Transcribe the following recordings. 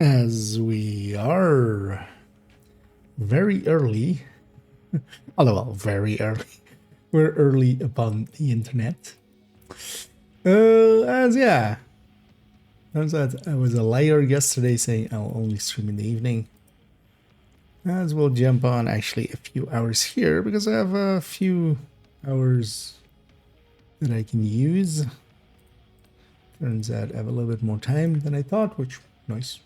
As we are very early, although well, very early, we're early upon the internet. As yeah, turns out I was a liar yesterday saying I'll only stream in the evening. As we'll jump on actually a few hours here because I have a few hours that I can use. Turns out I have a little bit more time than I thought, which nice.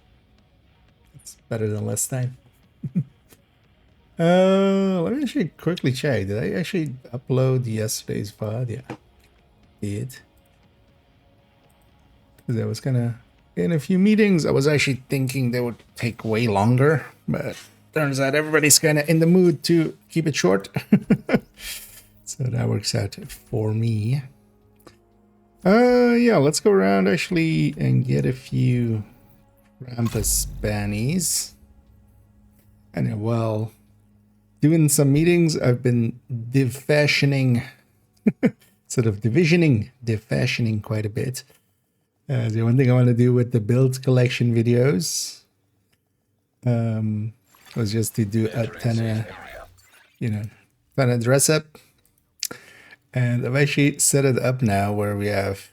It's better than less time. Let me actually quickly check. Did I actually upload yesterday's VOD? Yeah, did. Because I was gonna in a few meetings. I was actually thinking they would take way longer, but turns out everybody's kind of in the mood to keep it short. So that works out for me. Yeah, let's go around actually and get a few Krampus bannies. And well, doing some meetings, I've been div-fashioning, sort of div-fashioning quite a bit. The one thing I want to do with the build collection videos was just to do a ton of dress up. And I've actually set it up now where we have,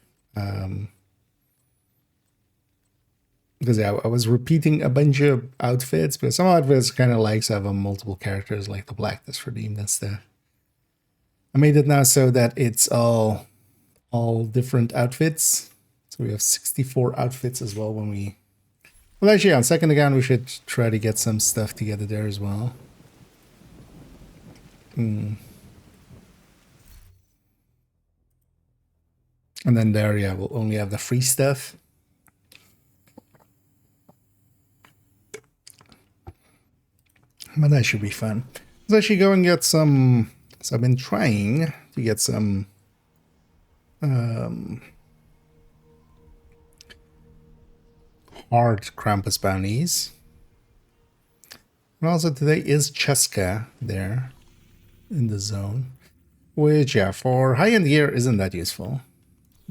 because I was repeating a bunch of outfits, but some outfits kind of like have multiple characters, like the Black That's Redeemed and stuff. I made it now so that it's all different outfits. So we have 64 outfits as well when we... Well, actually, on second account, we should try to get some stuff together there as well. And then there, yeah, we'll only have the free stuff. But that should be fun. Let's actually go and get some... So I've been trying to get some... hard Krampus bounties. And also today is Cheska there in the zone. Which, yeah, for high-end gear isn't that useful.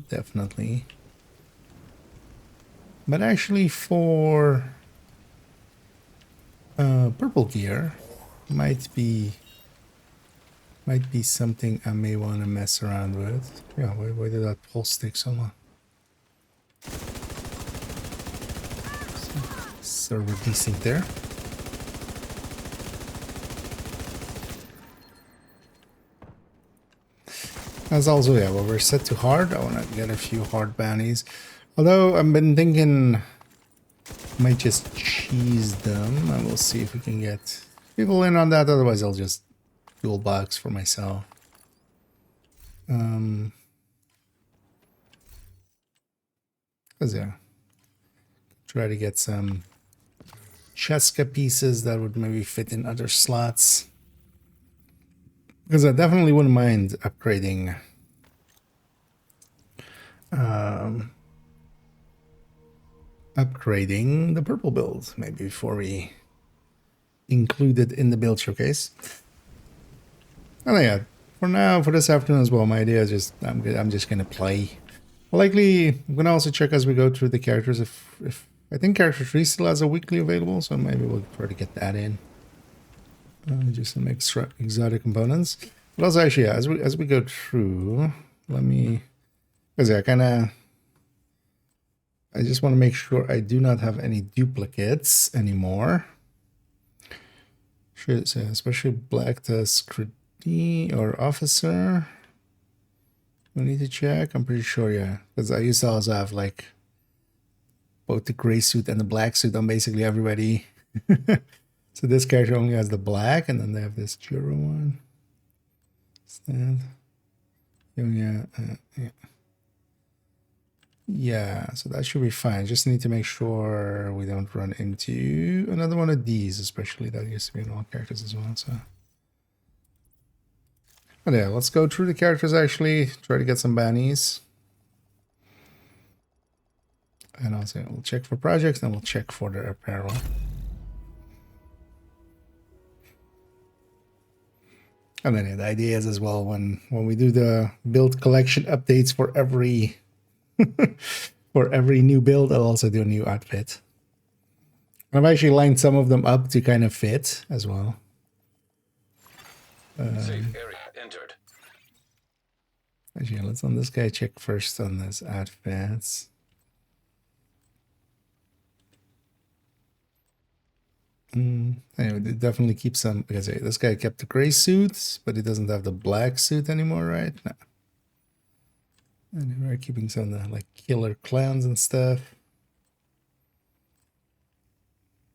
Definitely. But actually for purple gear might be something I may want to mess around with. Yeah, why did that pulse take so long? Server desync there. As also, yeah, well, we're set to hard. I want to get a few hard bounties. Although I've been thinking I might just cheese them and we'll see if we can get people in on that. Otherwise, I'll just dual box for myself. Because yeah, try to get some Cheska pieces that would maybe fit in other slots. Because I definitely wouldn't mind upgrading upgrading the purple build maybe before we include it in the build showcase. And yeah, for now, for this afternoon as well, my idea is just I'm just gonna play. Well, likely I'm gonna also check as we go through the characters if I think character 3 still has a weekly available, so maybe we'll try to get that in. Just some extra exotic components. But also actually, yeah, as we go through, let me, because yeah, I just want to make sure I do not have any duplicates anymore. Should say, especially Black Tusk or Officer. We need to check. I'm pretty sure, yeah, because I used to also have like both the gray suit and the black suit on basically everybody. So this character only has the black, and then they have this Juro one. Stand. Yeah. Yeah, so that should be fine. Just need to make sure we don't run into another one of these, especially that used to be in all characters as well. So, but yeah, let's go through the characters actually. Try to get some bannies. And also we'll check for projects, then we'll check for their apparel. And then the idea is as well when we do the build collection updates for every for every new build, I'll also do a new outfit. I've actually lined some of them up to kind of fit as well. Safe area entered. Actually, let's on this guy check first on this outfits. Anyway, they definitely keep some, because this guy kept the gray suits, but he doesn't have the black suit anymore, right? No. And we're keeping some of the like killer clowns and stuff.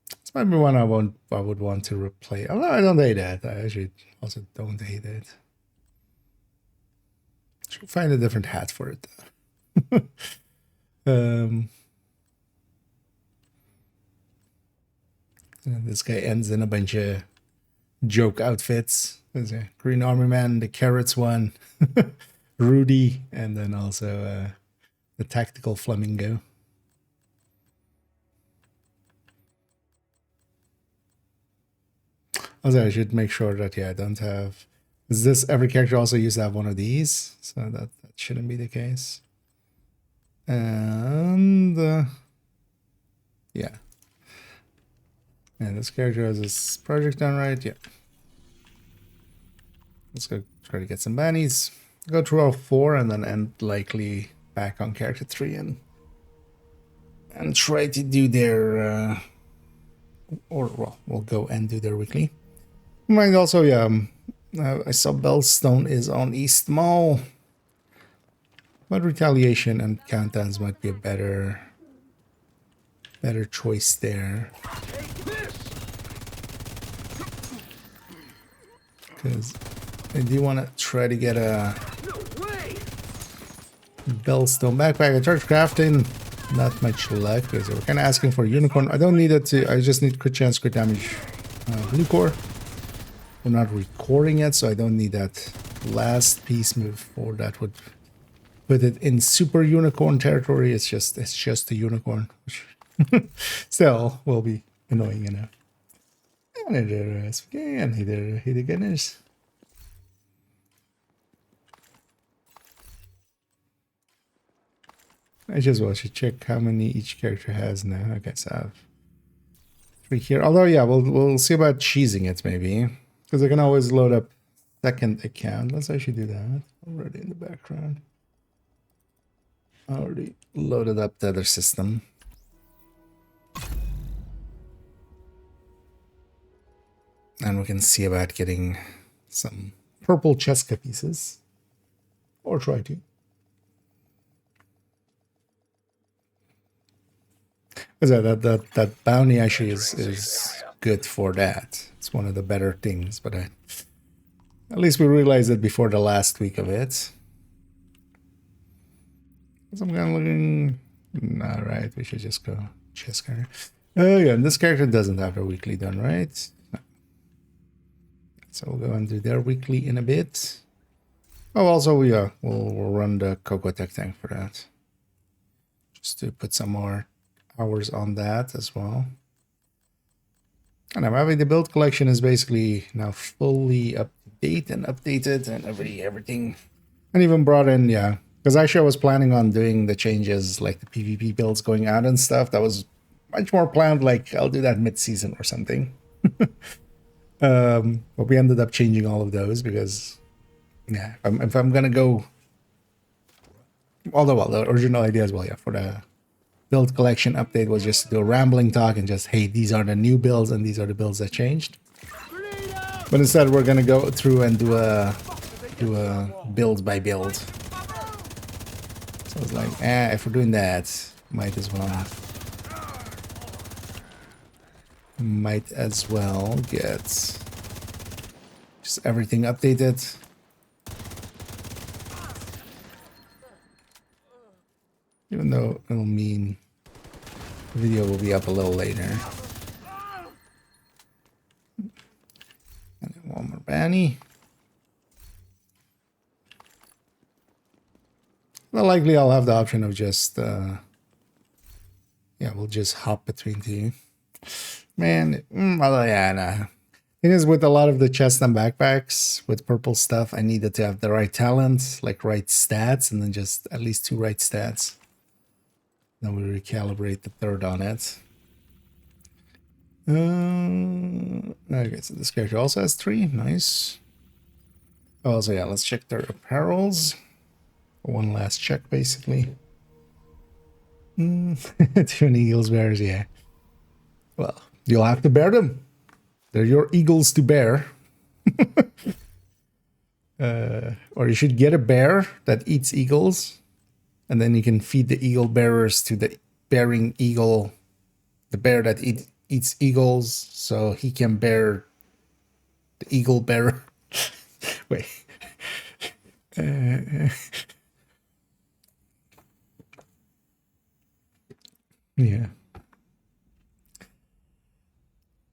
This might be one I would want to replace. Although I don't hate that. I actually also don't hate it. Should find a different hat for it though. And this guy ends in a bunch of joke outfits. There's a Green Army Man, the Carrots one, Rudy, and then also the Tactical Flamingo. Also, I should make sure that, yeah, I don't have... Is this... Every character also used to have one of these, so that shouldn't be the case. And... yeah. And this character has this project done right, yeah. Let's go try to get some bannies. Go through all 4 and then end likely back on character 3 and try to do their... or, well, we'll go and do their weekly. Mind also, yeah, I saw Bellstone is on East Mall. But Retaliation and Countdowns might be a better choice there. Because I do want to try to get a Bellstone backpack. I tried crafting, not much luck because we're kind of asking for a unicorn. I don't need it to, I just need crit chance, crit damage, blue core. We're not recording yet, so I don't need that last piece move for that would put it in super unicorn territory. It's just a unicorn, which still will be annoying enough. Hede gunners. I just want to check how many each character has now. I guess I have 3 here. Although, yeah, we'll see about cheesing it maybe, because I can always load up second account. Let's actually do that already in the background. I already loaded up the other system. And we can see about getting some purple Cheska pieces. Or try to. That bounty actually is good for that. It's one of the better things, but at least we realized it before the last week of it. So I'm kind of looking... Alright, we should just go Cheska. Oh yeah, and this character doesn't have their weekly done, right? No. So we'll go and do their weekly in a bit. Oh, also, yeah, we'll run the Cocoa Tech tank for that. Just to put some more hours on that as well. And I'm having the build collection is basically now fully up to date and updated and everything. And even brought in, yeah, because actually I was planning on doing the changes like the PvP builds going out and stuff. That was much more planned, like I'll do that mid-season or something. But we ended up changing all of those because, yeah, if I'm gonna go, although, well, the original idea as well, yeah, for the build collection update was just to do a rambling talk and just, hey, these are the new builds and these are the builds that changed. But instead we're gonna go through and do a build by build. So it's like, if we're doing that, might as well get just everything updated. Even though it'll mean the video will be up a little later. And then one more Banny. Well, likely I'll have the option of just, yeah, we'll just hop between the, man, well, yeah, nah. Thing is, with a lot of the chest and backpacks with purple stuff, I needed to have the right talent, like right stats, and then just at least 2 right stats. Then we recalibrate the third on it. Okay, so this character also has 3. Nice. Oh, so yeah, let's check their apparels. One last check, basically. 20 eagles bears, yeah. Well, you'll have to bear them. They're your eagles to bear. Or you should get a bear that eats eagles, and then you can feed the eagle bearers to the bearing eagle, the bear that eats eagles, so he can bear the eagle bearer. Wait. Yeah.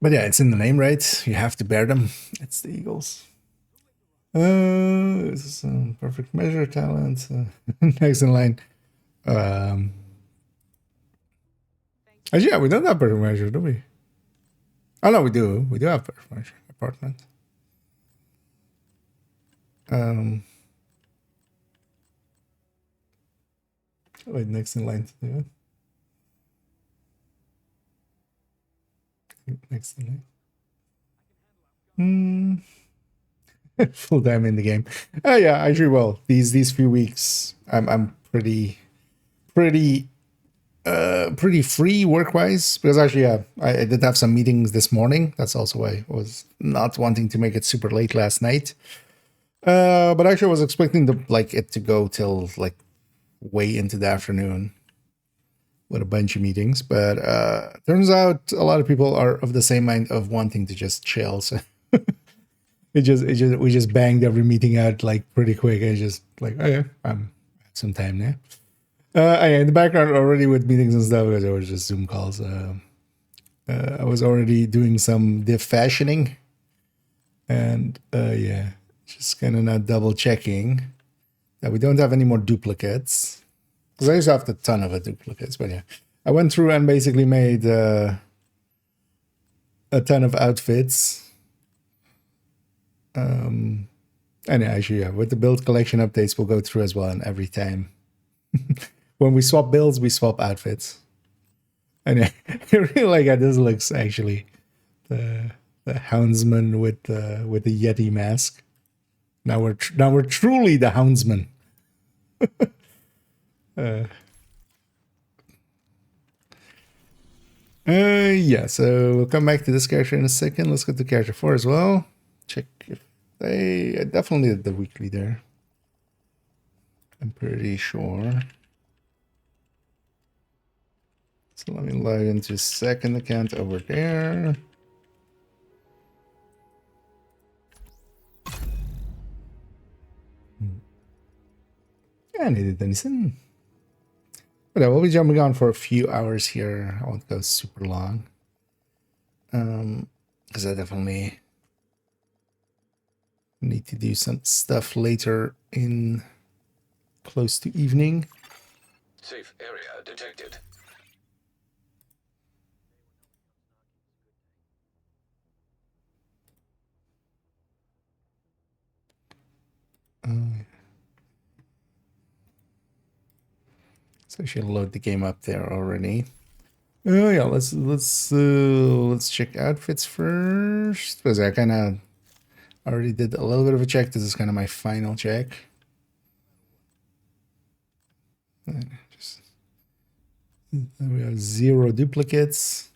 But yeah, it's in the name, right? You have to bear them. It's the eagles. This is perfect measure talent. Next in line. Yeah, we don't have perfect measure, do we? Oh no, we do. We do have perfect measure apartment. Wait, next in line to do it. Next in line. Full time in the game. Oh yeah, actually, well, these few weeks, I'm pretty free work wise, because actually, yeah, I did have some meetings this morning. That's also why I was not wanting to make it super late last night. But actually, I was expecting it to go till like way into the afternoon with a bunch of meetings. But turns out a lot of people are of the same mind of wanting to just chill. So we just banged every meeting out like pretty quick. And just like, okay, I have some time now. In the background already with meetings and stuff, because there was just Zoom calls. I was already doing some diff fashioning, and yeah, just kind of not double checking that we don't have any more duplicates, because I used to have a ton of duplicates. But yeah, I went through and basically made a ton of outfits. And actually, yeah, with the build collection updates, we'll go through as well. And every time when we swap builds, we swap outfits. And yeah, I really like how this looks. Actually, the houndsman with the Yeti mask. Now we're truly the houndsman. Yeah. So we'll come back to this character in a second. Let's go to character 4 as well. Check if they definitely did the weekly there. I'm pretty sure. So let me log into second account over there. Yeah, I needed anything. But I will be jumping on for a few hours here. I won't go super long. Because I definitely need to do some stuff later in close to evening. Safe area detected. So I should load the game up there already. Oh yeah, let's check outfits first, because I kind of already did a little bit of a check. This is kind of my final check. Just, we have 0 duplicates.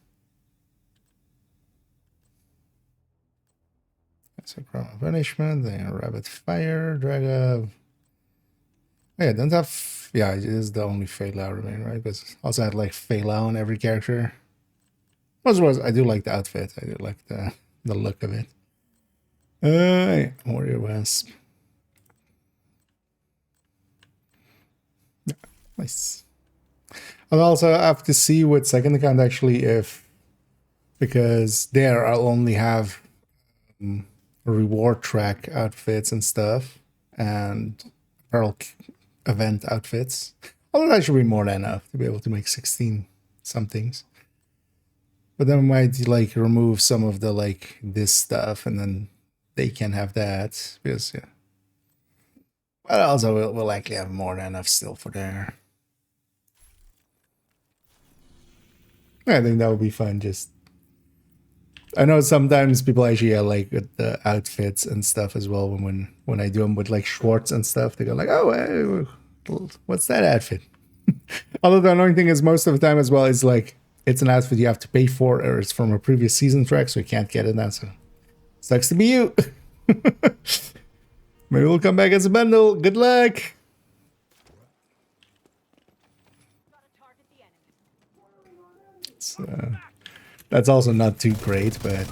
So Crown of Punishment, then Rabbit Fire, Dragon. Yeah, don't have. Yeah, it is the only Feyla remain, right? Because also I had like Feyla on every character. Otherwise, I do like the outfit. I do like the look of it. Yeah, Warrior Wasp. Yeah, nice. I'll also have to see with second account actually if, because there I'll only have reward track outfits and stuff and apparel event outfits. Although that should be more than enough to be able to make 16 somethings. But then we might like remove some of the like this stuff, and then they can have that, because yeah. But also we'll likely have more than enough still for there. I think that would be fun. Just I know sometimes people actually like the outfits and stuff as well. When I do them with like shorts and stuff, they go like, "Oh, what's that outfit?" Although the annoying thing is most of the time as well is like it's an outfit you have to pay for, or it's from a previous season track, so you can't get it now. So sucks to be you. Maybe we'll come back as a bundle. Good luck. So, that's also not too great, but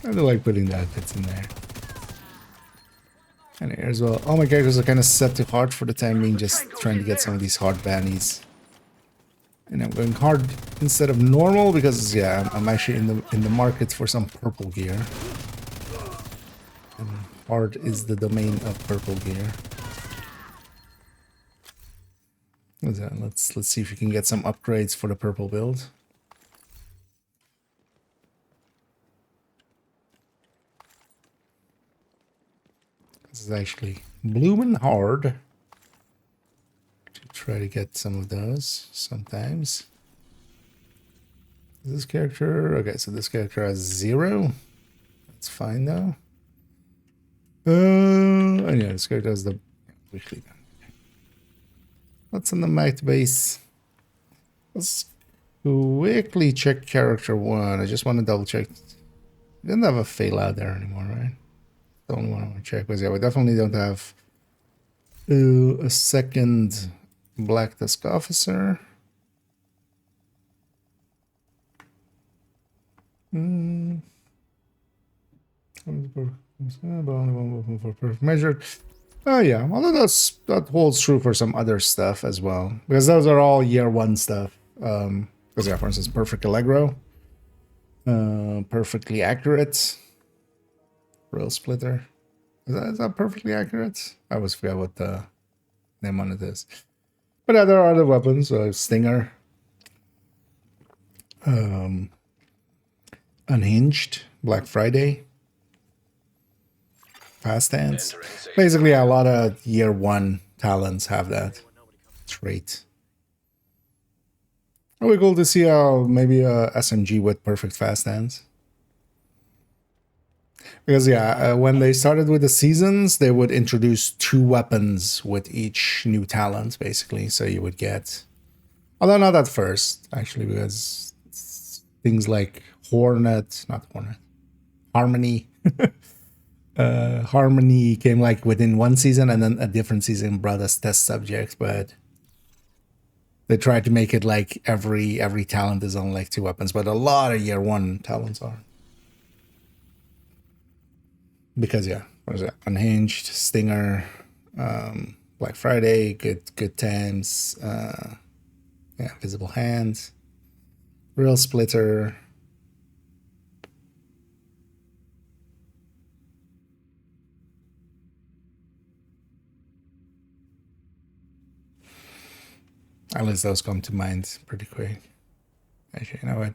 I do like putting the outfits in there. And here as well. All my characters are kind of set to hard for the time being, just trying to get some of these hard bannies. And I'm going hard instead of normal because yeah, I'm actually in the market for some purple gear. And hard is the domain of purple gear. What's that? Let's see if we can get some upgrades for the purple build. This is actually blooming hard to try to get some of those sometimes. This character, okay, so this character has 0. That's fine though. And yeah, this character has the weekly gun. Let's send them back to base. Let's quickly check character 1. I just want to double check. We didn't have a fail out there anymore, right? The only one I want to check was, yeah, we definitely don't have a second Black Tusk officer. But only one weapon for perfect measure. Oh yeah, although that holds true for some other stuff as well, because those are all year 1 stuff. Because yeah, for instance, perfect Allegro, perfectly accurate, rail splitter. Is that perfectly accurate? I always forget what the name on it is. But yeah, there are other weapons. Stinger, Unhinged, Black Friday, Fast Hands. Basically, a lot of year 1 talents have that trait. It would be cool to see how maybe a SMG with perfect fast hands. Because yeah, when they started with the seasons, they would introduce 2 weapons with each new talent, basically. So you would get, although not at first, actually, because things like Harmony. Harmony came like within 1 season, and then a different season brought us test subjects, but they tried to make it like every talent is on like 2 weapons, but a lot of year 1 talents are. Because yeah, what is it? Unhinged, Stinger, Black Friday, good times, yeah, Visible Hands, Rail Splitter. At least those come to mind pretty quick. Actually, you know what?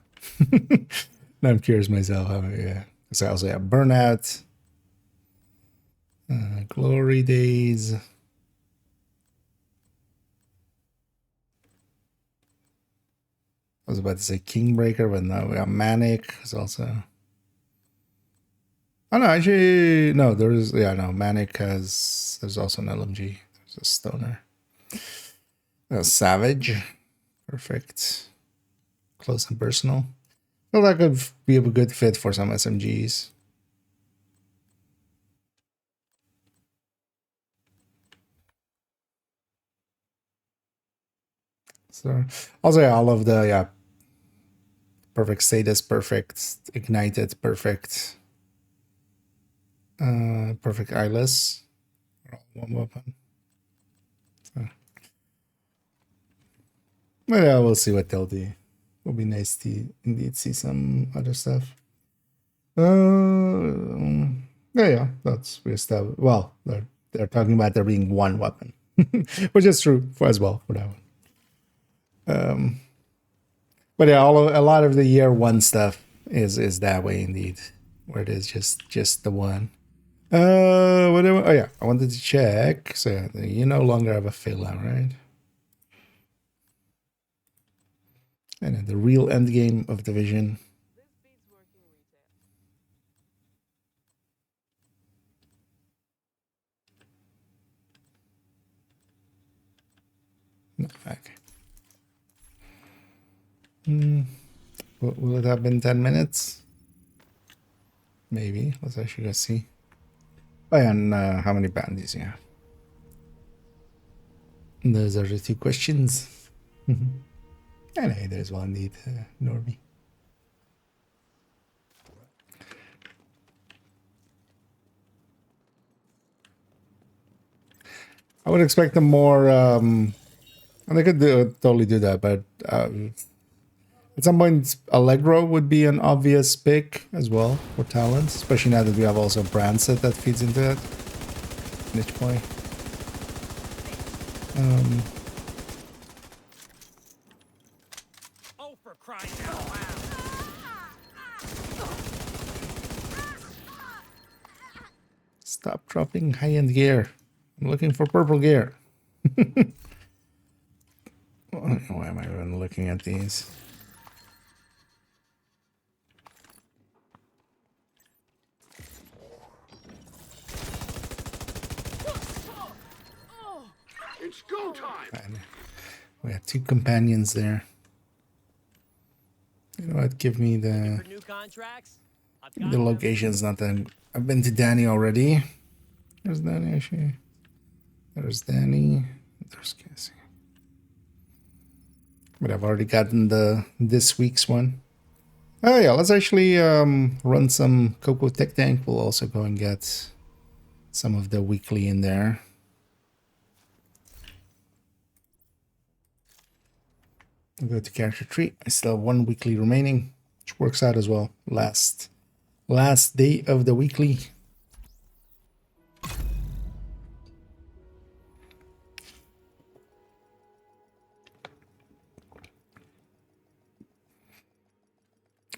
Now I'm curious myself. Yeah, so I also have Burnout, Glory Days. I was about to say Kingbreaker, but no, we have Manic. It's also. Oh no, actually, no. There's Manic has. There's also an LMG. There's a Stoner. Savage, perfect. Close and personal. Well, that could be a good fit for some SMGs. So also yeah, all of the perfect status, perfect ignited, perfect perfect eyeless. One weapon. So. But yeah, we'll see what they'll do. It'll be nice to indeed see some other stuff. Yeah, that's we established. Well, they're talking about there being 1 weapon, which is true as well for that one. But yeah, a lot of the year 1 stuff is that way indeed, where it is just the one. Oh yeah, I wanted to check. So you no longer have a fill out, right? And then the real end game of Division. No, okay. Will it have been 10 minutes? Maybe. Let's actually go see. Oh yeah, and how many bandies you have? Those are the two questions. Anyway, there's one need, Normie. I would expect them more, and they could totally do that, but at some point, Allegro would be an obvious pick as well for talent, especially now that we have also Brandset that feeds into that. Niche boy. Oh, for crying out loud! Stop dropping high-end gear. I'm looking for purple gear. Why am I even looking at these? It's go time! And we have two companions there. You know what? Give me the For new contracts, I've got the locations. Not that I've been to Danny already. There's Danny actually. There's Danny. There's Cassie. But I've already gotten this week's one. Oh yeah, let's actually run some Coco Tech Tank. We'll also go and get some of the weekly in there. I'll go to character tree. I still have one weekly remaining, which works out as well. Last day of the weekly.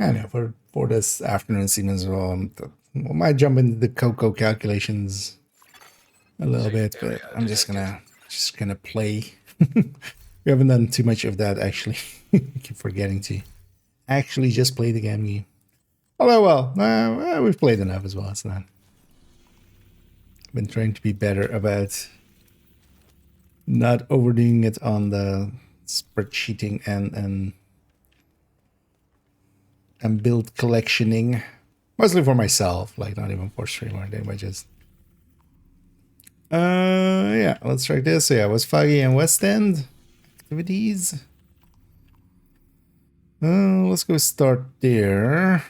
I know for this afternoon scene as well. We might jump into the Coco calculations a little bit, but I'm just gonna play. We haven't done too much of that actually. I keep forgetting to actually just play the game. Although, well, we've played enough as well. It's not. I've been trying to be better about not overdoing it on the spreadsheeting and build collectioning. Mostly for myself, like not even for streamer. They might just. Yeah, let's try this. So yeah, West Foggy and West End activities. Let's go start there.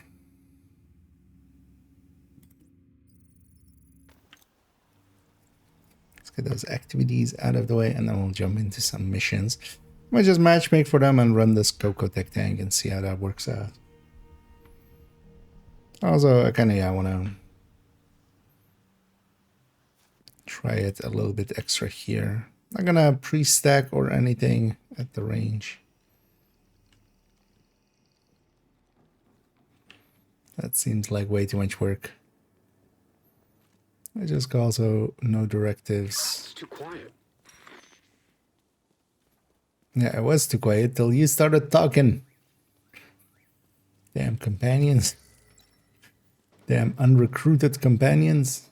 Let's get those activities out of the way, and then we'll jump into some missions. Might just matchmake for them and run this Coco Tech Tank and see how that works out. Also, I kind of want to try it a little bit extra here. Not gonna pre-stack or anything at the range. That seems like way too much work. I just also no directives. It's too quiet. Yeah, it was too quiet till you started talking. Damn companions. Damn unrecruited companions.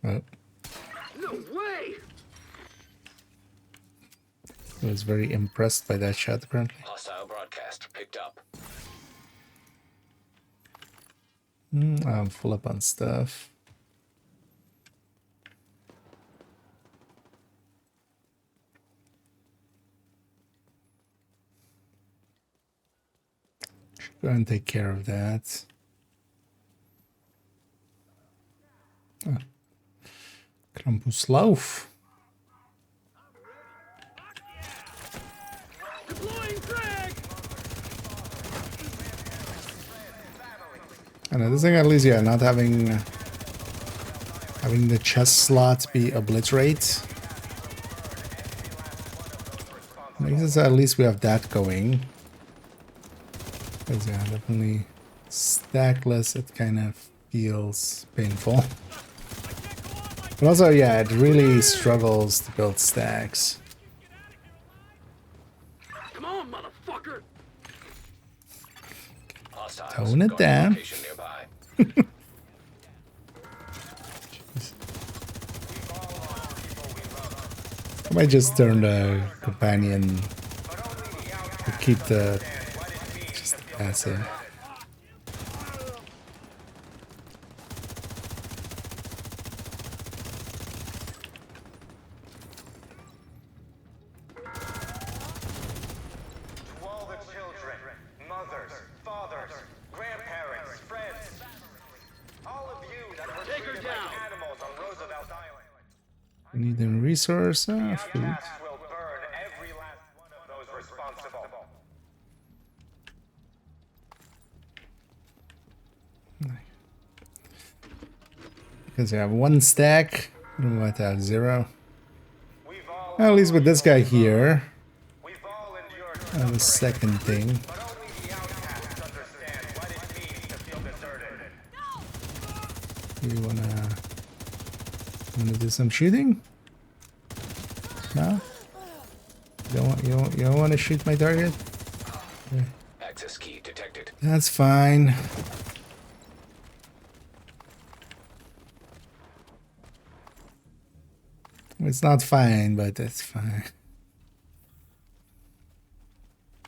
Oh. No way! I was very impressed by that shot, apparently. Hostile broadcast picked up. I'm full up on stuff. Should go and take care of that. Ah. Krampuslauf. Deploying drag! I know this thing at least, yeah, not having the chest slot be obliterate. Makes it so at least we have that going. Because yeah, definitely stackless. It kind of feels painful. But also, yeah, it really struggles to build stacks. Come on, motherfucker! Hostiles Tone it going to down. location nearby. I might just turn the companion to keep the just the passive. To all the children, mothers, fathers, grandparents, friends, all of you that were Take her treated like down. animals on Roosevelt Island. We need a resource, food. Outcasts will burn every last one of those responsible. Because I have one stack. We might have 0. We've all, At least with this guy here, we've all endured I have a suffering, second thing. but only the outcasts understand what it means to feel deserted. You wanna do some shooting? No? You don't wanna shoot my target? Access key detected. That's fine. It's not fine, but it's fine.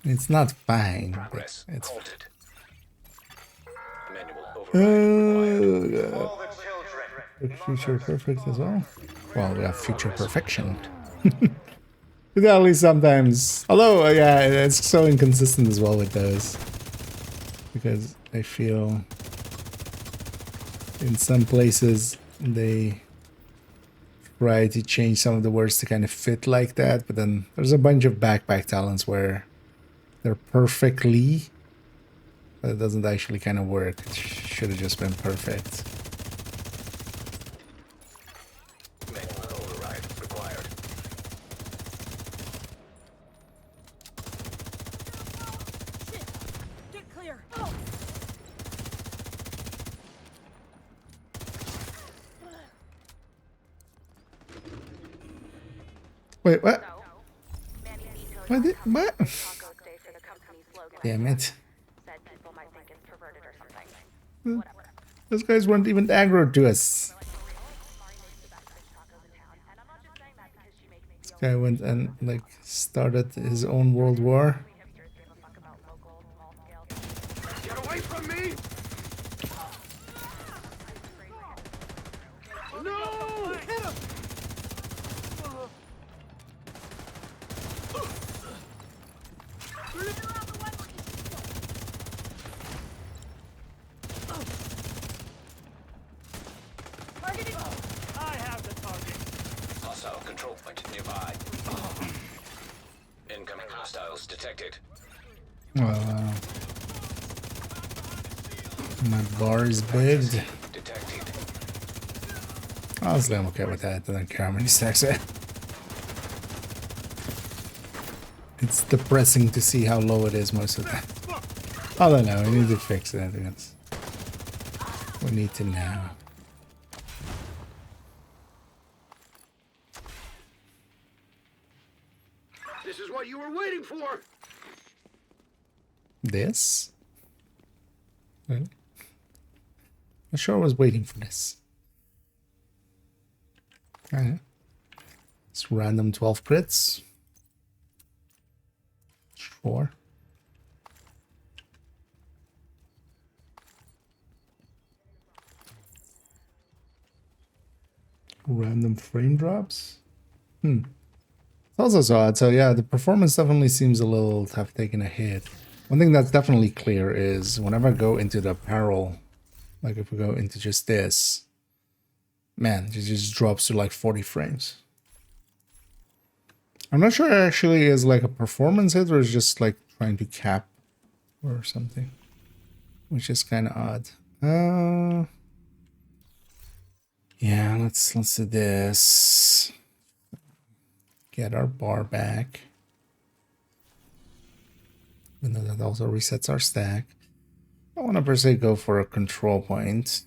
It's not fine, but Progress it's fine. halted. Manual override required. All the children, Future perfect as well. Well, we have future perfection. But at least sometimes. Although, yeah, it's so inconsistent as well with those. Because I feel in some places they try to change some of the words to kind of fit like that, but then there's a bunch of backpack talents where they're perfectly, but it doesn't actually kind of work. It should have just been perfect. Manual override required. Get clear. Wait, what? Manny vetoed What? What? Taco Day for the company's slogan. Damn it. Said people might think it's perverted or something. Whatever. Those guys weren't even aggro to us. Mari makes the best fish tacos in town, and I'm not just saying that because she makes me feel Guy went and like started his own world war. hipsters give a fuck about local, small scale. Get away from me! No! Hit him! I have the target. Hostile control point nearby. Incoming hostiles detected. My bar is big. Detected. Honestly, I'm okay with that. I don't care how many stacks I have. It's depressing to see how low it is most of the time. I don't know. We need to fix it. I think that's we need to know. This is what you were waiting for! This? Really? I sure was waiting for this. Alright. It's random 12 crits. Sure. Random frame drops? It's also so odd. So yeah, the performance definitely seems a little to have taken a hit. One thing that's definitely clear is whenever I go into the apparel, like if we go into just this, man, it just drops to like 40 frames. I'm not sure it actually is like a performance hit or it's just like trying to cap or something, which is kind of odd. Yeah, let's do this. Get our bar back. Even though that also resets our stack. I want to per se go for a control point.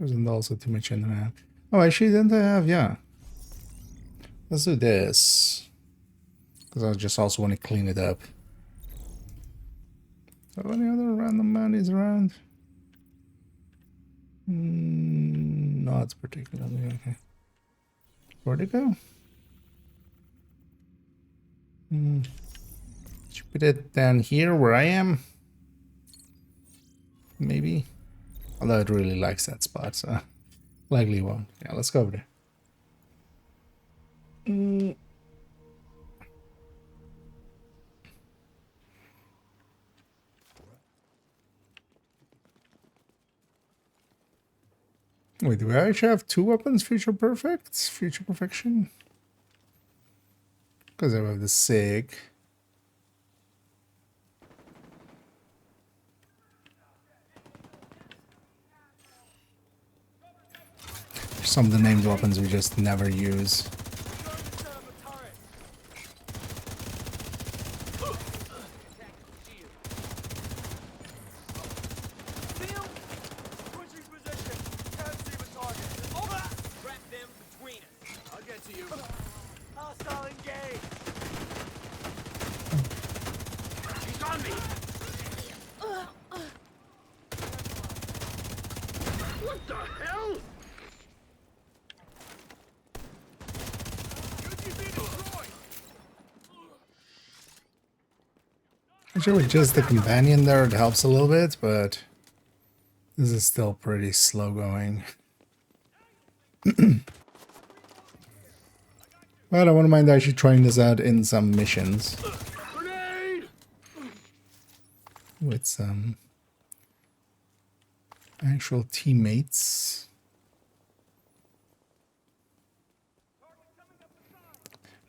Wasn't also too much in the map. Oh, actually, didn't I have? Yeah. Let's do this. Because I just also want to clean it up. So any other random monies around? Not particularly. Okay. Where'd it go? Should put it down here where I am? Maybe. Although it really likes that spot, so likely won't. Yeah, let's go over there. Wait, do we actually have two weapons? Future Perfect? Future Perfection? Because I have the SIG. Some of the named weapons we just never use. He's on me. What the hell? Actually, with just the companion there, it helps a little bit, but this is still pretty slow going. But I wouldn't mind actually trying this out in some missions Grenade! with some actual teammates.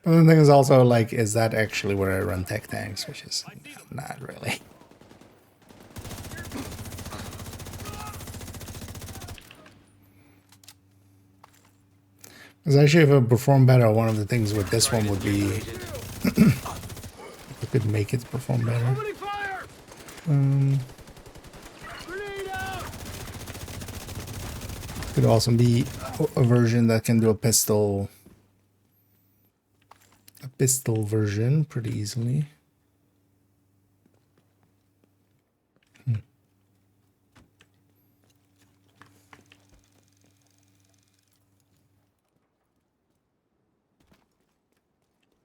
But the thing is also, like, is that actually where I run tech tanks? Which is not really. Because actually, if I perform better, one of the things with this one would be if I could make it perform better. Opening fire! Grenade out! Could also be a version that can do a pistol version pretty easily.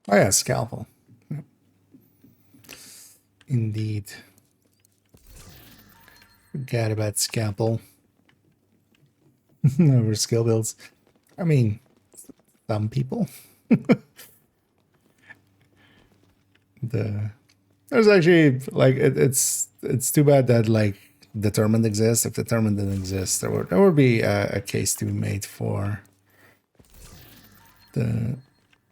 Oh yeah, scalpel. Yep. Indeed. Forgot about scalpel. Over skill builds. I mean, some people. There's actually like it's too bad that like determined exists. If determined didn't exist, there would be a case to be made for the.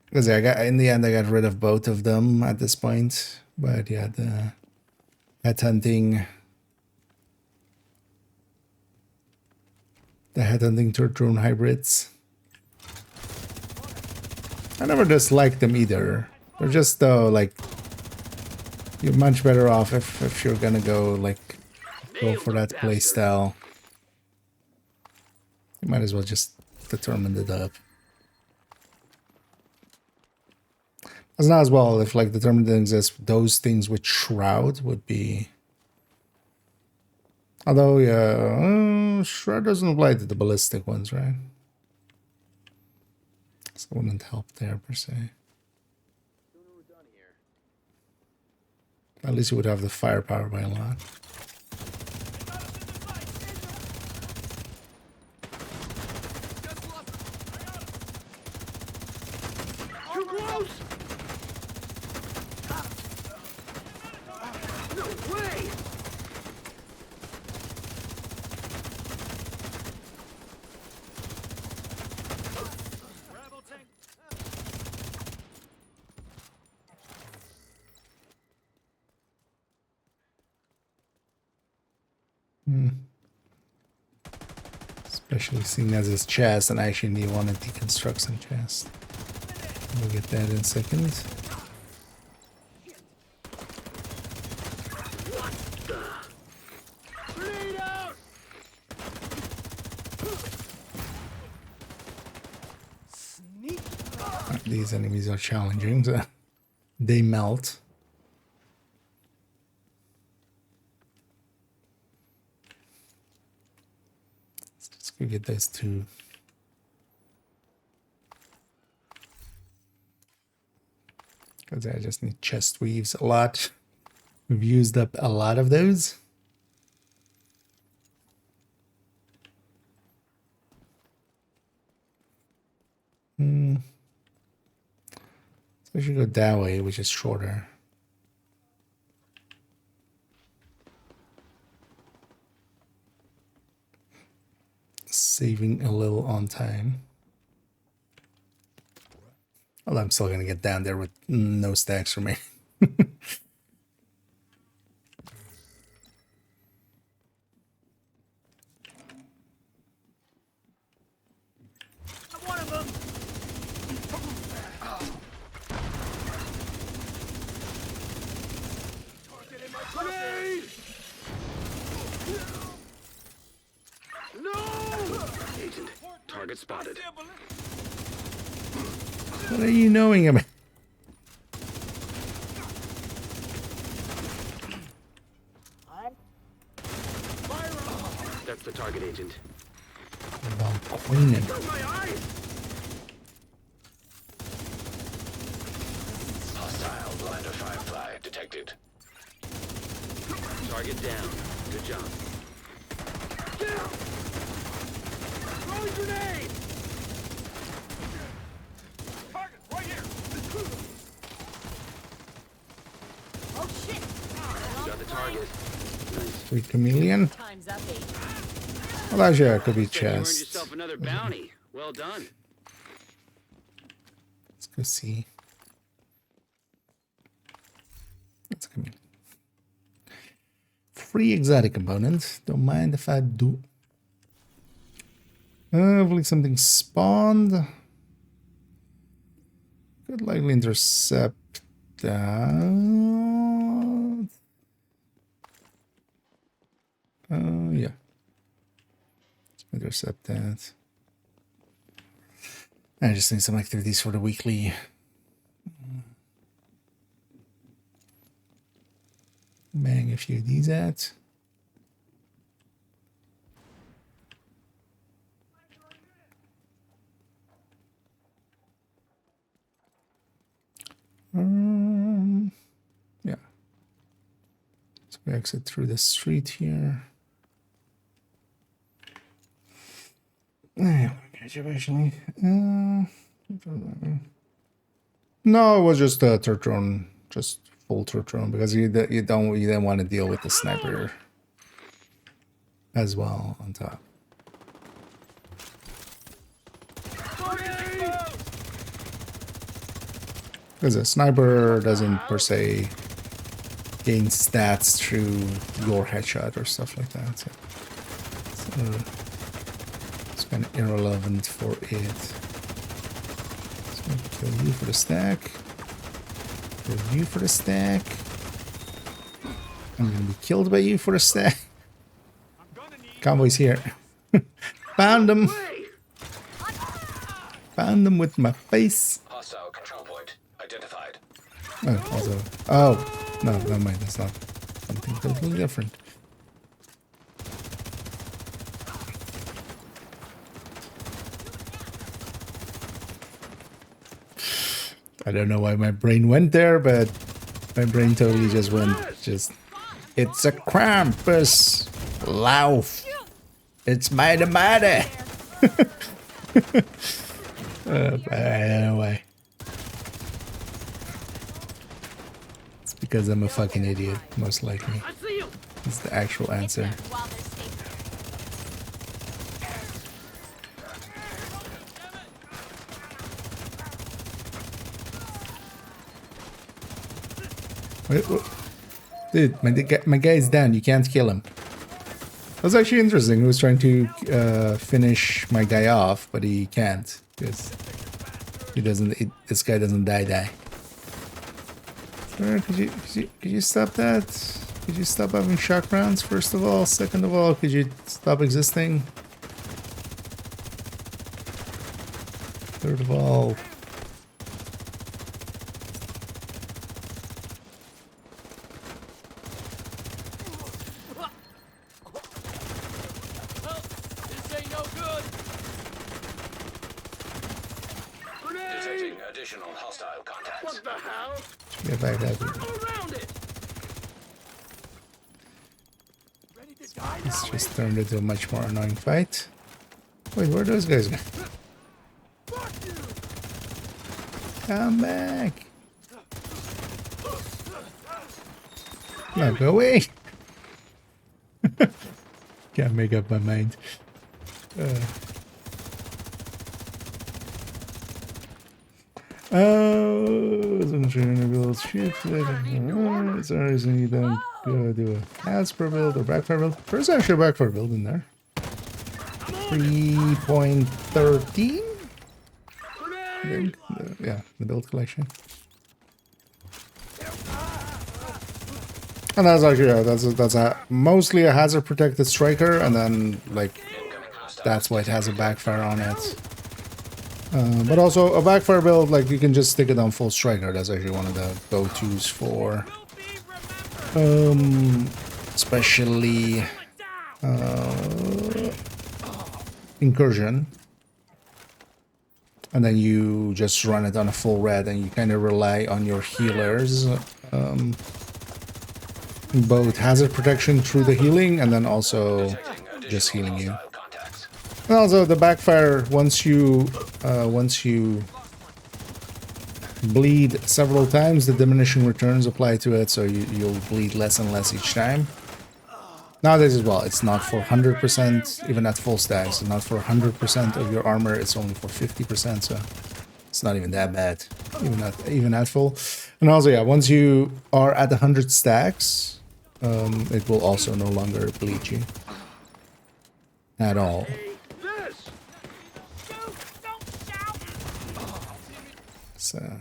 Because yeah, in the end I got rid of both of them at this point. But yeah, the headhunting drone hybrids. I never disliked them either. They're just though like you're much better off if you're gonna go for that playstyle. You might as well just determine it up. It's not as well if like determined didn't exist. Those things with shroud would be. Although yeah, shroud doesn't apply to the ballistic ones, right? So it wouldn't help there per se. At least you would have the firepower by a lot. Too close! No way! Especially seeing as his chest, and I actually need one to deconstruct some chest. We'll get that in a second. Grenade out! These enemies are challenging, so they melt. Let's go get those two. Because I just need chest weaves a lot. We've used up a lot of those. So I should go that way, which is shorter. Saving a little on time. Well, I'm still gonna get down there with no stacks remaining. One of them. Grenade! No! Agent, target spotted. What are you knowing about? That's the target, agent. About Queen and My eyes! Hostile blinder firefly detected. Target down. Good job. Down! Throwing grenade! Target right here! Oh shit! Got the target. Nice. Sweet Chameleon. Time's up, Agent. Well, actually, that could be Said you earned chest. yourself another bounty. Well done. Let's go see. That's Chameleon. Free exotic component. Don't mind if I do. Hopefully something spawned. Could likely intercept that. Yeah. Intercept that. I just need some activities for the weekly. Bang a few of these at. Yeah. So we exit through the street here. Yeah, actually. No, it was just a turtron, just full turtron, because you don't want to deal with the sniper as well on top. Because a sniper doesn't per se gain stats through your headshot or stuff like that. So it's kind of irrelevant for it. So kill you for the stack. Kill you for the stack. I'm gonna be killed by you for the stack. Convoy's here. Found them. Found them with my face. Hostile control point identified. Oh, also. Oh, no, never mind. That's not something totally different. I don't know why my brain went there, but my brain totally just went. It's a Krampus Lauf. It's mighty mighty. But I don't know why. It's because I'm a fucking idiot, most likely. I see you! It's the actual answer. While they're sleeping. Wait, dude, my guy's down. You can't kill him. That was actually interesting. He was trying to finish my guy off, but he can't because he doesn't. This guy doesn't die. Sir, could you stop that? Could you stop having shock rounds? First of all, second of all, could you stop existing? Third of all, Additional hostile contacts. What the hell? Get back that. Around it. Ready to die now? It's just turned into a much more annoying fight. Wait, where are those guys going? Fuck you. Come back. No, go away. Can't make up my mind. Oh, some training build shit. It's a reason you don't go do a Hasbro build or backfire build. There's actually a backfire build in there. 3.13? I think. Yeah, the build collection. And that's actually, yeah, that's a mostly a hazard protected striker, and then like that's why it has a backfire on it. But also a backfire build, like you can just stick it on full striker. That's actually one of the go-tos for, especially incursion. And then you just run it on a full red, and you kind of rely on your healers. Both hazard protection through the healing, and then also just healing you. And also the backfire, once you bleed several times, the diminishing returns apply to it, so you'll bleed less and less each time. Nowadays as well, it's not for 100%, even at full stacks. It's not for 100% of your armor, it's only for 50%, so it's not even that bad, even at full. And also, yeah, once you are at 100 stacks, it will also no longer bleed you at all. This. So,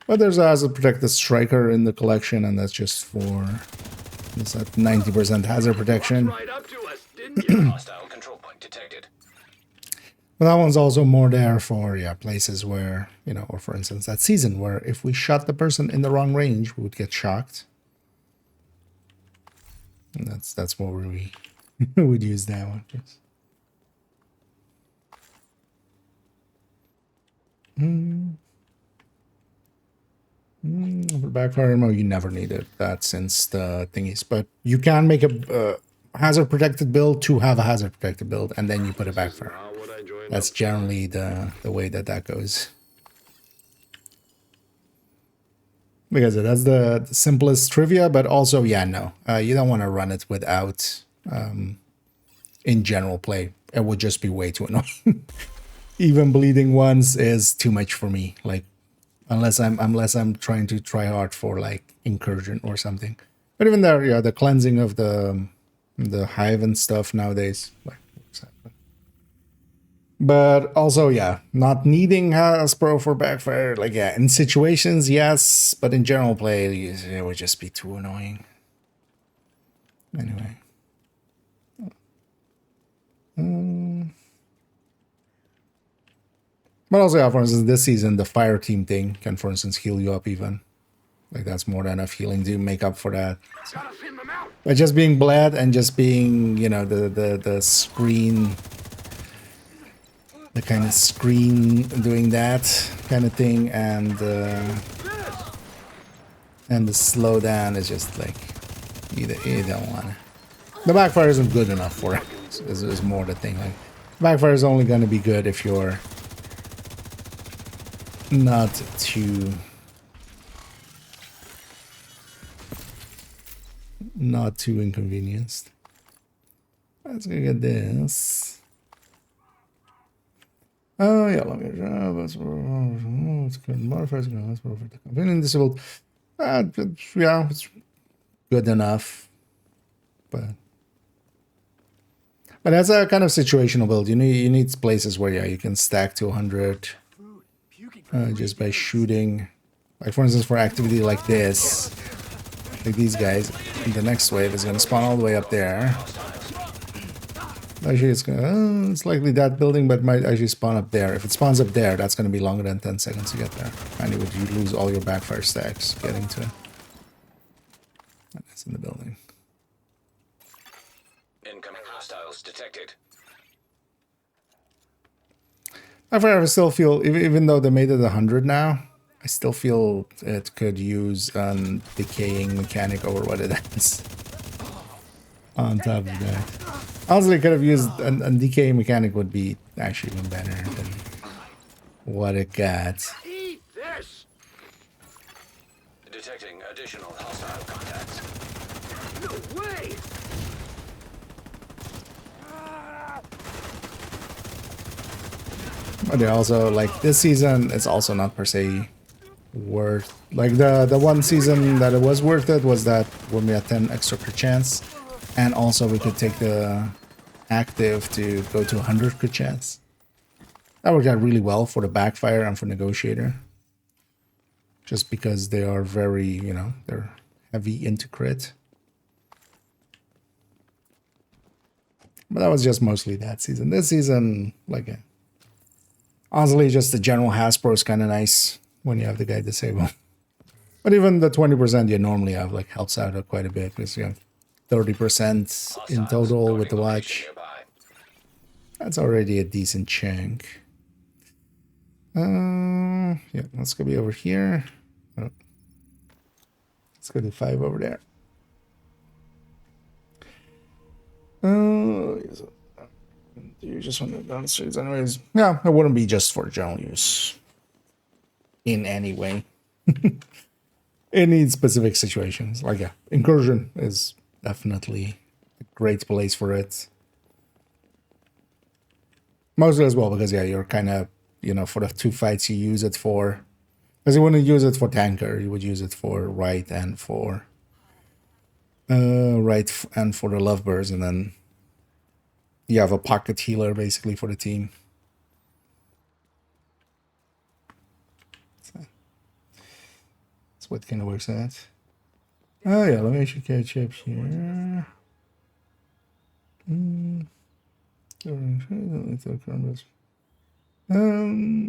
but there's a hazard protected striker in the collection, and that's just for it's at 90% hazard protection. Right up to us, didn't you? Hostile control point detected. But that one's also more there for places where, you know, or for instance that season where if we shot the person in the wrong range, we would get shocked. And that's where we would use that one. For backfire ammo, you never needed that since the thingies. But you can make a hazard protected build to have a hazard protected build, and then you put a backfire. That's generally the way that goes. Because that's the simplest trivia, but also, yeah, no. You don't want to run it without, in general play. It would just be way too annoying. Even bleeding once is too much for me. Like, unless I'm trying to try hard for like incursion or something. But even there, yeah, the cleansing of the hive and stuff nowadays, like, but also, yeah, not needing Hasbro for backfire. Like, yeah, in situations, yes, but in general play, it would just be too annoying. Anyway. But also, yeah, for instance, this season, the fire team thing can, for instance, heal you up even. Like, that's more than enough healing to make up for that. Gotta pin them out. But just being bled and just being, you know, the screen... The kind of screen doing that kind of thing, and the slowdown is just like you don't want it. The backfire isn't good enough for it. Is more the thing. Like backfire is only going to be good if you're not too inconvenienced. Let's go get this. Oh, yeah, long job. It's good. Modifiers. That's perfect. Companion disabled. Yeah, it's good enough. But that's a kind of situational build. You need places where, yeah, you can stack to 100 just by shooting. Like, for instance, for activity like this, like these guys, the next wave is going to spawn all the way up there. Actually, it's likely that building, but might actually spawn up there. If it spawns up there, that's going to be longer than 10 seconds to get there. And you would lose all your backfire stacks getting to it. And it's in the building. Incoming hostiles detected. I still feel, even though they made it 100 now, I still feel it could use decaying mechanic over what it is. On top of that. Honestly, could have used a decaying mechanic would be actually even better than what it got. Eat this! Detecting additional hostile contacts. No way! But yeah, also like this season, it's also not per se worth. Like the one season that it was worth it was that when we had 10 extra per chance, and also we could take the active to go to 100 per chance. That worked out really well for the backfire and for negotiator. Just because they are very, you know, they're heavy into crit. But that was just mostly that season. This season, like, honestly, just the general Hasbro is kind of nice when you have the guy disabled. But even the 20% you normally have, like, helps out quite a bit because you have 30% in total with the watch. That's already a decent chunk. Yeah, let's go be over here. Oh. Let's go to 5 over there. Yes. You just want to down the streets anyways. Yeah, it wouldn't be just for general use. In any way. In specific situations. Like, yeah, incursion is definitely a great place for it. Mostly as well because, yeah, you're kind of, you know, for the 2 fights you use it for. Because you wouldn't use it for tanker. You would use it for right and for... for the lovebirds, and then you have a pocket healer basically for the team. So that's what kind of works out. Oh yeah, let me actually catch up here.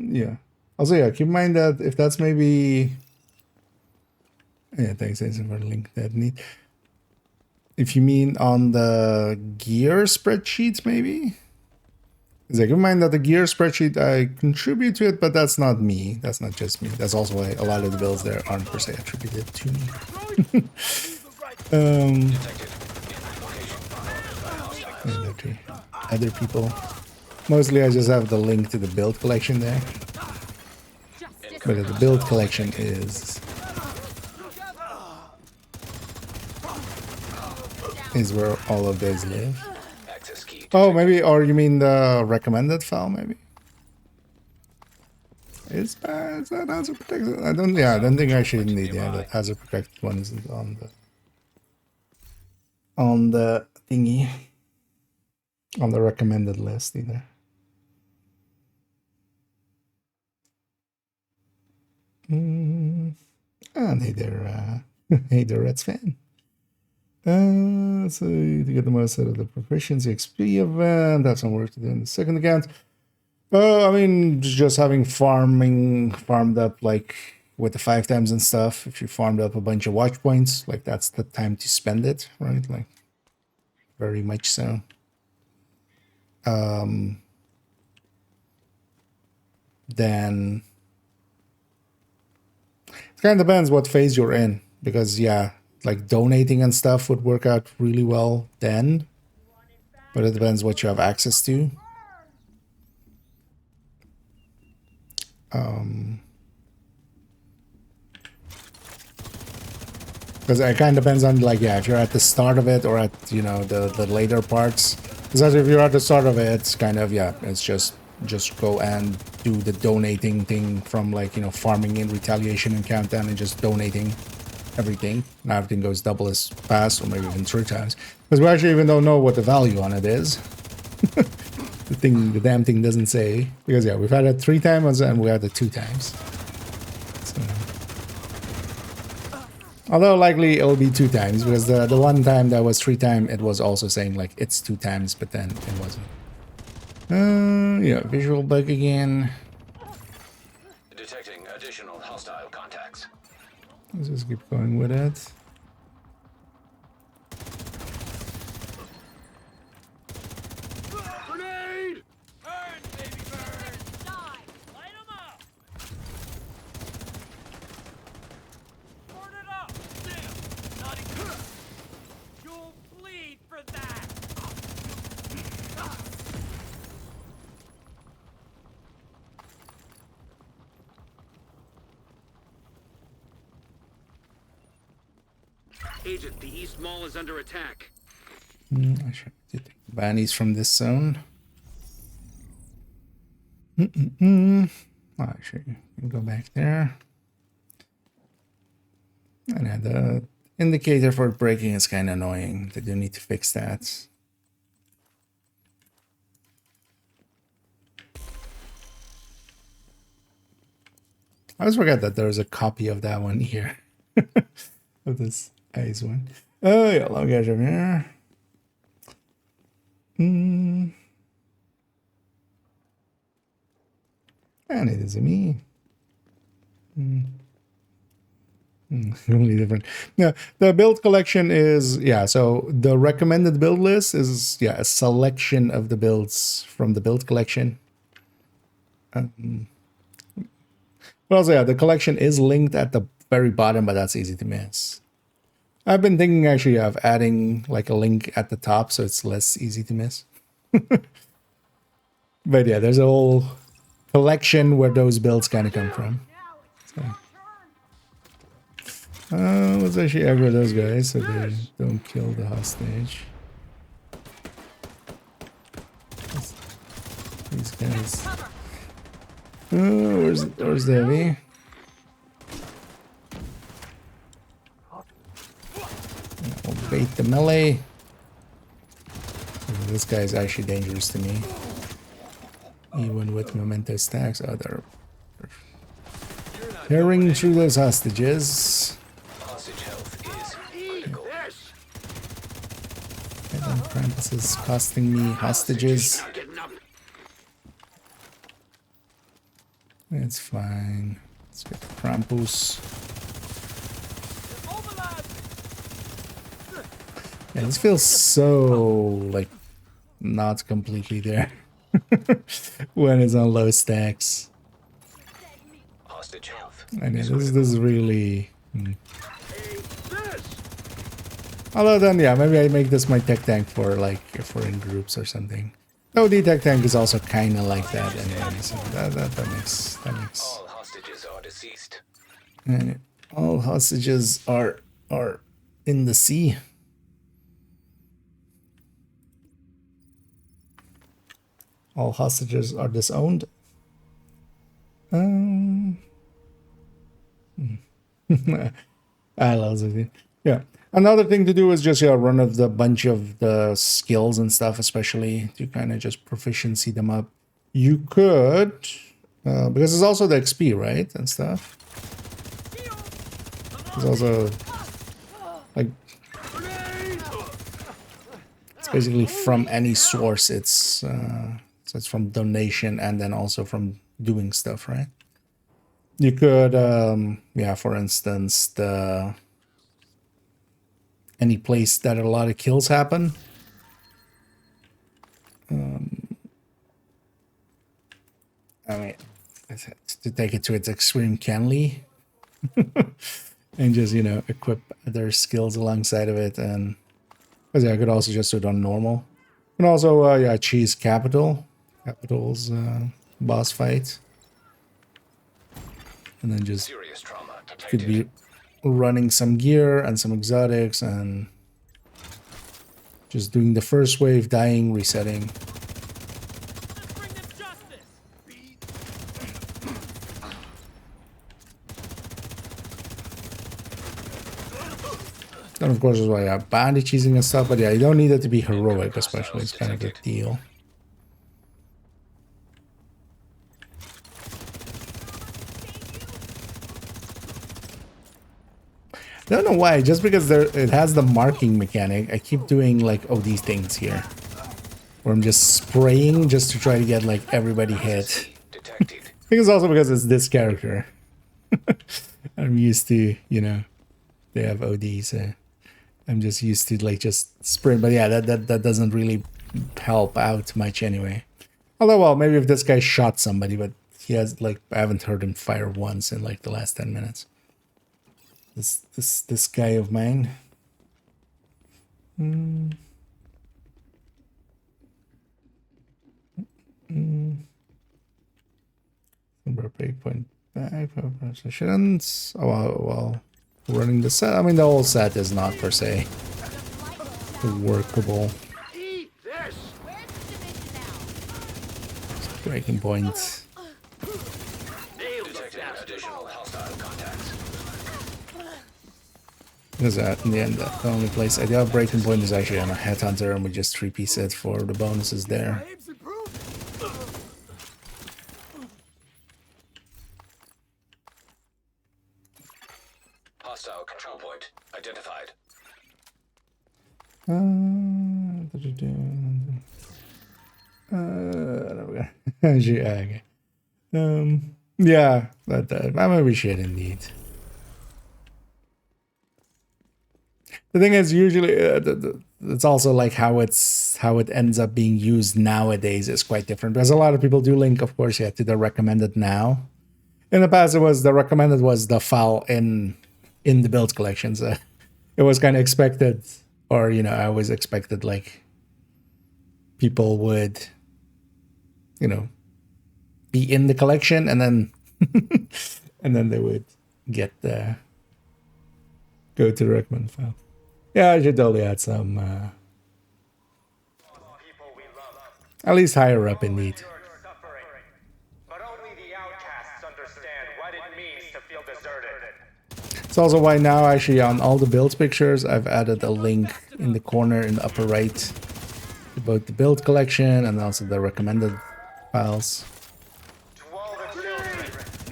Yeah. Also, yeah, keep in mind that if that's maybe... Yeah, thanks, Jason, for the link that neat. If you mean on the gear spreadsheets, maybe? It's like, keep in mind that the gear spreadsheet, I contribute to it, but that's not me. That's not just me. That's also why a lot of the builds there aren't per se attributed to me. And to other people. Mostly I just have the link to the build collection there. But the build collection is where all of those live. Oh, maybe, or you mean the recommended file, maybe? Is that hazard protected? I don't think I should need that hazard protected one isn't on the thingy. On the recommended list either. And hey there, hey there, Reds fan. So to get the most out of the proficiency XP event, have some work to do in the second account. I mean, just having farmed up like with the 5 times and stuff. If you farmed up a bunch of watch points, like that's the time to spend it, right? Like very much so. Then it kind of depends what phase you're in, because yeah, like donating and stuff would work out really well then, but it depends what you have access to. Because it kind of depends on, like, yeah, if you're at the start of it or at, you know, the later parts. Because if you're at the start of it, it's kind of, yeah, it's just go and do the donating thing from, like, you know, farming in retaliation and countdown and just donating everything. Now everything goes double as fast, or maybe even 3 times. Because we actually even don't know what the value on it is. The damn thing doesn't say. Because yeah, we've had it 3 times and we had it 2 times. So, although likely it'll be 2 times, because the one time that was 3 times, it was also saying like it's 2 times, but then it wasn't. Yeah, visual bug again. Detecting additional hostile contacts. Let's just keep going with it. Grenade! Burn, baby, burn! Die! Agent, the East Mall is under attack. I should take bounties from this zone. Oh, actually, you can go back there. And the indicator for braking is kind of annoying. They do need to fix that. I always forget that there's a copy of that one here. Of this ice one. Oh yeah, long edge over here. And it is me. Completely different. Yeah, the build collection is, yeah, so the recommended build list is, yeah, a selection of the builds from the build collection. But also, yeah, the collection is linked at the very bottom, but that's easy to miss. I've been thinking actually of adding like a link at the top so it's less easy to miss. But yeah, there's a whole collection where those builds kind of come from. So. Let's actually aggro those guys so they don't kill the hostage. These guys. Oh, where's the heavy? I'll bait the melee. This guy is actually dangerous to me. Even with memento stacks. Oh, they're tearing through those hostages. Hostage health is critical. And then Krampus is costing me hostages. It's fine. Let's get Krampus. Yeah, this feels so like not completely there when it's on low stacks. Hostage health. And yeah, this is really. Although then, yeah, maybe I make this my tech tank for like if we're in groups or something. OD tech tank is also kind of like that anyway, so that makes. All hostages are deceased. And all hostages are in the sea. All hostages are disowned. I love it. Yeah. Another thing to do is just run of the bunch of the skills and stuff, especially to kind of just proficiency them up. You could, because it's also the XP, right, and stuff. There's also like it's basically from any source. It's so it's from donation and then also from doing stuff, right? You could, yeah, for instance, any place that a lot of kills happen. I mean, to take it to its extreme, Canly, and just equip other skills alongside of it, and because yeah, I could also just do it on normal, and also yeah, cheese Capital's boss fight, and then just Serious trauma could detected. be running some gear and some exotics and just doing the first wave, dying, resetting. And of course, as well, yeah, bandit cheesing and stuff, but yeah, you don't need it to be heroic, especially. It's kind of the deal. I don't know why, just because it has the marking mechanic, I keep doing like, oh, these things here. Where I'm just spraying just to try to get like everybody hit. Detected. I think it's also because it's this character. I'm used to, they have OD, so I'm just used to like just spraying. But yeah, that doesn't really help out much anyway. Although, well, maybe if this guy shot somebody, but he has like, I haven't heard him fire once in like the last 10 minutes. This guy of mine. Breakpoint back positions. Oh well, running the set. I mean, the whole set is not per se workable. Eat this! Breaking point. Nailed the Detected bastard. additional hostile contacts. Because in the end, the only place I do have breaking point is actually on a headhunter, and we just 3-piece it for the bonuses there. Hostile control point identified. There we go. Okay. Yeah, that might be shit indeed. The thing is, usually it's also like how it ends up being used nowadays is quite different, because a lot of people do link, of course, yeah, to the recommended now. In the past, it was the recommended was the file in the build collections. It was kind of expected, or I always expected like people would, be in the collection, and then and then they would get go to the recommended file. Yeah, I should totally add some People we love. at least higher up indeed. Endured suffering. But only the outcasts understand what it means to feel deserted. It's also why now actually on all the build pictures I've added a link in the corner in the upper right to both the build collection and also the recommended files. To all the children,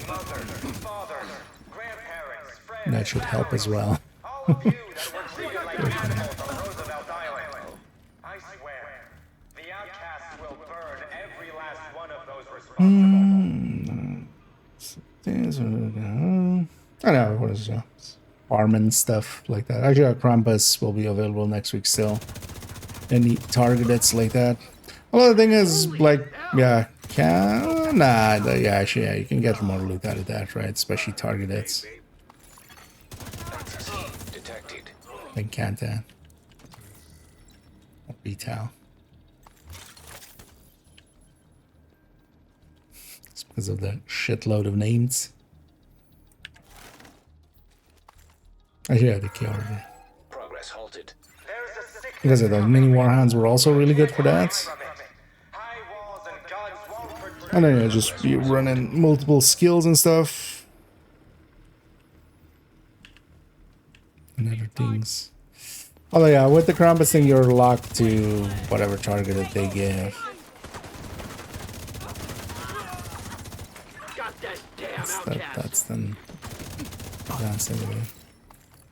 mothers, fathers, grandparents, friends, That should help as well. all of you that were treated like animals on Roosevelt Island. I swear, the outcasts will burn every last one of those responsible. I know what is it? Farming stuff like that. Actually, Krampus will be available next week still. Any targets like that. Well, the thing is, like, yeah, actually, you can get more loot out of that, right? Especially targeted. Detected. Like Kantan. Or Betal. It's because of the shitload of names. Actually, yeah, the key already. Progress halted. There's a sickness Because of those mini warhounds were also really good for that. from it. High walls and guns won't protect. And then just be running multiple skills and stuff. And other things. Oh yeah, with the Krampus thing, you're locked to whatever target that they give. Got that damn outcast. That's then. That's anyway.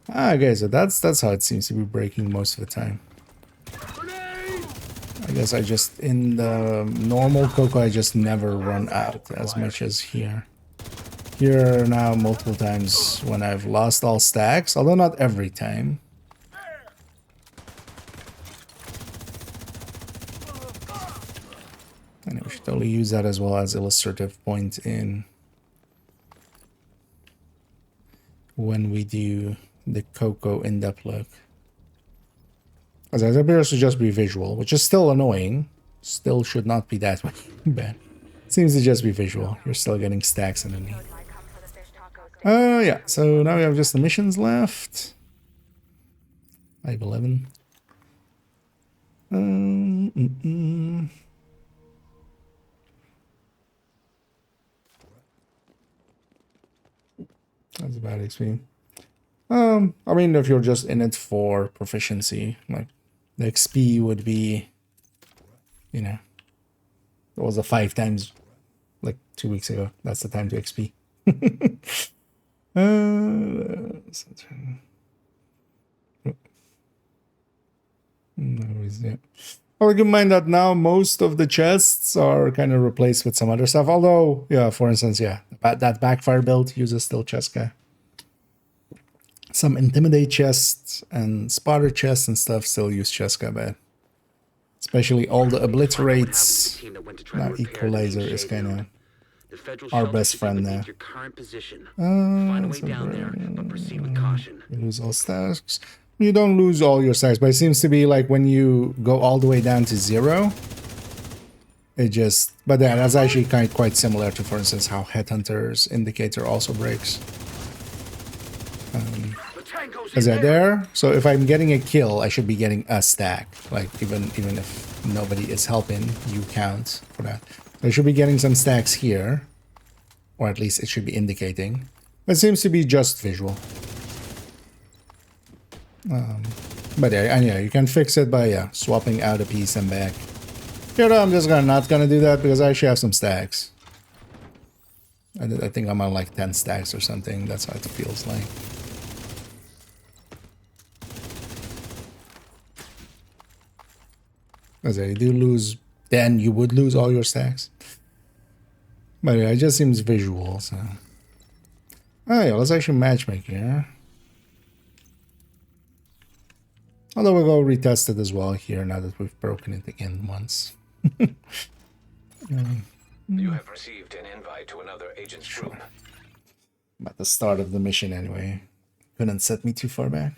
Okay, so that's how it seems to be breaking most of the time. I guess I just, in the normal Coco, I just never run out as much as here. Here now multiple times when I've lost all stacks, although not every time. And we should totally use that as well as illustrative point in when we do the Coco in-depth look. As it appears to just be visual, which is still annoying. Still should not be that bad. Seems to just be visual. You're still getting stacks underneath. Might come for the fish tacos. Yeah, so now we have just the missions left. 511. That's about XP. I mean, if you're just in it for proficiency, like the XP would be, it was a 5 times, like 2 weeks ago. That's the time to XP. Well, keep in mind that now most of the chests are kind of replaced with some other stuff. Although, yeah, for instance, yeah, that backfire build uses still Cheska. Some intimidate chests and spotter chests and stuff still use Cheska, but especially all the obliterates. Now Equalizer is kind of our best friend now. Your current position. Find a way down there, but proceed with caution. You lose all stacks. You don't lose all your stacks, but it seems to be like when you go all the way down to 0, it just... But yeah, that's actually quite similar to, for instance, how Headhunter's Indicator also breaks. Tango's Is in that there? So if I'm getting a kill, I should be getting a stack. Like even if nobody is helping, you count for that. I should be getting some stacks here, or at least it should be indicating. It seems to be just visual. But yeah, you can fix it by swapping out a piece and back. Here though, I'm just not gonna do that because I actually have some stacks. I think I'm on like 10 stacks or something. That's how it feels like. As I do lose, then you would lose all your stacks. But yeah, it just seems visual, so. Oh yeah, let's actually matchmake here. Although we'll go retest it as well here now that we've broken it again once. You have received an invite to another agent's group. At the start of the mission anyway. Couldn't set me too far back.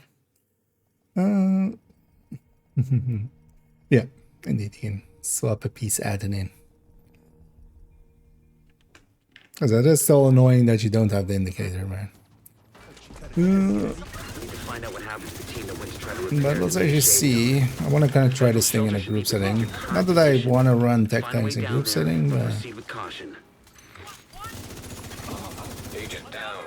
Yeah, indeed you can swap a piece added in. Because that is still annoying that you don't have the indicator, man. We need to find out what happens to the team that wins try to repair But it let's and actually reshape them. see. I want to kind of try this thing in a group setting. Not that I want to run tech Find a way tanks in down group there, setting, but proceed with caution. Agent down.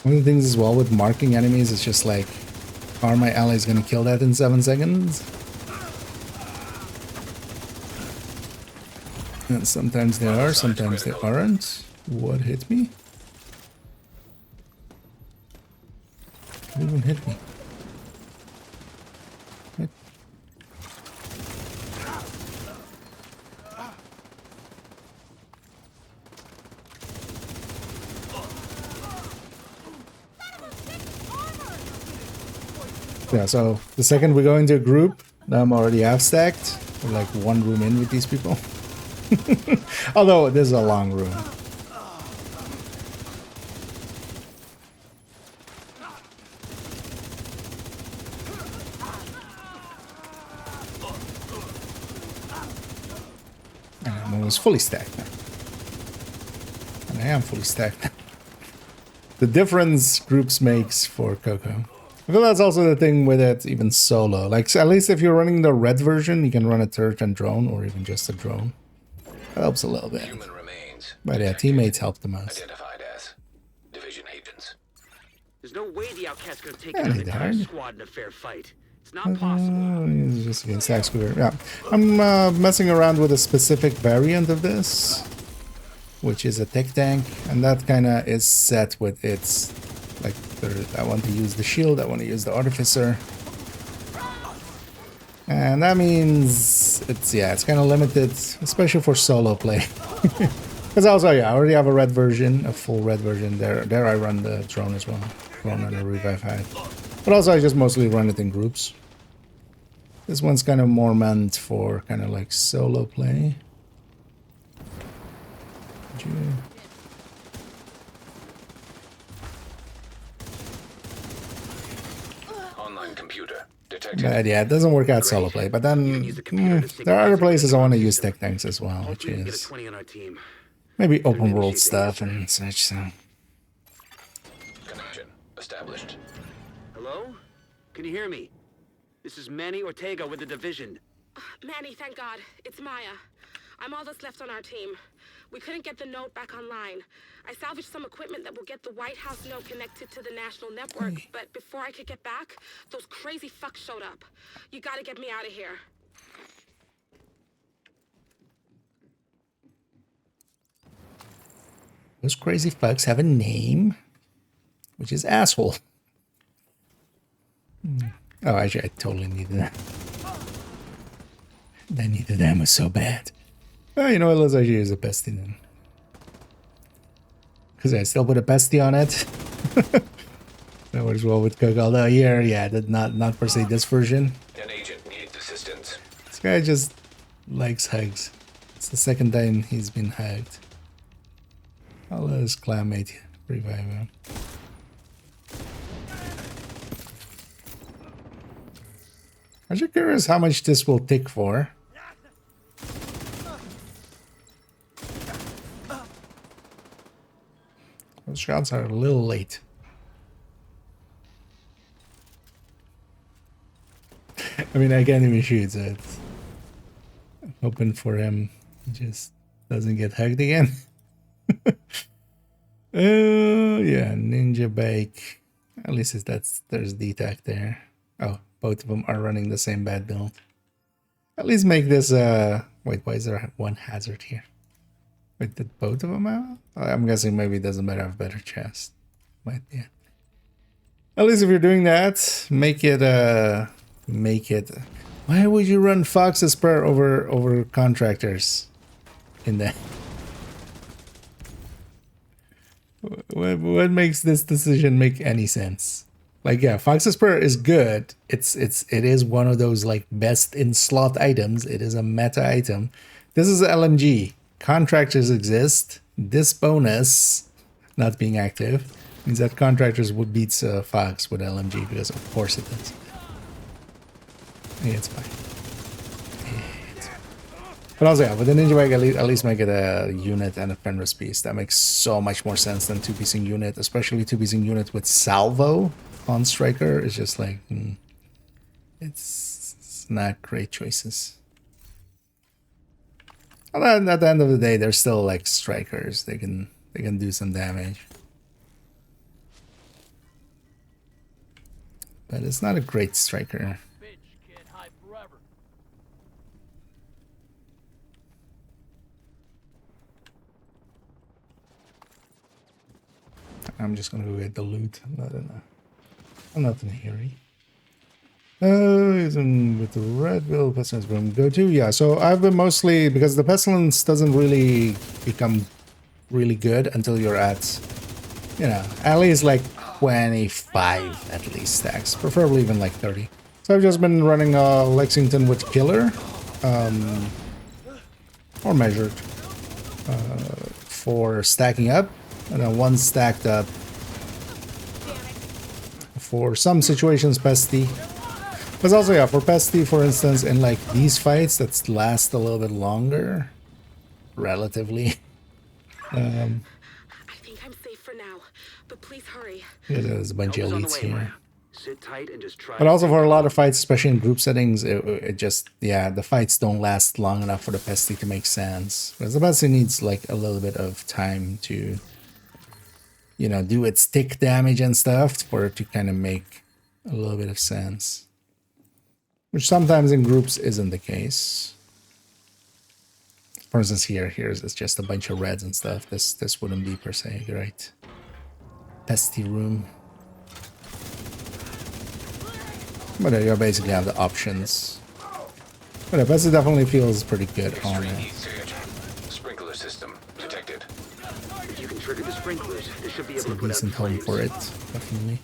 one of the things as well with marking enemies is just like, are my allies going to kill that in 7 seconds? And sometimes they are, sometimes they aren't. What hit me? What even hit me? What? Yeah, so the second we go into a group, I'm already half stacked. We're like one room in with these people. Although this is a long room. And I'm almost fully stacked now. And I am fully stacked now. The difference groups makes for Coco. I feel that's also the thing with it, even solo. Like, at least if you're running the red version, you can run a turret and drone, or even just a drone. That helps a little bit. Human remains. But yeah, Detected. teammates help the most. Identified as division agents. There's no way the outcast's gonna take Yeah, down they the entire died. squad in a fair fight. It's not possible. It's just against Sack Scooter. Yeah. I'm messing around with a specific variant of this, which is a tech tank, and that kind of is set with its, like, I want to use the shield, I want to use the artificer. And that means it's kind of limited, especially for solo play. Because also, yeah, I already have a red version, a full red version. There I run the drone as well. Drone and a revive hide. But also I just mostly run it in groups. This one's kind of more meant for kind of like solo play. Online computer. Detected. But yeah, it doesn't work out solo play. But then Use the computer to sync there are other the places I want to use system. tech tanks as well, which Hopefully we can get a is 20 on our team. maybe open Maybe world she's stuff the and such. So Connection established. Hello? Can you hear me? This is Manny Ortega with the division. Manny, thank God. It's Maya. I'm all that's left on our team. We couldn't get the node back online. I salvaged some equipment that will get the White House node connected to the national network, but before I could get back, those crazy fucks showed up. You gotta get me out of here. those crazy fucks have a name, which is asshole. Oh, actually, I totally needed that. I needed them so bad. Oh, you know what? Let's actually use a bestie then. Because I still put a bestie on it. That works well with Cook. Although here, yeah, not per se this version. An agent needs assistance. This guy just likes hugs. It's the second time he's been hugged. I'll let his clanmate revive him. I'm just curious how much this will take for. Those shots are a little late. I mean, I can't even shoot, so it's hoping for him he just doesn't get hugged again. Oh, yeah, ninja bake. At least there's DTAC there. Oh, both of them are running the same bad build. At least make this, wait, why is there one hazard here? Wait, did both of them out? I'm guessing maybe it doesn't matter, have better chest. Might be. At least if you're doing that, make it, why would you run Fox's Spur over contractors in that? What makes this decision make any sense? Like, yeah, Fox's Spur is good. It is one of those like best in slot items. It is a meta item. This is LMG. Contractors exist. This bonus, not being active, means that contractors would beat Fox with LMG because of course it does. Yeah, it's fine. But also, yeah, with the ninja bag, at least make it a unit and a Fenris piece. That makes so much more sense than two-piecing unit, especially two-piecing unit with salvo on striker. It's just like, it's not great choices. Although at the end of the day, they're still like strikers. They can do some damage. But it's not a great striker. I'm just gonna go get the loot. I'm not in a hurry. With the red bill pestilence room go to, yeah. So I've been mostly, because the pestilence doesn't really become really good until you're at, you know, at least like 25 at least stacks, preferably even like 30. So I've just been running Lexington with killer, or measured, for stacking up. And then one stacked up for some situations, pesty. But also, yeah, for pesty, for instance, in like these fights that last a little bit longer, relatively. I think I'm safe for now, but please hurry. Yeah, there's a bunch of elites here. Sit tight and just try. But also for a lot of fights, especially in group settings, it just, yeah, the fights don't last long enough for the pesty to make sense. Because the pesty needs like a little bit of time to, you know, do its tick damage and stuff for it to kind of make a little bit of sense. Which sometimes in groups isn't the case. For instance, here's it's just a bunch of reds and stuff. This wouldn't be per se great. Pesty room. But you basically have the options. But yeah, pesty definitely feels pretty good on it. Sprinkler system detected. If you can trigger the sprinklers, they should be It's able a to put out decent the home flames. for it, definitely.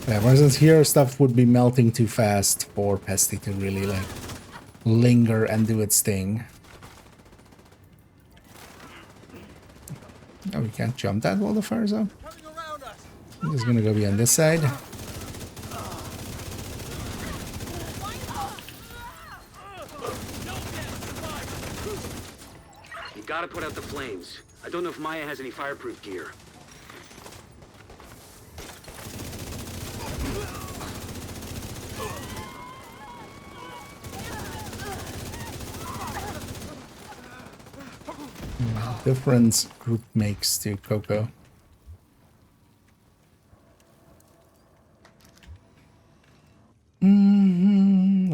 Yeah, for instance, here stuff would be melting too fast for pesty to really like linger and do its thing. Oh, we can't jump that while the fire's up. I'm just gonna go be on this side. You gotta put out the flames. I don't know if Maya has any fireproof gear. Difference group makes to Coco. And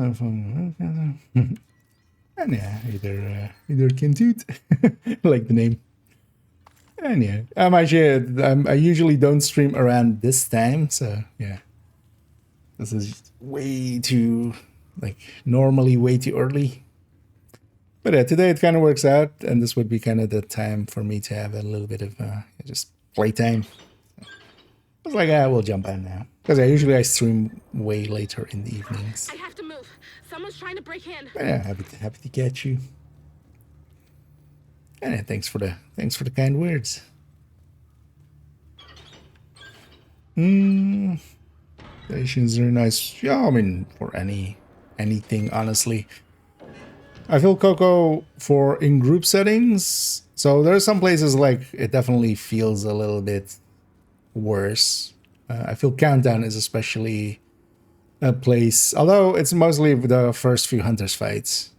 yeah, either Kintoot, like the name. And yeah, I usually don't stream around this time, so yeah. This is way too, like, normally way too early. But yeah, today it kind of works out, and this would be kind of the time for me to have a little bit of just playtime. I was like, we'll jump on now. Because usually I stream way later in the evenings. I have to move. Someone's trying to break in. But yeah, happy to catch you. And yeah, thanks for the kind words. Stations are nice. Yeah, I mean, for anything, honestly. I feel Coco for in group settings. So there are some places like it definitely feels a little bit worse. I feel Countdown is especially a place, although it's mostly the first few Hunters fights.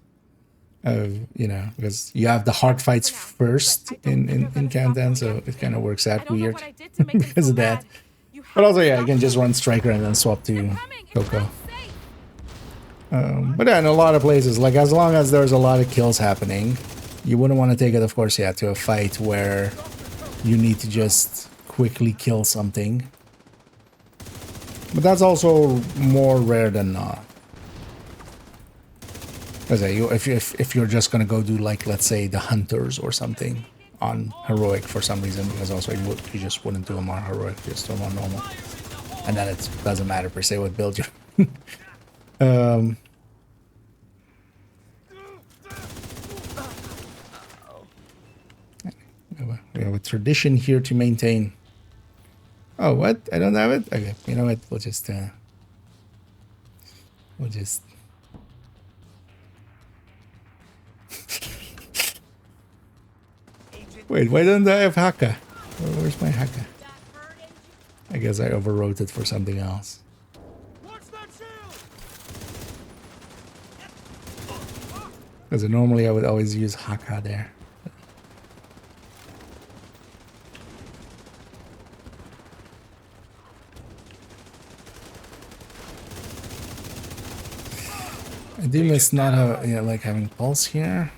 You know, because you have the hard fights first in Countdown, so it kind of works out weird because of that. But also, yeah, you can just run Striker and then swap to Coco. But yeah, in a lot of places, like as long as there's a lot of kills happening, you wouldn't want to take it, of course, yeah, to a fight where you need to just quickly kill something. But that's also more rare than not. If you're just gonna go do like, let's say, the Hunters or something on heroic for some reason, because also you just wouldn't do them on heroic, just do them on normal, and then it doesn't matter per se what build you. We have a tradition here to maintain. Oh, what? I don't have it? Okay, you know what? We'll just Wait, why don't I have Haka? Where's my Haka? I guess I overwrote it for something else. Because normally I would always use Haka there. I do miss not like having pulse here.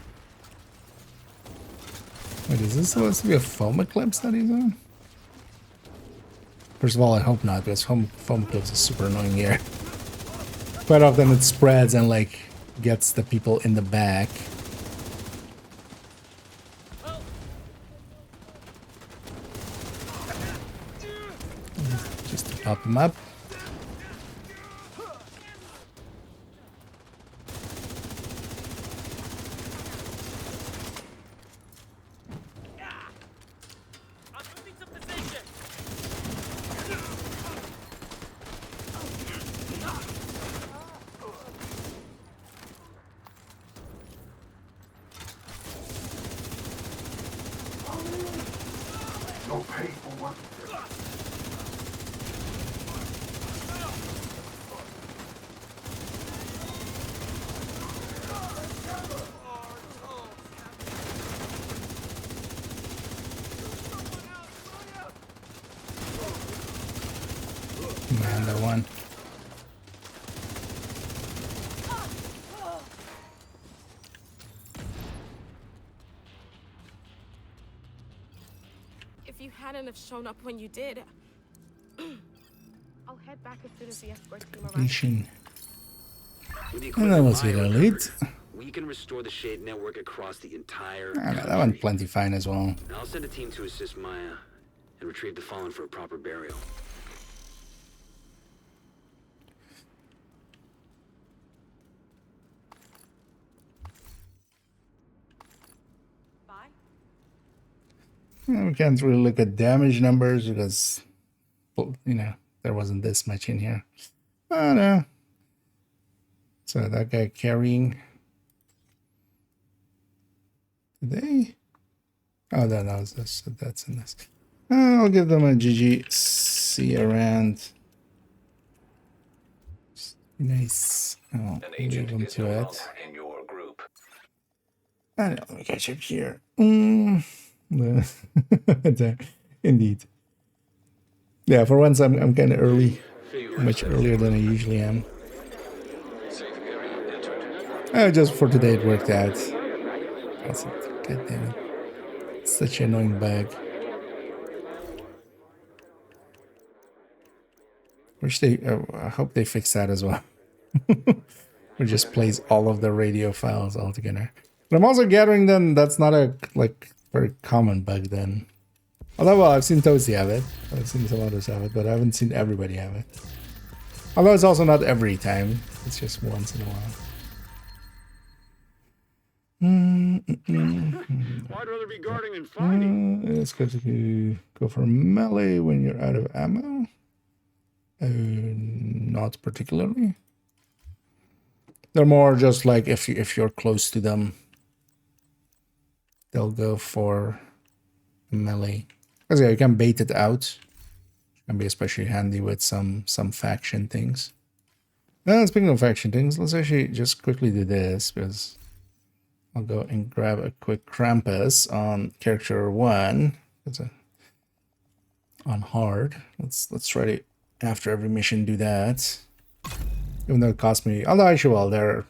Wait, is this supposed to be a foam eclipse that he's on? First of all, I hope not, because foam eclipse is super annoying here. Quite often it spreads and like gets the people in the back. Just to pop him up. One. If you hadn't have shown up when you did, I'll head back as soon as the escort team arrives. And then we'll see the elite. We can restore the Shade network across the entire That one plenty fine as well. And I'll send a team to assist Maya and retrieve the fallen for a proper burial. We can't really look at damage numbers because, well, you know, there wasn't this much in here. Oh no. So that guy carrying. Did they? Oh, that was this. That's in this. I'll give them a GG. See you around. Nice. Oh, An agent leave them is to no it. longer in your group. And let me catch up here. Indeed. Yeah, for once I'm kind of early. Much earlier than I usually am. Safe area entered. Just for today it worked out. That's it. God damn it. It's such an annoying bug. I hope they fix that as well. Or just plays all of the radio files all together. But I'm also gathering then that's not a very common bug then. Although, well, I've seen Toasty have it. I've seen some others have it, but I haven't seen everybody have it. Although it's also not every time. It's just once in a while. I'd rather be guarding than fighting. It's good to go for melee when you're out of ammo. Not particularly. They're more just like if you're close to them, they'll go for melee. Because yeah, you can bait it out. Can be especially handy with some faction things. Speaking of faction things, let's actually just quickly do this because I'll go and grab a quick Krampus on character 1. On hard. Let's try to after every mission do that. Even though it cost me, although actually well they're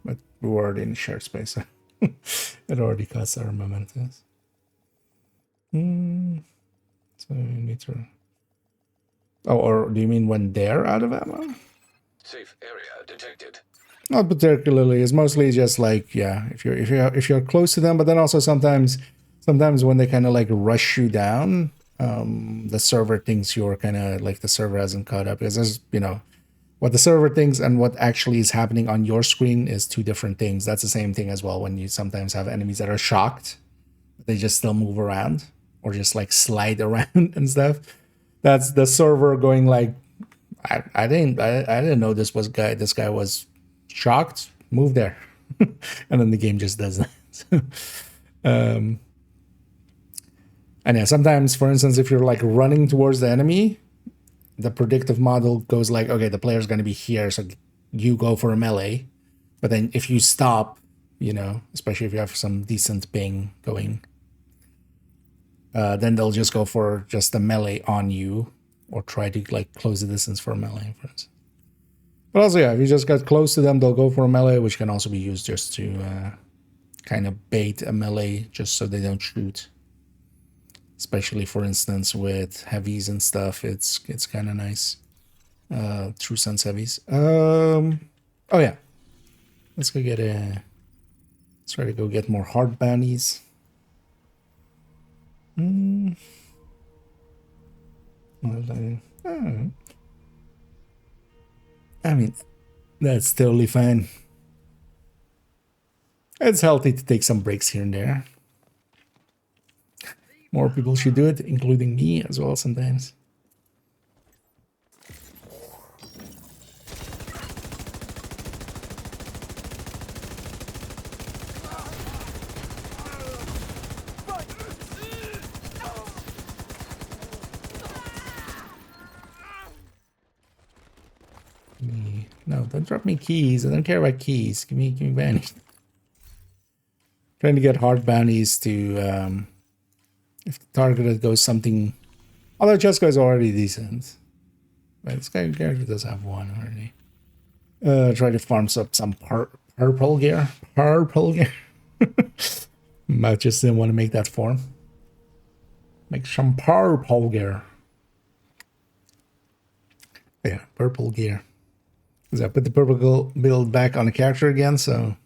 a reward in shared space. It already costs our mementos. So you need to. Oh, or do you mean when they're out of ammo? Safe area detected. Not particularly. It's mostly just like yeah, if you're close to them, but then also sometimes when they kind of like rush you down, the server thinks you're kind of like the server hasn't caught up because there's what the server thinks and what actually is happening on your screen is two different things. That's the same thing as well when you sometimes have enemies that are shocked, but they just still move around or just like slide around and stuff. That's the server going like, I didn't know this guy was shocked. Move there, and then the game just does that. And yeah, sometimes, for instance, if you're like running towards the enemy, the predictive model goes like, okay, the player's going to be here, so you go for a melee. But then if you stop, especially if you have some decent ping going, then they'll just go for just a melee on you or try to like close the distance for a melee, for instance. But also, yeah, if you just got close to them, they'll go for a melee, which can also be used just to kind of bait a melee just so they don't shoot. Especially, for instance, with heavies and stuff, it's kind of nice. True Sense heavies. Oh yeah, let's go get let's try to go get more hard bounties. I mean, that's totally fine. It's healthy to take some breaks here and there. More people should do it, including me as well sometimes. No, don't drop me keys. I don't care about keys. Give me bounties. Trying to get hard bounties to if the target goes something, although Chesko is already decent. But this guy character does have one already. Try to farm up some purple gear. Purple gear. Might just didn't want to make that form. Make some purple gear. Yeah, purple gear. Because I put the purple build back on the character again, so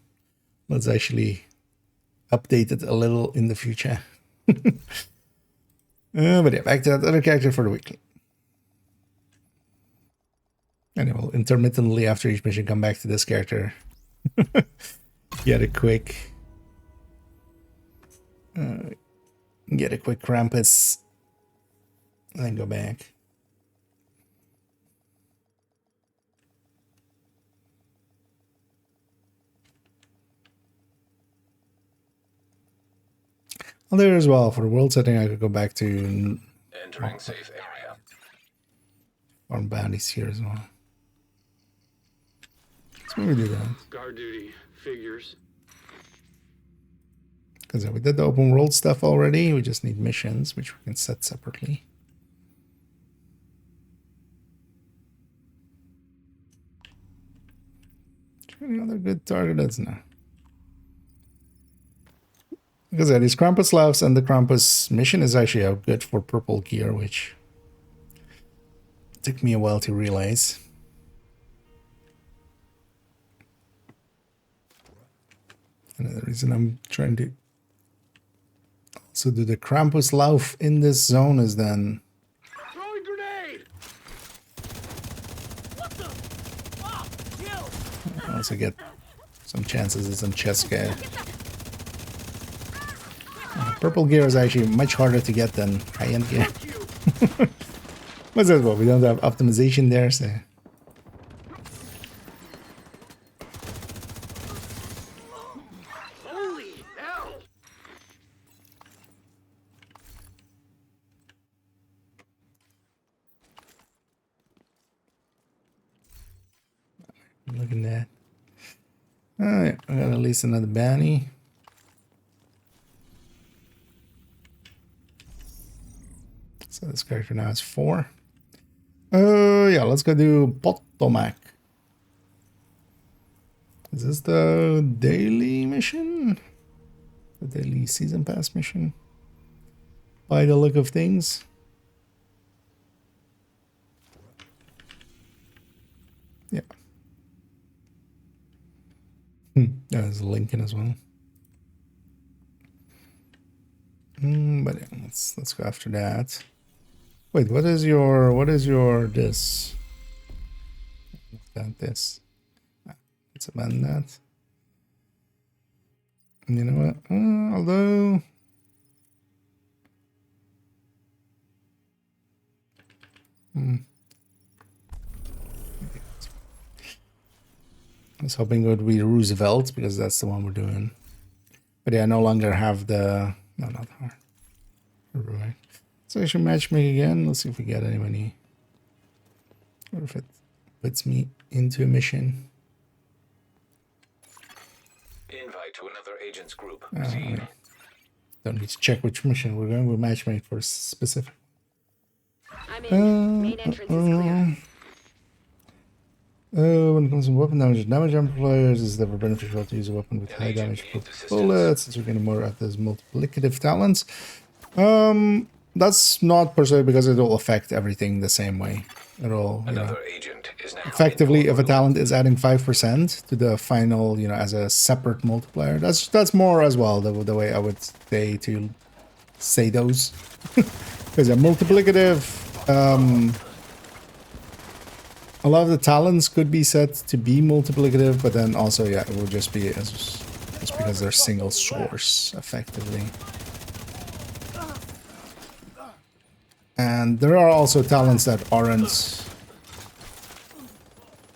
let's actually update it a little in the future. But yeah, back to that other character for the weekly. And we'll intermittently after each mission come back to this character. Get a quick Krampus and then go back. Well, there as well, for the world setting, I could go back to Entering safe area. Farm bounties here as well. So we do that. Guard duty figures. Because we did the open world stuff already. We just need missions, which we can set separately. Any other good targets now? Because yeah, these Krampus Laughs and the Krampus mission is actually good for purple gear, which took me a while to realize. Another reason I'm trying to also do the Krampus Lauf in this zone is then Throwing grenade! What the? Oh, kill! I also get some chances at some chest gear. Purple gear is actually much harder to get than high-end gear. What's that? What, we don't have optimization there, so. Holy hell! Look at that. Oh yeah, I got at least another bounty. So this character now has 4. Yeah, let's go do Potomac. Is this the daily mission? The daily season pass mission? By the look of things. Yeah. There's Lincoln as well. But yeah, let's go after that. Wait, what is your this? This. Let's amend that. And you know what? Although I was hoping it would be Roosevelt because that's the one we're doing. But yeah, I no longer have the not hard. Right. So I should matchmake again. Let's see if we get anybody. Or if it puts me into a mission. Invite to another agent's group. Proceed. Don't need to check which mission we're going. We'll matchmake for specific. I'm in. Main entrance is clear. When it comes to weapon damage amplifiers is never beneficial to use a weapon with high damage bullets, since we're getting more at those multiplicative talents. That's not per se because it will affect everything the same way. It'll, Another agent is now effectively, if a talent is adding 5% to the final, as a separate multiplier, that's more as well the way I would say those. Because a multiplicative, a lot of the talents could be set to be multiplicative, but then also, yeah, it will just be just because they're single source, effectively. And there are also talents that aren't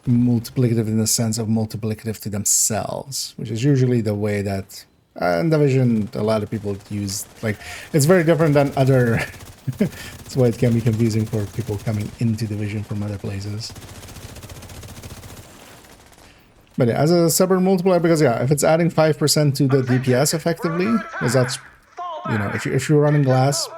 multiplicative in the sense of multiplicative to themselves, which is usually the way that in Division a lot of people use. Like, it's very different than other. That's why it can be confusing for people coming into Division from other places. But yeah, as a separate multiplier, because yeah, if it's adding 5% to the DPS effectively, because that's, if you're running glass,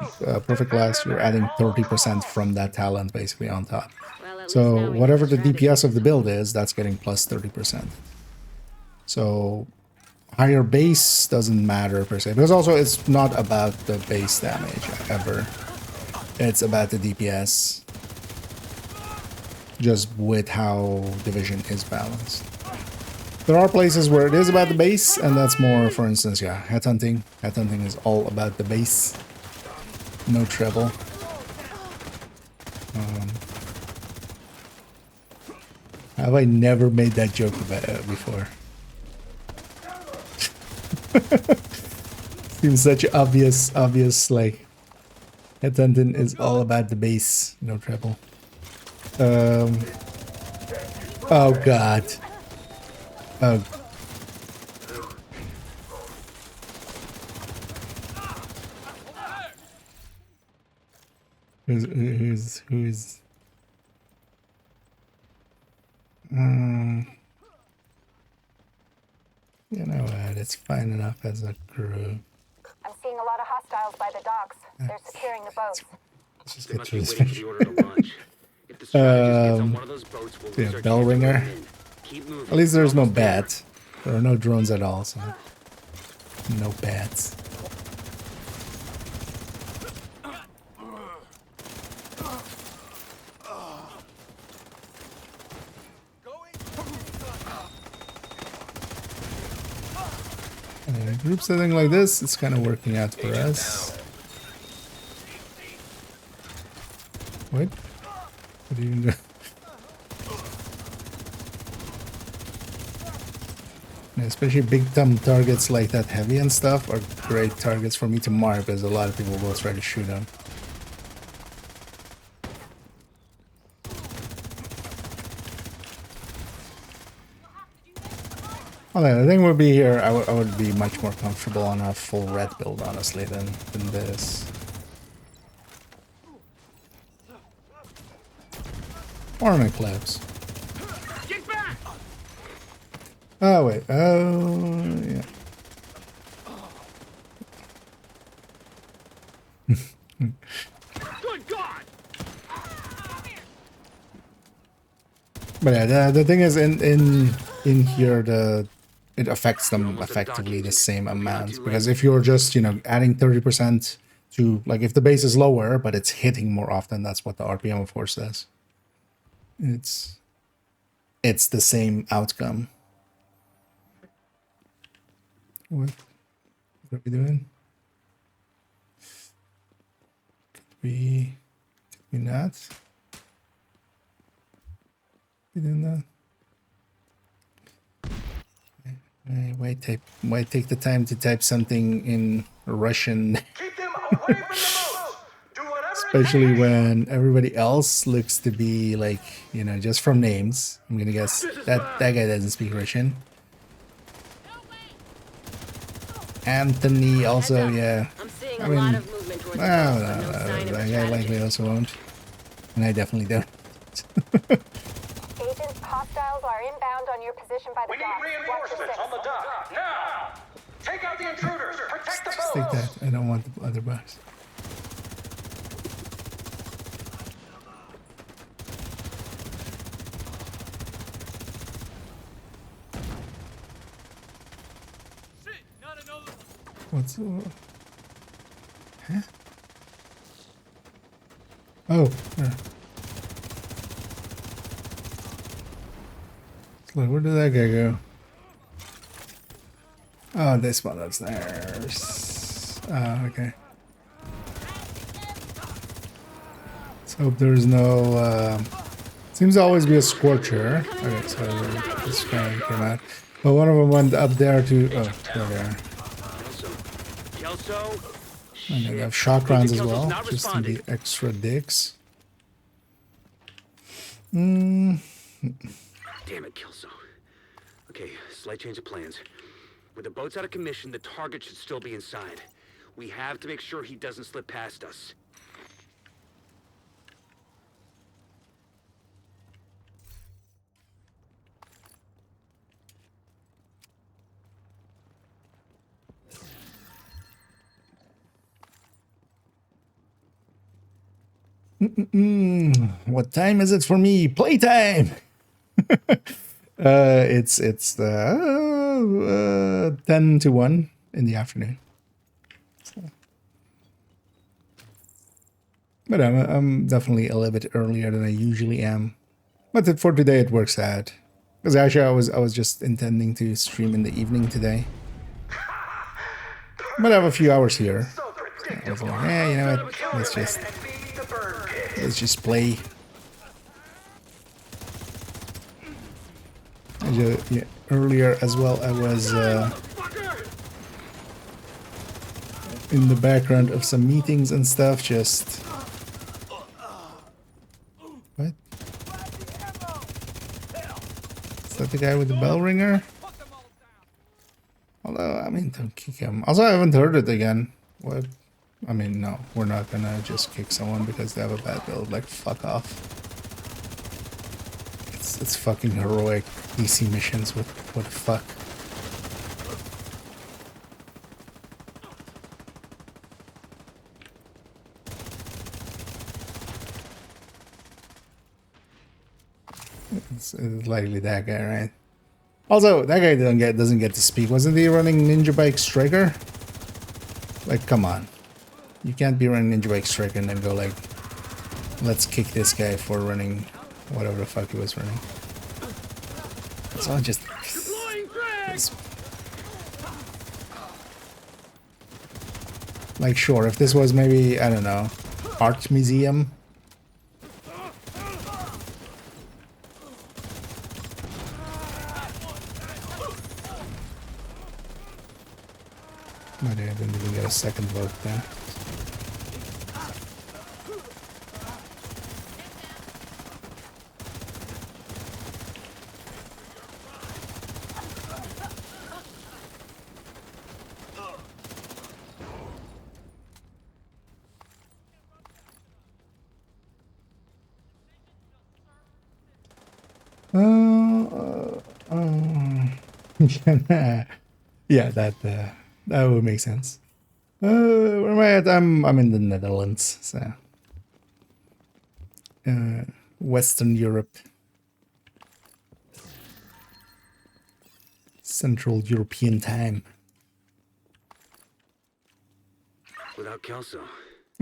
perfect glass, you're adding 30% from that talent basically on top. Well, So whatever the DPS of the build is, that's getting plus 30%. So higher base doesn't matter per se, because also it's not about the base damage ever. It's about the DPS, just with how Division is balanced. There are places where it is about the base, and that's more, for instance, yeah, headhunting. Headhunting is all about the base, no treble. Have I never made that joke before? Seems such obvious, like, headhunting is all about the base, no treble. Oh god. Oh. Who's you know what, it's fine enough as a crew. I'm seeing a lot of hostiles by the docks. They're securing the boats. Let's just They get must through be this waiting for the order to launch. If the strategist gets on one of those boats, we'll lose yeah, our bell chance of ringer. going in. Keep moving. At least there's no Almost there. bat. There are no drones at all, so no bats. Group setting like this, it's kind of working out for us. What? What do you even do? Yeah, especially big thumb targets like that, heavy and stuff, are great targets for me to mark, because a lot of people will try to shoot them. Although the thing would be here, I would be much more comfortable on a full red build, honestly, than this. Or an Eclipse. Get back! Oh, wait. Oh, yeah. Good God! But yeah, the thing is, in here, it affects them effectively the same amount. Because if you're just, you know, adding 30% to, like, if the base is lower, but it's hitting more often, that's what the RPM, of course, does. It's the same outcome. What are we doing? Could we not be doing that? Why take the time to type something in Russian? Keep them away from the boats. Do whatever Especially when everybody else looks to be like, you know, just from names. I'm gonna guess that guy doesn't speak Russian. Anthony also, yeah. I'm seeing I a mean, lot of movement towards the No, coast, but no sign of a that guy likely strategy. also won't. And I definitely don't. Agent, hostiles are inbound on your position by the We need docks. Watch your reinforcements six. on the dock. Now! Take out the intruders. Protect the Just take boats. that. I don't want the other box. What's huh? Oh, yeah. Look, where did that guy go? Oh, this one upstairs. Oh, okay. Let's hope there's no. Seems to always be a scorcher. Okay, so this guy came out. But one of them went up there to. Oh, there they are. Kelso? And they Shit. have shock rounds as Kelso's well, not just to be responding. extra dicks. Damn it, Kelso. Okay, slight change of plans. With the boats out of commission, the target should still be inside. We have to make sure he doesn't slip past us. What time is it for me? Playtime. It's 10 to 1 in the afternoon. So. But I'm definitely a little bit earlier than I usually am. But for today it works out. Because actually I was just intending to stream in the evening today. But I have a few hours here. So I was like, yeah, you know what? Let's just play. Yeah, earlier as well, I was in the background of some meetings and stuff. Just what? Is that the guy with the bell ringer? Although, I mean, don't kick him. Also, I haven't heard it again. What? I mean, no, we're not gonna just kick someone because they have a bad build. Like, fuck off. It's fucking heroic DC missions. What the fuck? It's likely that guy, right? Also, that guy doesn't get to speak. Wasn't he running Ninja Bike Striker? Like, come on. You can't be running Ninja Bike Striker and then go like, let's kick this guy for running whatever the fuck he was running. So just like, sure, if this was maybe, I don't know, art museum. I didn't even get a second vote there. Yeah, that would make sense. Where am I at? I'm in the Netherlands, so Western Europe, Central European time. Without Kelso,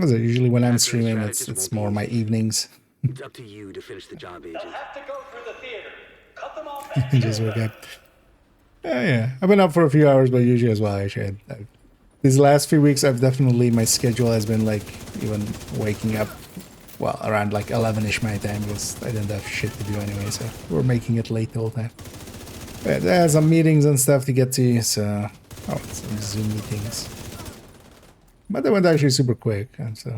So usually when I'm Captain streaming, strategist it's won't be more my easy. evenings. it's up to you to finish the job, Agent. They'll have to go through the theater. Cut them off And and just kill work them. out. Yeah, I've been up for a few hours, but usually as well. Actually, these last few weeks, I've definitely my schedule has been like even waking up, well, around like 11ish my time because I didn't have shit to do anyway. So we're making it late the whole time. But there are some meetings and stuff to get to, so some Zoom meetings. But they went actually super quick, and so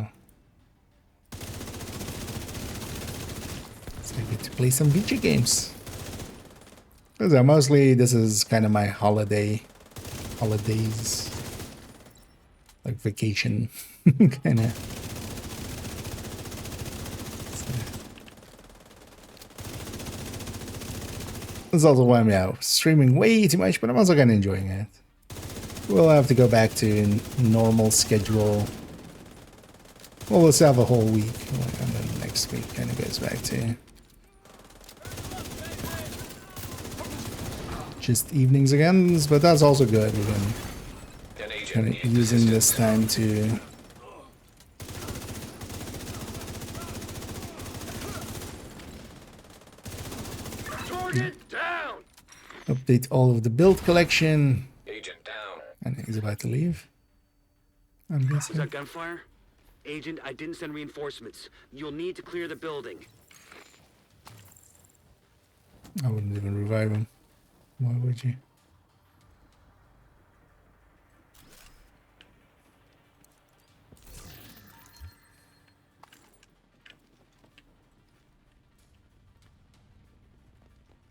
I get to play some video games. So mostly this is kind of my holidays, like vacation, kind of. That's also why I'm streaming way too much, but I'm also kind of enjoying it. We'll have to go back to normal schedule. Well, let's have a whole week, and then next week kind of goes back to just evenings again, but that's also good. We can An agent kind needs of using this assistance. time to Target down! update all of the build collection. Agent down. And he's about to leave, I'm Was guessing. that gunfire? Agent, I didn't send reinforcements. You'll need to clear the building. I wouldn't even revive him. Why would you?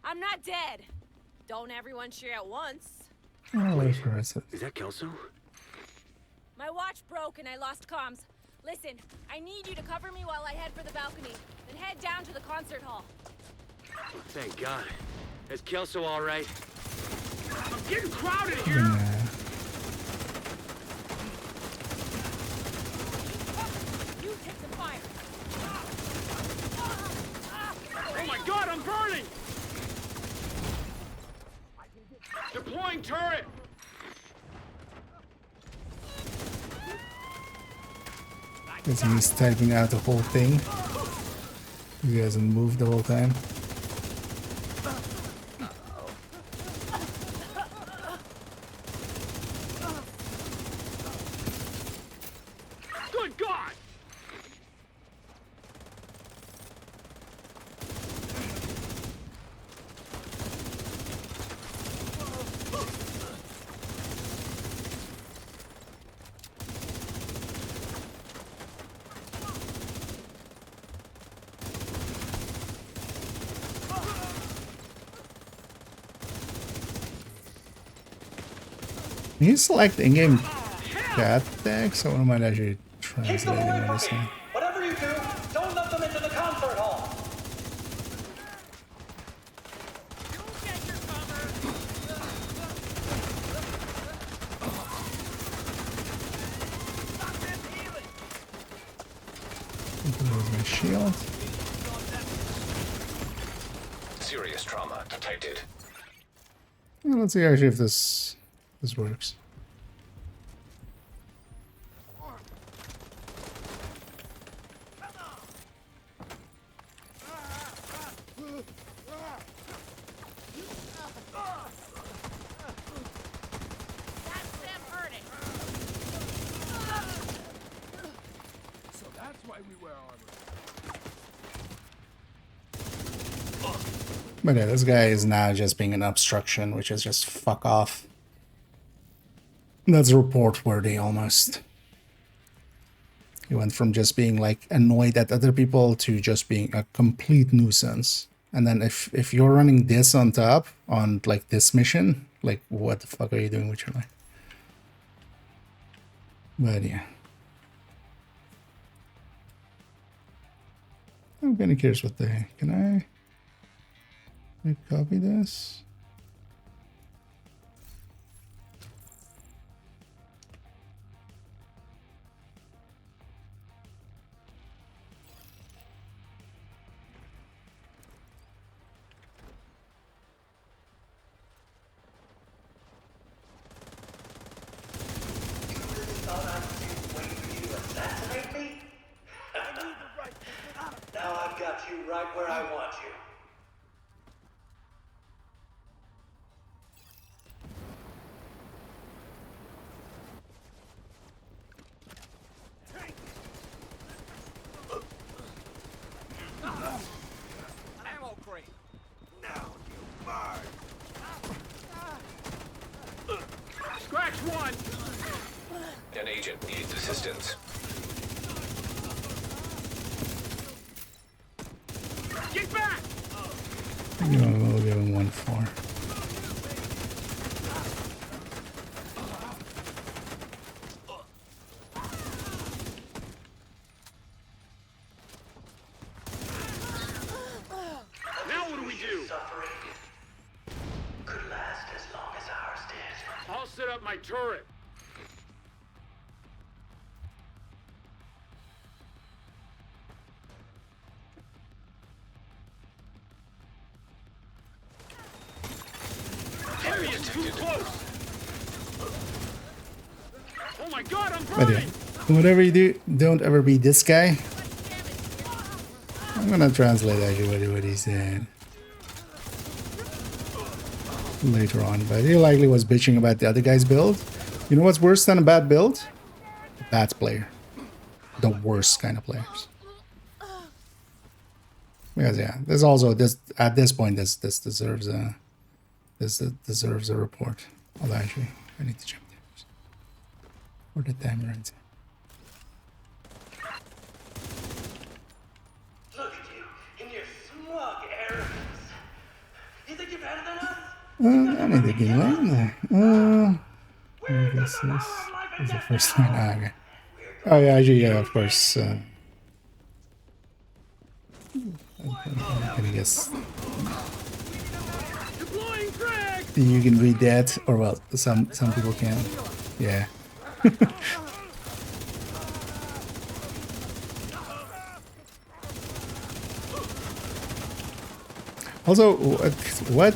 I'm not dead. Don't everyone cheer at once. I'll wait for us. Is that Kelso? My watch broke and I lost comms. Listen, I need you to cover me while I head for the balcony, then head down to the concert hall. Oh, thank God. Is Kelso all right? I'm getting crowded here! You take the fire. Oh my God, I'm burning! Deploying turret! Because he's typing out the whole thing. He hasn't moved the whole time. Good God! Can you select in-game chat text? Or am I actually Keep them translating away what from it's me. saying? Whatever you do, don't let them into the concert hall. There's my shield. Serious trauma detected. Well, let's see actually if this works. That's them hurting. So that's why we wear armor. But yeah, this guy is now just being an obstruction, which is just fuck off. That's report worthy almost. He went from just being like annoyed at other people to just being a complete nuisance. And then if you're running this on top on like this mission, like what the fuck are you doing with your life? But yeah. I'm kind of curious what the can I copy this? you. Ammo crate. Now you burn. Scratch one! An agent needs assistance. Get back! We'll give him 1-4. Now what do we do? Suffering could last as long as ours did. I'll set up my turret. Area is too close. Oh my god, I'm But yeah, burning! whatever you do, don't ever be this guy. I'm gonna translate actually what he said later on, but he likely was bitching about the other guy's build. You know what's worse than a bad build? A bad player. The worst kind of players. Because yeah, there's also this at this point this deserves a report. Although actually I need to check this. Where the timer ends. Look at you in your smug arrogance. You think you're better than us? I need to get in there. I guess this is the first line. Ah, okay. Oh yeah, actually, yeah, of course. I guess Deploying drag! you can read that, or well, some people can. Yeah. Also, what?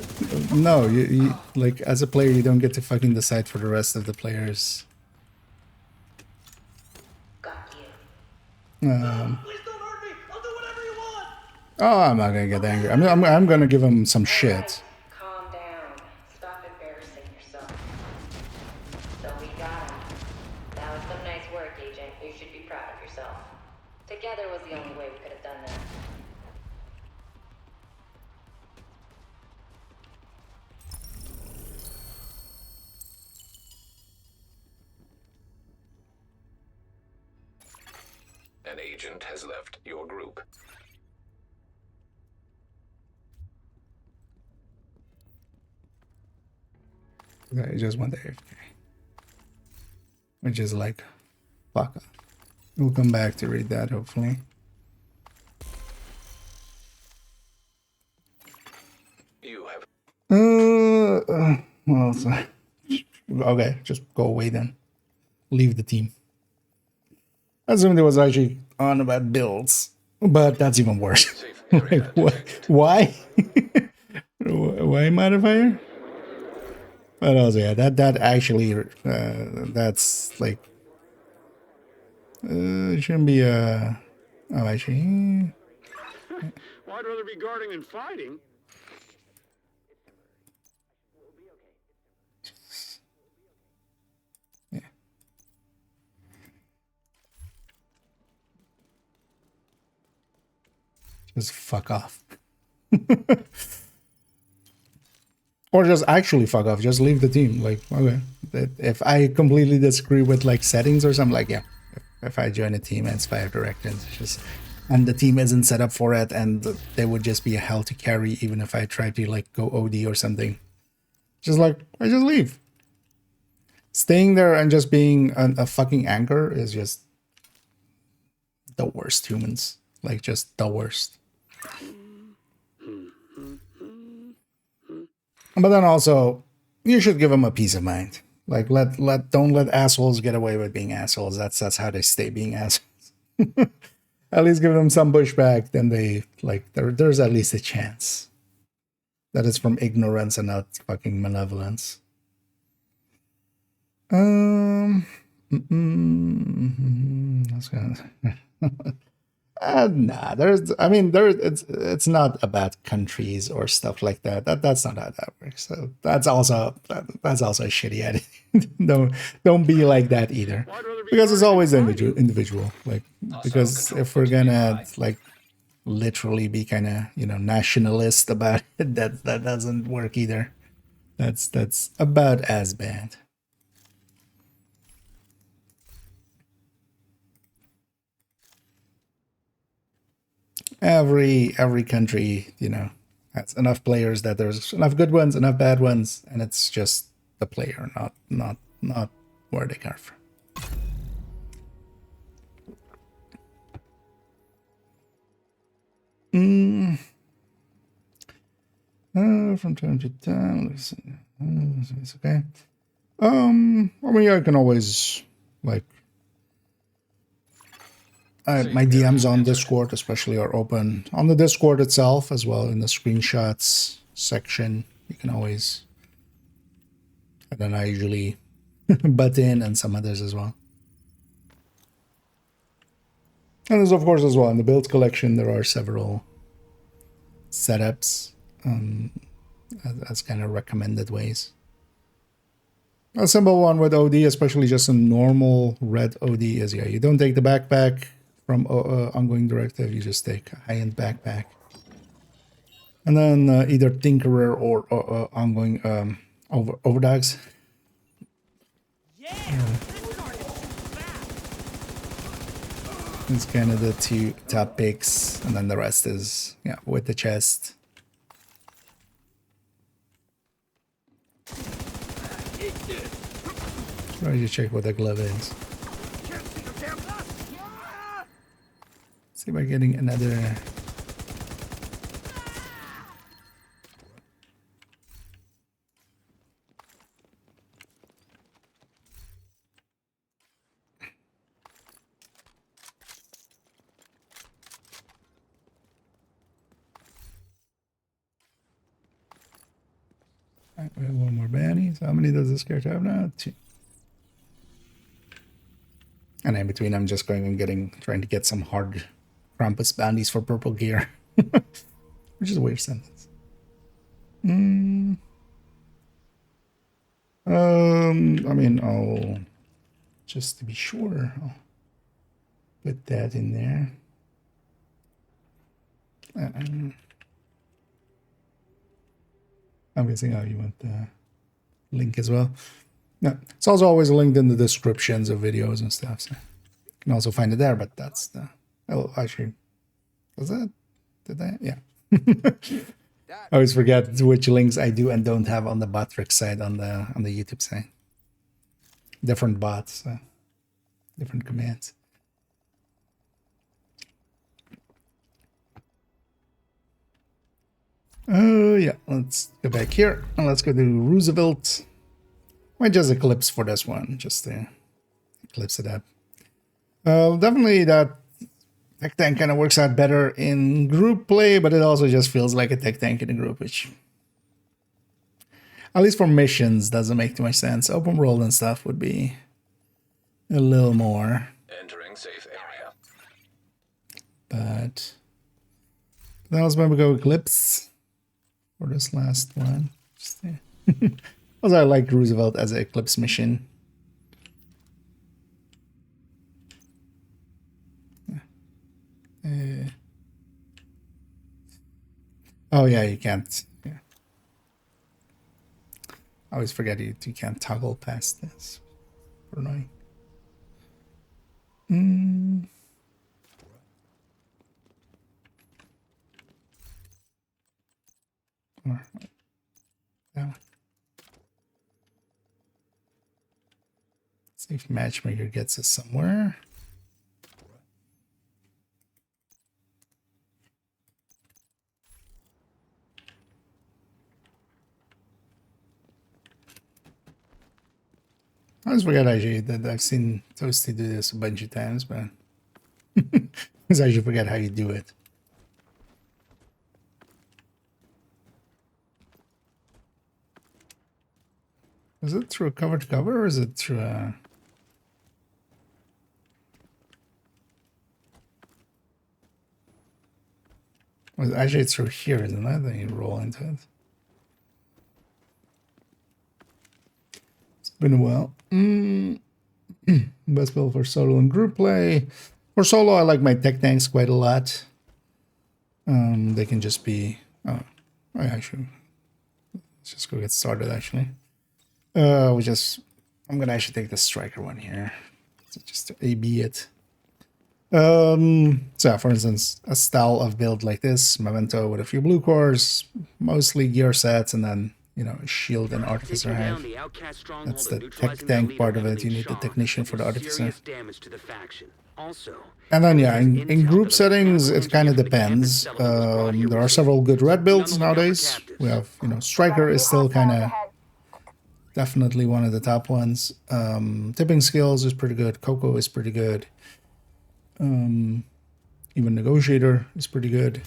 No, you like as a player, you don't get to fucking decide for the rest of the players. Got you. Um, Please don't hurt me. I'll do whatever you want. oh, I'm not gonna get angry. I'm gonna give him some shit. Calm down. Stop embarrassing yourself. So we got him. That was some nice work, Agent. You should be proud of yourself. Together was the only way we could have done that. An agent has left your group. I just went AFK. Which is like, fuck off. We'll come back to read that, hopefully. You have Well, so, okay, just go away then. Leave the team. I assumed it was actually on about builds, but that's even worse. safe area Like, what? detected. Why? Why modifier? But also, yeah, that actually, that's like, shouldn't be a. Oh, actually, Well, I'd rather be guarding than fighting. yeah. Just fuck off. Or just actually fuck off. Just leave the team. Like, okay. If I completely disagree with like settings or something, like, yeah. If I join a team and it's fire directed, it's just, and the team isn't set up for it, and they would just be a hell to carry even if I try to like go OD or something. Just like, I just leave. Staying there and just being a fucking anchor is just the worst humans. Like, just the worst. But then also, you should give them a peace of mind. Like, don't let assholes get away with being assholes. That's how they stay being assholes. At least give them some pushback. Then they like there's at least a chance that it's from ignorance and not fucking malevolence. That's gonna. Nah, there's. I mean, there. It's not about countries or stuff like that. That's not how that works. So that's also a shitty attitude. don't be like that either, because it's always individual. Like, because if we're gonna like literally be kind of nationalist about it, that doesn't work either. That's about as bad. Every country, has enough players that there's enough good ones, enough bad ones, and it's just the player, not where they come from. From time to time, listen. It's okay. I mean, I can always like my DMs on Discord, especially, are open on the Discord itself as well in the screenshots section. You can always, and then I usually butt in, and some others as well. And there's of course as well in the build collection there are several setups as kind of recommended ways. A simple one with OD, especially just a normal red OD, is you don't take the backpack from ongoing directive, you just take a high-end backpack. And then either Tinkerer or ongoing overdogs. It's kind of the two top picks, and then the rest is with the chest. Try to check what the glove is. See by getting another. Right, we have one more bounty. So how many does this character have now? 2. And in between, I'm just going and trying to get some hard Krampus bounties for purple gear, which is a weird sentence. I mean, I'll just to be sure, I'll put that in there. I'm guessing you want the link as well. No, it's also always linked in the descriptions of videos and stuff, so you can also find it there. But that's the. Oh, actually, was that? Did I? Yeah. I always forget which links I do and don't have on the Botrick side on the YouTube side. Different bots, different commands. Oh yeah, let's go back here and let's go to Roosevelt. Might just eclipse for this one, just to eclipse it up. Definitely that tech tank kind of works out better in group play, but it also just feels like a tech tank in a group, which, at least for missions, doesn't make too much sense. Open world and stuff would be a little more. Entering safe area. But that was when we go eclipse for this last one. Just also, I like Roosevelt as an eclipse mission. Oh yeah, you can't. Yeah. I always forget you can't toggle past this. Annoying. That one. See if matchmaker gets us somewhere. I always forget actually that I've seen Toasty do this a bunch of times, but I actually forget how you do it. Is it through a cover to cover, or is it through a... Well, actually, it's through here, isn't it? Then you roll into it. It's been a while. Best build for solo and group play. For solo, I like my tech tanks quite a lot. They can just be... Oh, actually... Let's just go get started, actually. I'm gonna actually take the striker one here. So just to A-B it. So for instance, a style of build like this, Memento with a few blue cores, mostly gear sets, and then, you know, shield and artificer have. That's the tech tank part of it. You need the technician for the artificer. And then, yeah, in group settings, it kind of depends. There are several good red builds nowadays. We have, you know, striker is still kind of definitely one of the top ones. Tipping skills is pretty good. Coco is pretty good. Even negotiator is pretty good.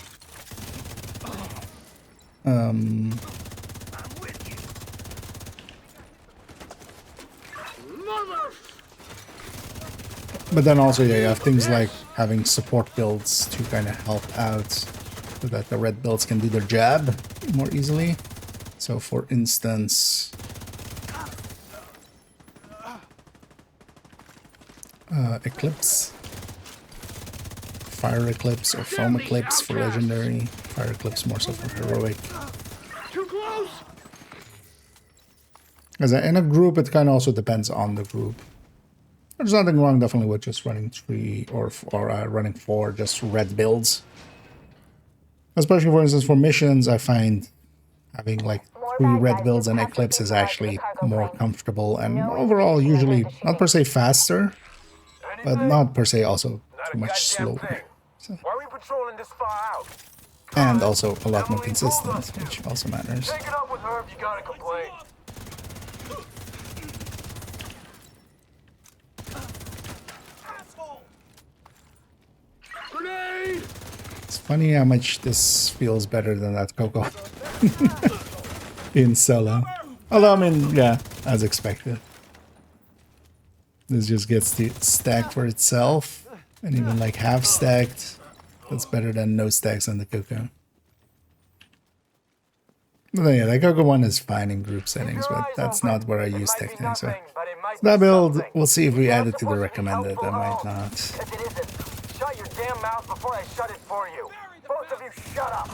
But then also, yeah, you have things like having support builds to kind of help out so that the red builds can do their job more easily. So for instance, Eclipse. Fire Eclipse or Foam Eclipse for legendary. Fire Eclipse more so for heroic. As in a group, it kind of also depends on the group. There's nothing wrong, definitely, with just running 3 or running 4 just red builds. Especially, for instance, for missions, I find having like 3 red builds and Eclipse is actually more comfortable and overall usually not per se faster, but not per se also too much slower. So. Why are we patrolling this far out? And also a lot more consistent, which also matters. Take it up with her if you got a complaint. It's funny how much this feels better than that Coco in solo. Although, I mean, yeah, as expected. This just gets to stack for itself, and even like half stacked, that's better than no stacks on the Coco. But then, yeah, the Coco one is fine in group settings, but that's not where I use tech tank. So that build, we'll see if we add it to the recommended. I might not. Shut your damn mouth before I shut it for you. Both of you, shut up.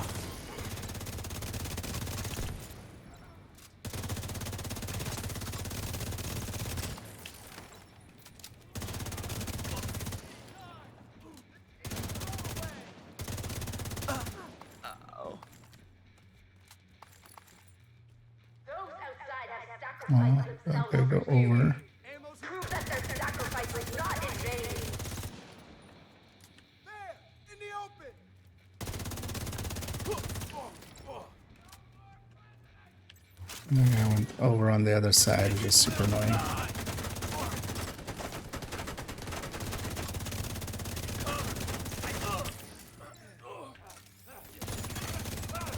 Oh, okay, go over. Prove that their sacrifice was not in vain. There, in the open. And then I went over on the other side, which is super annoying.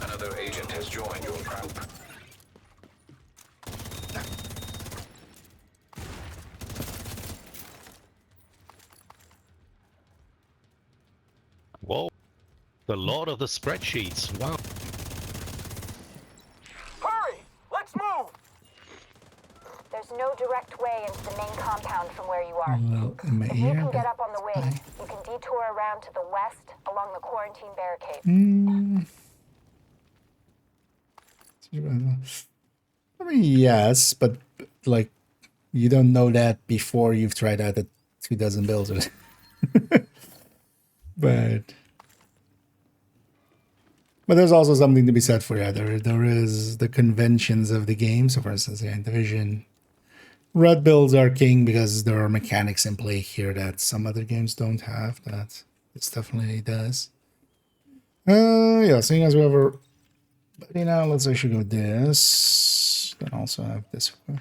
Another agent has joined your group. Whoa. The lord of the spreadsheets. Wow. Hurry! Let's move! There's no direct way into the main compound from where you are. Well, in my If you ear, can get but up on the wing, you can detour around to the west along the quarantine barricade. I mean, yes, but like, you don't know that before you've tried out the 2 dozen builds. But there's also something to be said for, yeah, there is the conventions of the game. So for instance, yeah, in Division, red builds are king because there are mechanics in play here that some other games don't have, that this definitely does. Yeah, seeing as we have a buddy now, let's actually go this. Then also have this one.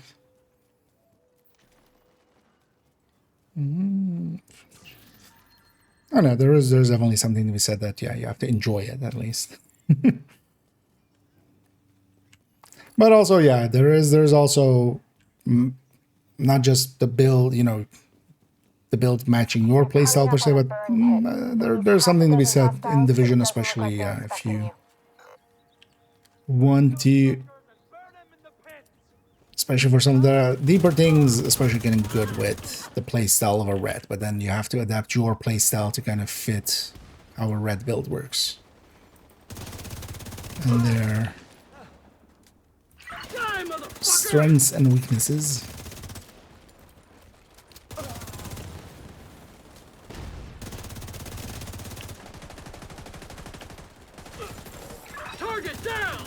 Oh no, there's definitely something to be said that, yeah, you have to enjoy it at least. But also, yeah, there's also not just the build, you know, the build matching your playstyle per se, but there's something to be said in Division, especially if you want to, especially for some of the deeper things, especially getting good with the playstyle of a red, but then you have to adapt your playstyle to kind of fit how a red build works. And their strengths and weaknesses. Target down!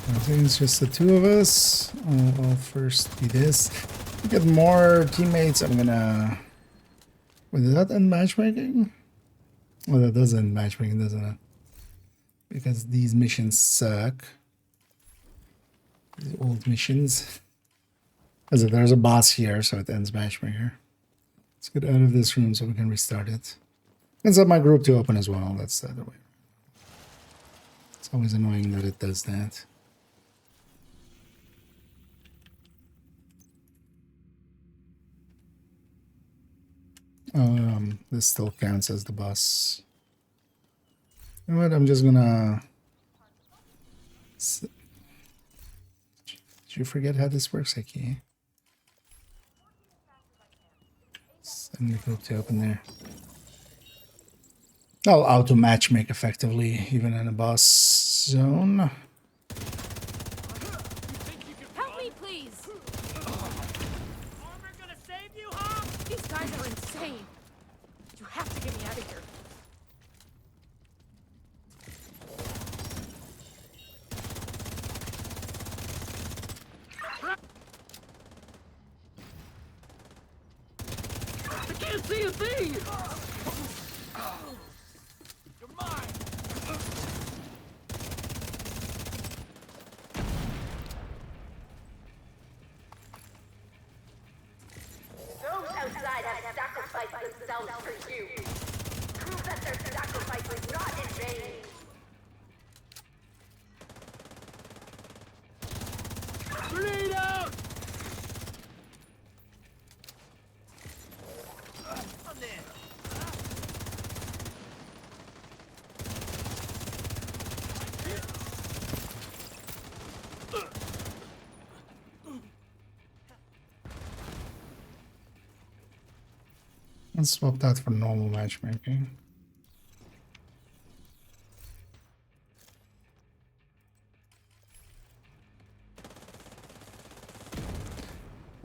I think it's just the two of us. I'll first do this. To get more teammates, I'm gonna... Wait, did that end matchmaking? Well, that does end matchmaking, doesn't it? Because these missions suck. These old missions. As if there's a boss here, so it ends matchmaker. Let's get out of this room so we can restart it. And set my group to open as well. That's the other way. It's always annoying that it does that. This still counts as the boss. You know what? I'm just gonna. Did you forget how this works, Aki? Send the group to open there. I'll auto matchmake effectively, even in a boss zone. Help me, please! Armor gonna save you, huh? These guys are insane. You have to get me out of here. I can't see a thing! You're mine! Those outside have sacrificed themselves for you. Prove that their sacrifice was not in vain. Grenade out! Let's swap that for normal matchmaking.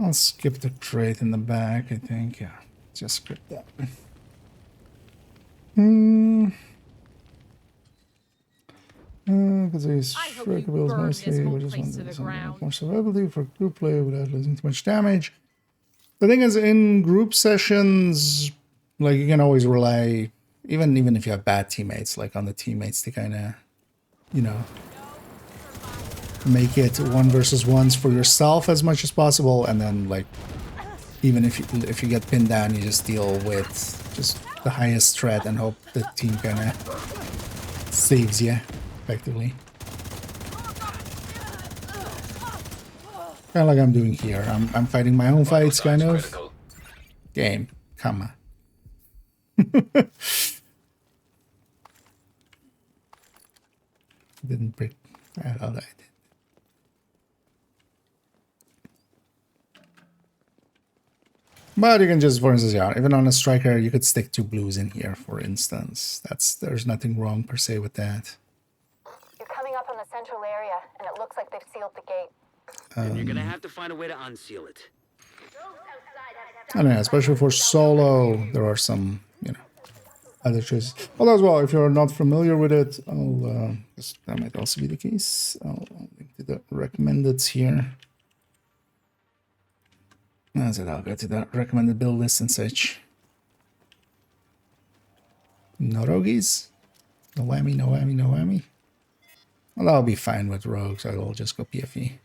I'll skip the crate in the back, I think. Yeah, just skip that. Because these I hope you strikables burn this mostly, whole we just place want to the something ground. more survivability for group play without losing too much damage. The thing is, in group sessions, like you can always rely, even if you have bad teammates, like on the teammates to kind of, you know, make it 1 versus 1s for yourself as much as possible, and then like even if you get pinned down, you just deal with just the highest threat and hope the team kind of saves you effectively. Kind of like I'm doing here. I'm fighting my own fights, kind of. Critical. Game, come on. Didn't break. Oh, I did. But you can just, for instance, yeah, even on a striker, you could stick 2 blues in here, for instance. There's nothing wrong per se with that. You're coming up on the central area, and it looks like they've sealed the gate. And you're gonna have to find a way to unseal it. I don't know, especially for solo, there are some, you know, other choices. Well, as well, if you're not familiar with it, that might also be the case. I'll link to the recommendeds here. That's it, I'll go to the recommended build list and such. No rogues? No whammy, no whammy, no whammy? Well, I'll be fine with rogues, I will just go PFE.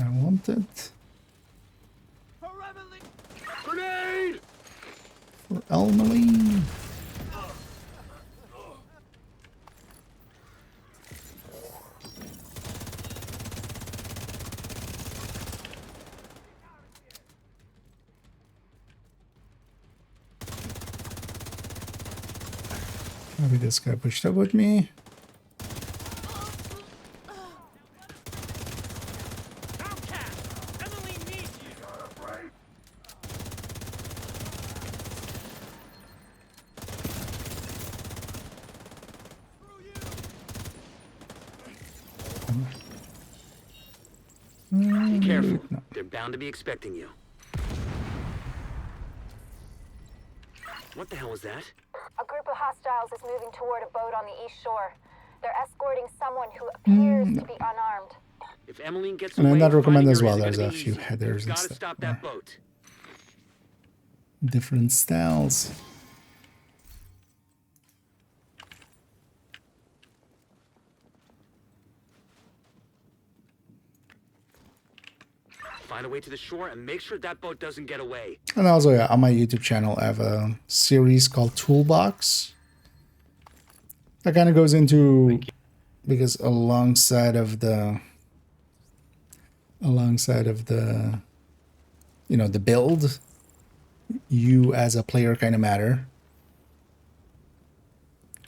I wanted Grenade! for Elmeline. Maybe this guy pushed up with me. Be careful. They're bound to be expecting you. What the hell was that? A group of hostiles is moving toward a boat on the east shore. They're escorting someone who appears to be unarmed. If Emmeline gets And away, I'd not recommend finding as her well. isn't There's gonna a be few easy. headers and Gotta stuff. stop that boat. Different styles. Find a way to the shore and make sure that boat doesn't get away. And also, yeah, on my YouTube channel, I have a series called Toolbox. That kind of goes into, because alongside of the, you know, the build, you as a player kind of matter.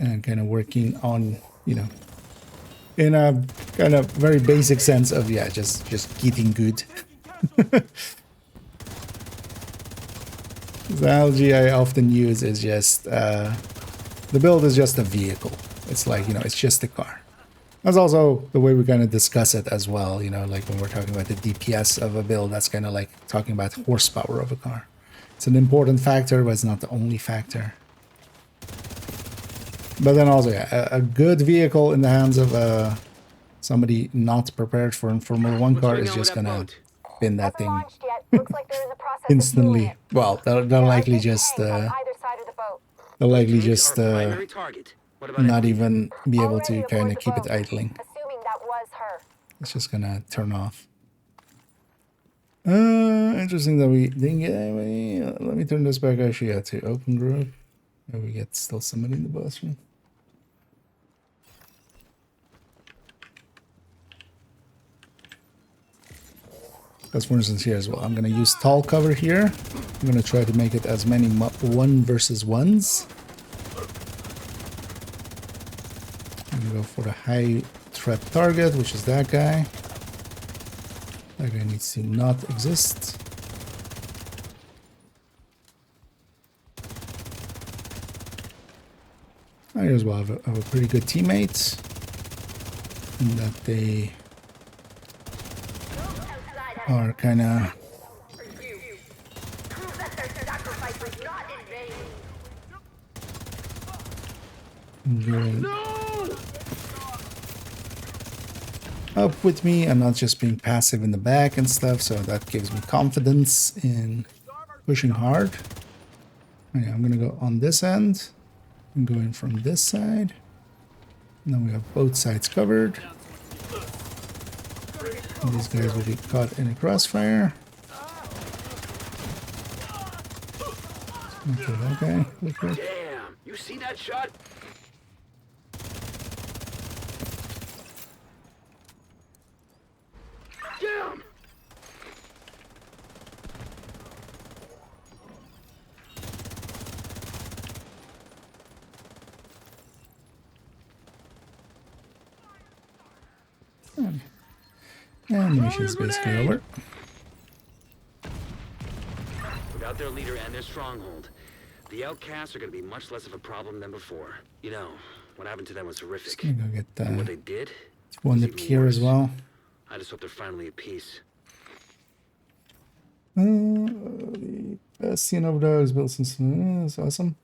And kind of working on, you know, in a kind of very basic sense of, yeah, just getting good. The analogy I often use is just the build is just a vehicle. It's like, you know, it's just a car. That's also the way we kind of discuss it as well, you know, like when we're talking about the DPS of a build, that's kind of like talking about horsepower of a car. It's an important factor, but it's not the only factor. But then also, yeah, a good vehicle in the hands of somebody not prepared for a Formula 1 car is just gonna spin that thing instantly. Well, they'll likely just not even be able to kind of keep it idling. It's just gonna turn off. Interesting that we didn't get anybody. Let me turn this back actually to open group. Maybe we get still somebody in the bathroom. Because for instance here as well, I'm going to use tall cover here. I'm going to try to make it as many 1 versus 1s. I'm going to go for the high threat target, which is that guy. That guy needs to not exist. I as well have a pretty good teammate. In that they are kind of good up with me. I'm not just being passive in the back and stuff, so that gives me confidence in pushing hard. Okay, I'm gonna go on this end and go in from this side. Now we have both sides covered. And these guys will be caught in a crossfire. Okay, that guy. Okay. Damn! You see that shot? Damn! And the mission's basically over. Without their leader and their stronghold, the outcasts are going to be much less of a problem than before. You know, what happened to them was horrific. Just gonna go get And what they did one was up even here as worse. well. I just hope they're finally at peace. The best scene of those built since it's awesome.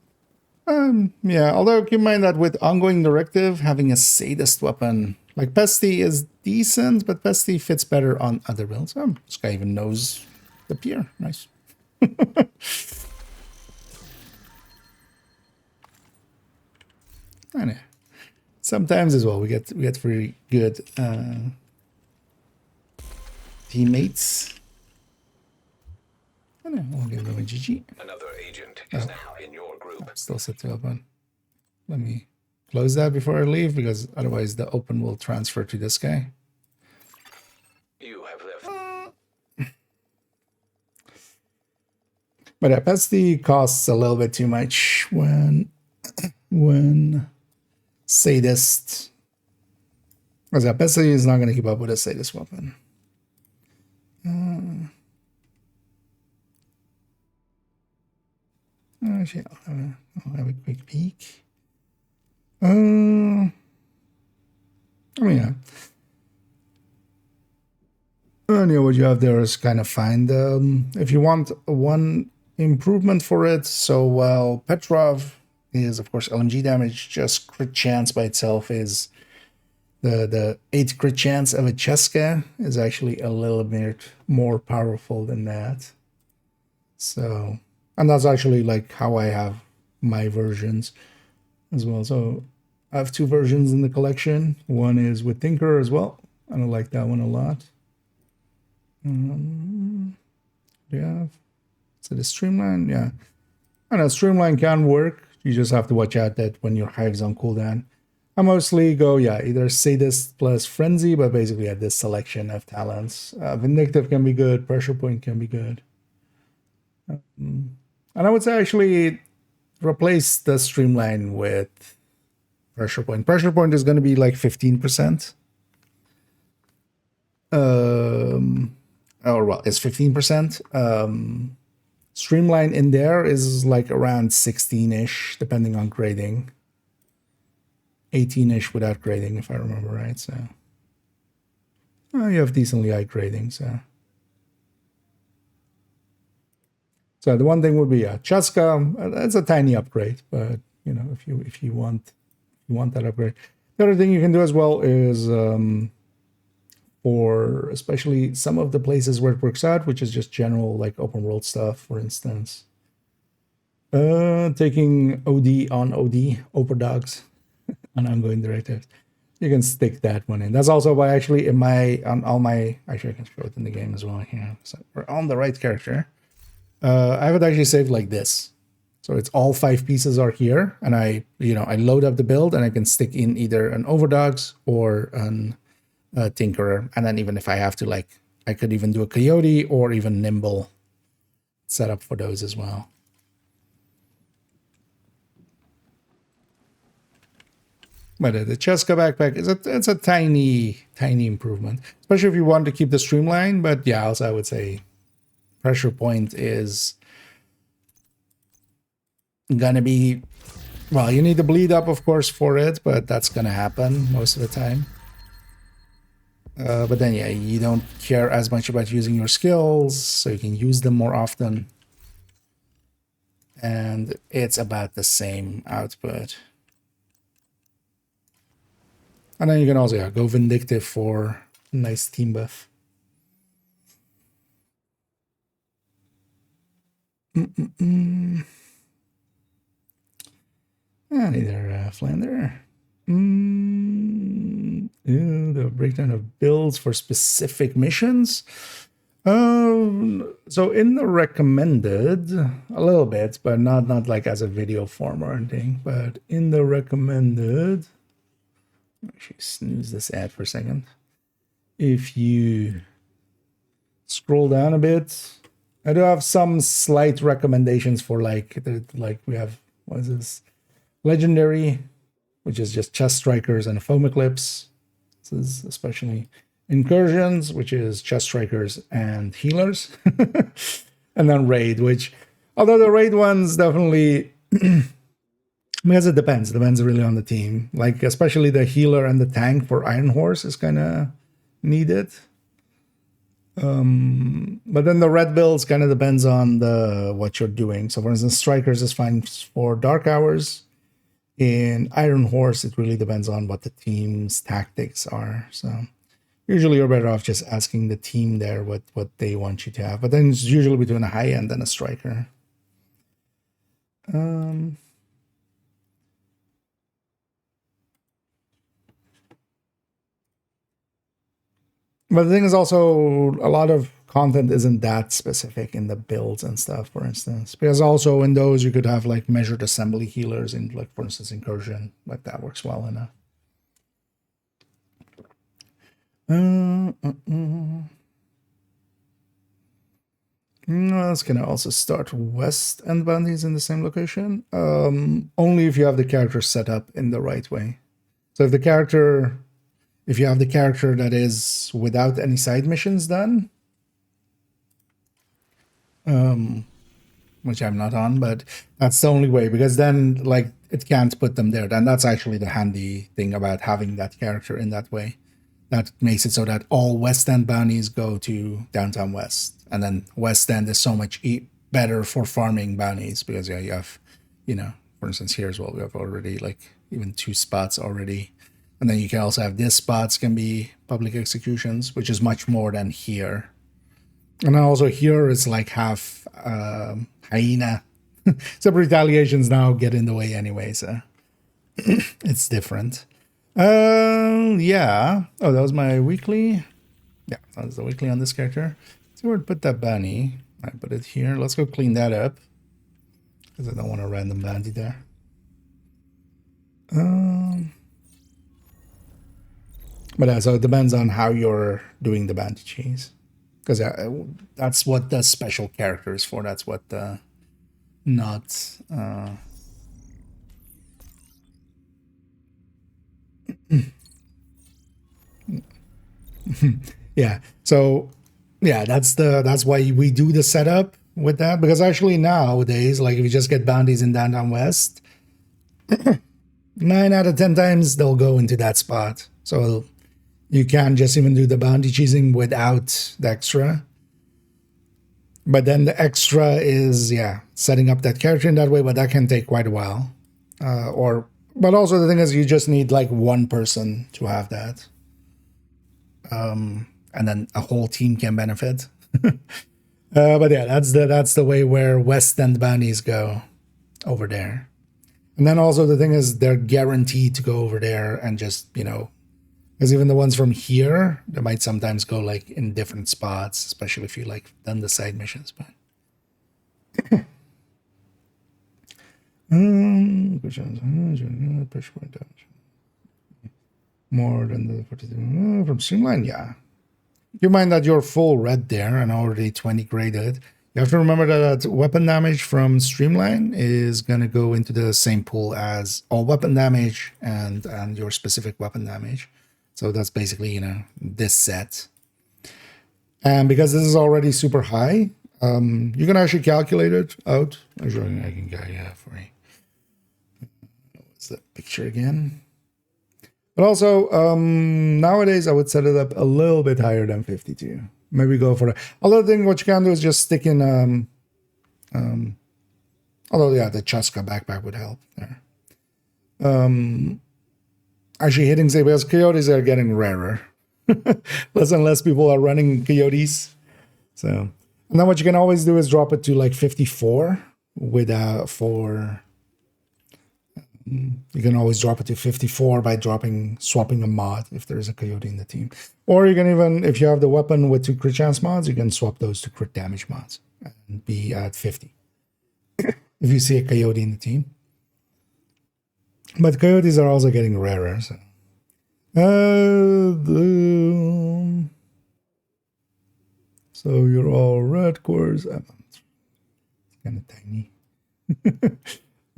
Yeah, although keep in mind that with ongoing directive, having a sadist weapon like Pesty is decent, but Pesty fits better on other builds. This guy even knows the pier. Nice. Anyway, sometimes as well we get very good teammates. Anyway, we'll give them a GG. Another agent is now in your group. Still set to open. Let me close that before I leave, because otherwise the open will transfer to this guy. You have left. But yeah, Pesty costs a little bit too much when sadist. Because a Bessie is not going to keep up with a sadist weapon. Actually, I'll have a quick peek. I mean, yeah. And yeah, what you have there is kind of fine. If you want one improvement for it, so well, Petrov is of course LMG damage. Just crit chance by itself is the 8 crit chance of a Cheska is actually a little bit more powerful than that. So, and that's actually like how I have my versions as well. So I have 2 versions in the collection. One is with Tinker as well. I don't like that one a lot. Yeah. So the Streamline, yeah. I know Streamline can work. You just have to watch out that when your Hive's on cooldown. I mostly go, yeah, either Sadist plus Frenzy, but basically at this selection of talents. Vindictive can be good, Pressure Point can be good. And I would say actually replace the Streamline with Pressure Point. Pressure Point is going to be like 15%. Or well, it's 15%. Streamline in there is like around 16-ish, depending on grading. 18-ish without grading, if I remember right. So you have decently high grading. So the one thing would be Cheska. That's a tiny upgrade, but you know, if you want that upgrade. The other thing you can do as well is for especially some of the places where it works out, which is just general like open world stuff, for instance. Taking OD on OD, Oper Dogs, on ongoing directives. You can stick that one in. That's also why actually on all my, actually I can show it in the game as well here. So we're on the right character. I have it actually saved like this. So it's all 5 pieces are here, and I load up the build and I can stick in either an Overdogs or an Tinkerer, and then even if I have to, like, I could even do a Coyote or even Nimble setup for those as well. But the Cheska backpack it's a tiny improvement, especially if you want to keep the Streamline. But yeah, also I would say Pressure Point is gonna be, well, you need to bleed up of course for it, but that's gonna happen most of the time. But then, yeah, you don't care as much about using your skills, so you can use them more often. And it's about the same output. And then you can also go Vindictive for a nice team buff. And either Flander. The breakdown of builds for specific missions. So in the recommended, a little bit, but not like as a video form or anything. But in the recommended, actually snooze this ad for a second. If you scroll down a bit, I do have some slight recommendations for like we have, what is this? Legendary, which is just chest strikers and a foam eclipse. This is especially incursions, which is chest strikers and healers. And then raid, which, although the raid ones definitely, because it depends really on the team. Like especially the healer and the tank for Iron Horse is kind of needed. But then the red builds kind of depends on what you're doing. So for instance, strikers is fine for dark hours. In Iron Horse, it really depends on what the team's tactics are. So usually you're better off just asking the team there what they want you to have. But then it's usually between a high end and a striker. But the thing is also, a lot of content isn't that specific in the builds and stuff, for instance. Because also in those, you could have like measured assembly healers in, like, for instance, Incursion. Like that works well enough. It's gonna also start west and bounties in the same location. Only if you have the character set up in the right way. So if you have the character that is without any side missions done, which I'm not on, but that's the only way, because then like it can't put them there. And that's actually the handy thing about having that character in that way. That makes it so that all West End bounties go to Downtown West, and then West End is so much better for farming bounties, because yeah, you have, you know, for instance here as well, we have already like even 2 spots already, and then you can also have this spots can be public executions, which is much more than here. And then also here it's like half hyena. Except retaliations now get in the way anyway, so it's different. Yeah. Oh, that was my weekly. Yeah, that was the weekly on this character. So where to put that bounty? I put it here. Let's go clean that up, because I don't want a random bounty there. But yeah, so it depends on how you're doing the bounty cheese, because that's what the special character is for. That's what the not. Yeah. So yeah, that's why we do the setup with that, because actually nowadays, like if you just get bounties in Downtown West, 9 out of 10 times they'll go into that spot. So you can just even do the bounty cheesing without the extra. But then the extra is, yeah, setting up that character in that way, but that can take quite a while. But also the thing is, you just need like one person to have that. And then a whole team can benefit. But yeah, that's the way where West End bounties go over there. And then also the thing is, they're guaranteed to go over there, and just, you know, because even the ones from here, they might sometimes go like in different spots, especially if you like done the side missions. But more than the 42 from Streamline, yeah. Keep in mind that you're full red there and already 20 graded. You have to remember that weapon damage from Streamline is going to go into the same pool as all weapon damage and your specific weapon damage. So that's basically, you know, this set. And because this is already super high, you can actually calculate it out. Actually, I can go, yeah, for you. What's that picture again? But also, nowadays I would set it up a little bit higher than 52. Maybe go for it. Other thing, what you can do is just stick in, although, yeah, the Chaska backpack would help there. Actually hitting, say, because coyotes are getting rarer. Less and less people are running coyotes. So, and then what you can always do is drop it to like 54 with you can always drop it to 54 by swapping a mod if there is a coyote in the team. Or you can even, if you have the weapon with 2 crit chance mods, you can swap those to crit damage mods and be at 50 if you see a coyote in the team. But coyotes are also getting rarer. So, so you're all red cores. It's kind of tiny.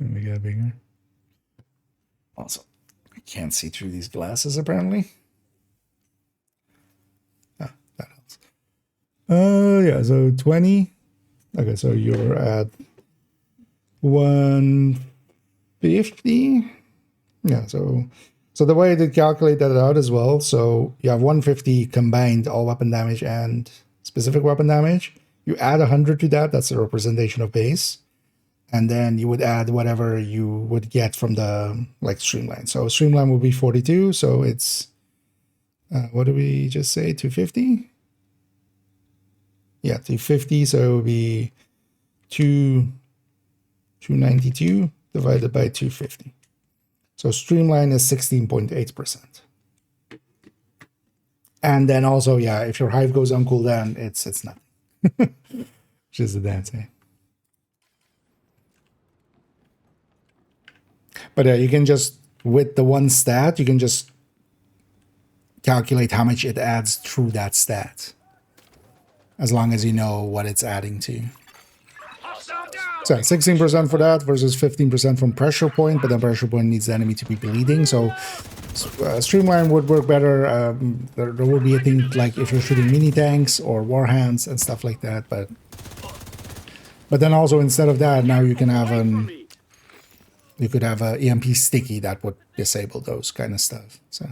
Let me get bigger. Also, I can't see through these glasses apparently. Ah, that helps. Yeah, so 20. Okay, so you're at 150. Yeah, so the way to calculate that out as well, so you have 150 combined all weapon damage and specific weapon damage. You add 100 to that, that's a representation of base. And then you would add whatever you would get from the like Streamline. So Streamline will be 42, so it's what did we just say? 250? Yeah, 250, so it would be 292 divided by 250. So Streamline is 16.8%. And then also, yeah, if your hive goes on cooldown, it's nothing. Which is the damn thing. But you can just, with the one stat, you can just calculate how much it adds through that stat. As long as you know what it's adding to. So 16% for that versus 15% from pressure point, but then pressure point needs the enemy to be bleeding. So Streamline would work better. There will be a thing like if you're shooting mini tanks or warhands and stuff like that, but then also instead of that, now you can have you could have a EMP sticky that would disable those kind of stuff. So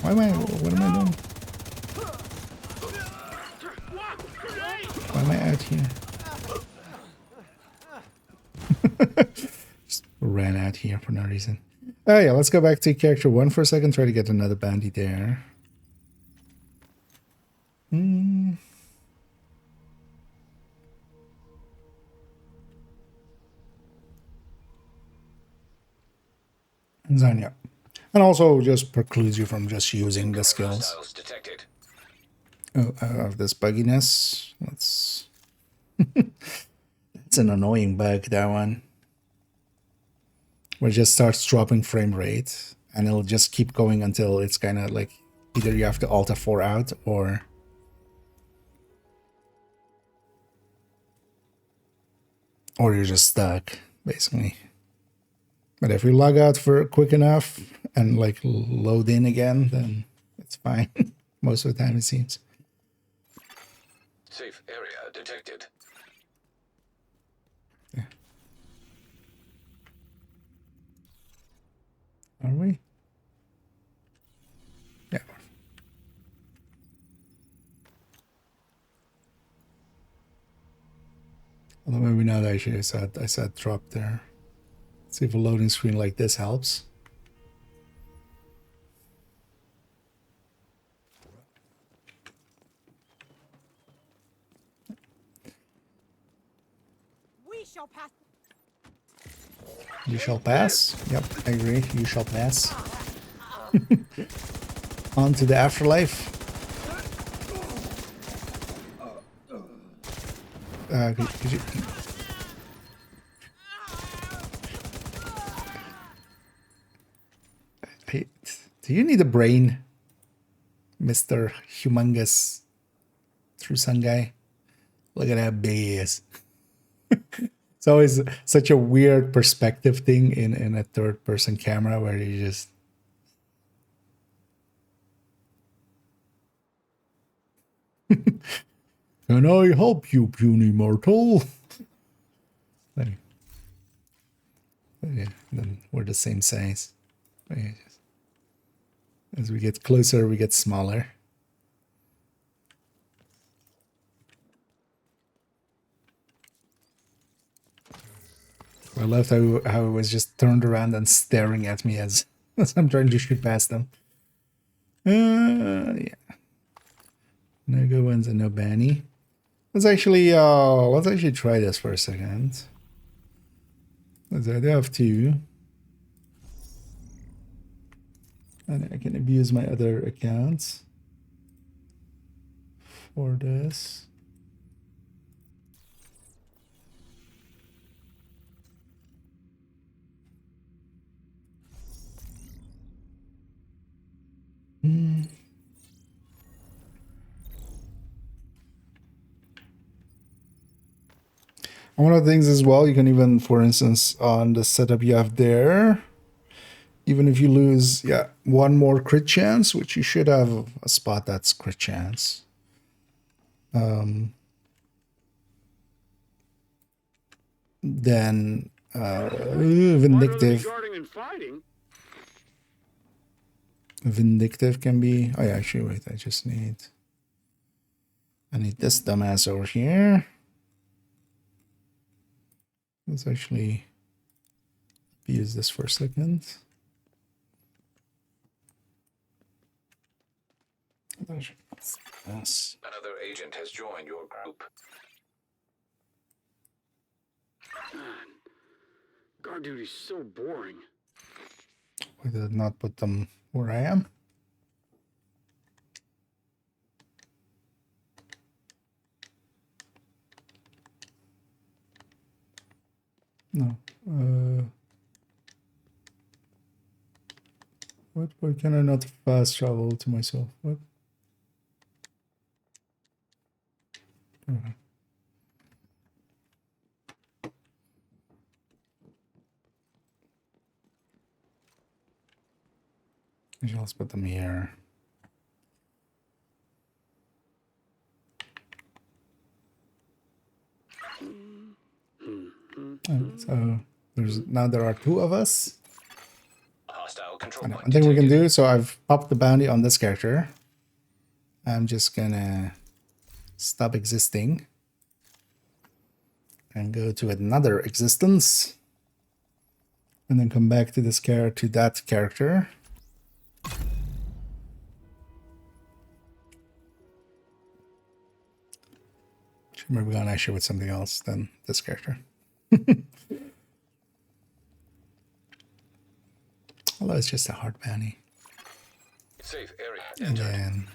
what am I doing? Why am I out here? Just ran out here for no reason. Oh yeah, let's go back to character 1 for a second. Try to get another bandy there. Zanya. And also just precludes you from just using the skills. Hostiles detected. Oh, of this bugginess. Let's... It's an annoying bug, that one. Where it just starts dropping frame rate. And it'll just keep going until it's kind of like... Either you have to Alt F4 out, or... Or you're just stuck, basically. But if you log out for quick enough and like load in again, then it's fine. Most of the time, it seems. Safe area detected. Yeah. Are we? Yeah. Although maybe not actually, I said drop there. See if a loading screen like this helps. We shall pass. You shall pass? Yep, I agree. You shall pass. On to the afterlife. Could you... Hey, do you need a brain, Mr. Humongous True Sun guy? Look at that big he is. It's always such a weird perspective thing in a third-person camera where you just... Can I help you, puny mortal? Like, yeah, then we're the same size. As we get closer, we get smaller. I loved how it was just turned around and staring at me as I'm trying to shoot past them. Yeah. No good ones and no Banny. Let's actually try this for a second. I do have two. And I can abuse my other accounts for this. And one of the things as well, you can even, for instance, on the setup you have there, even if you lose, one more crit chance, which you should have a spot that's crit chance. Then vindictive. Vindictive can be. Oh yeah, actually, wait. I need this dumbass over here. Let's actually use this for a second. Yes. Another agent has joined your group. God, guard duty's so boring. Why did it not put them where I am? No. What? Why can I not fast travel to myself? What? Okay. Actually, let's put them here. So there are 2 of us. Hostile control And point one thing we can detected. do, so I've popped the bounty on this character. I'm just gonna stop existing and go to another existence, and then come back to this character, to that character. Maybe we're gonna actually with something else than this character. Although it's just a hard bounty. Safe area And entered.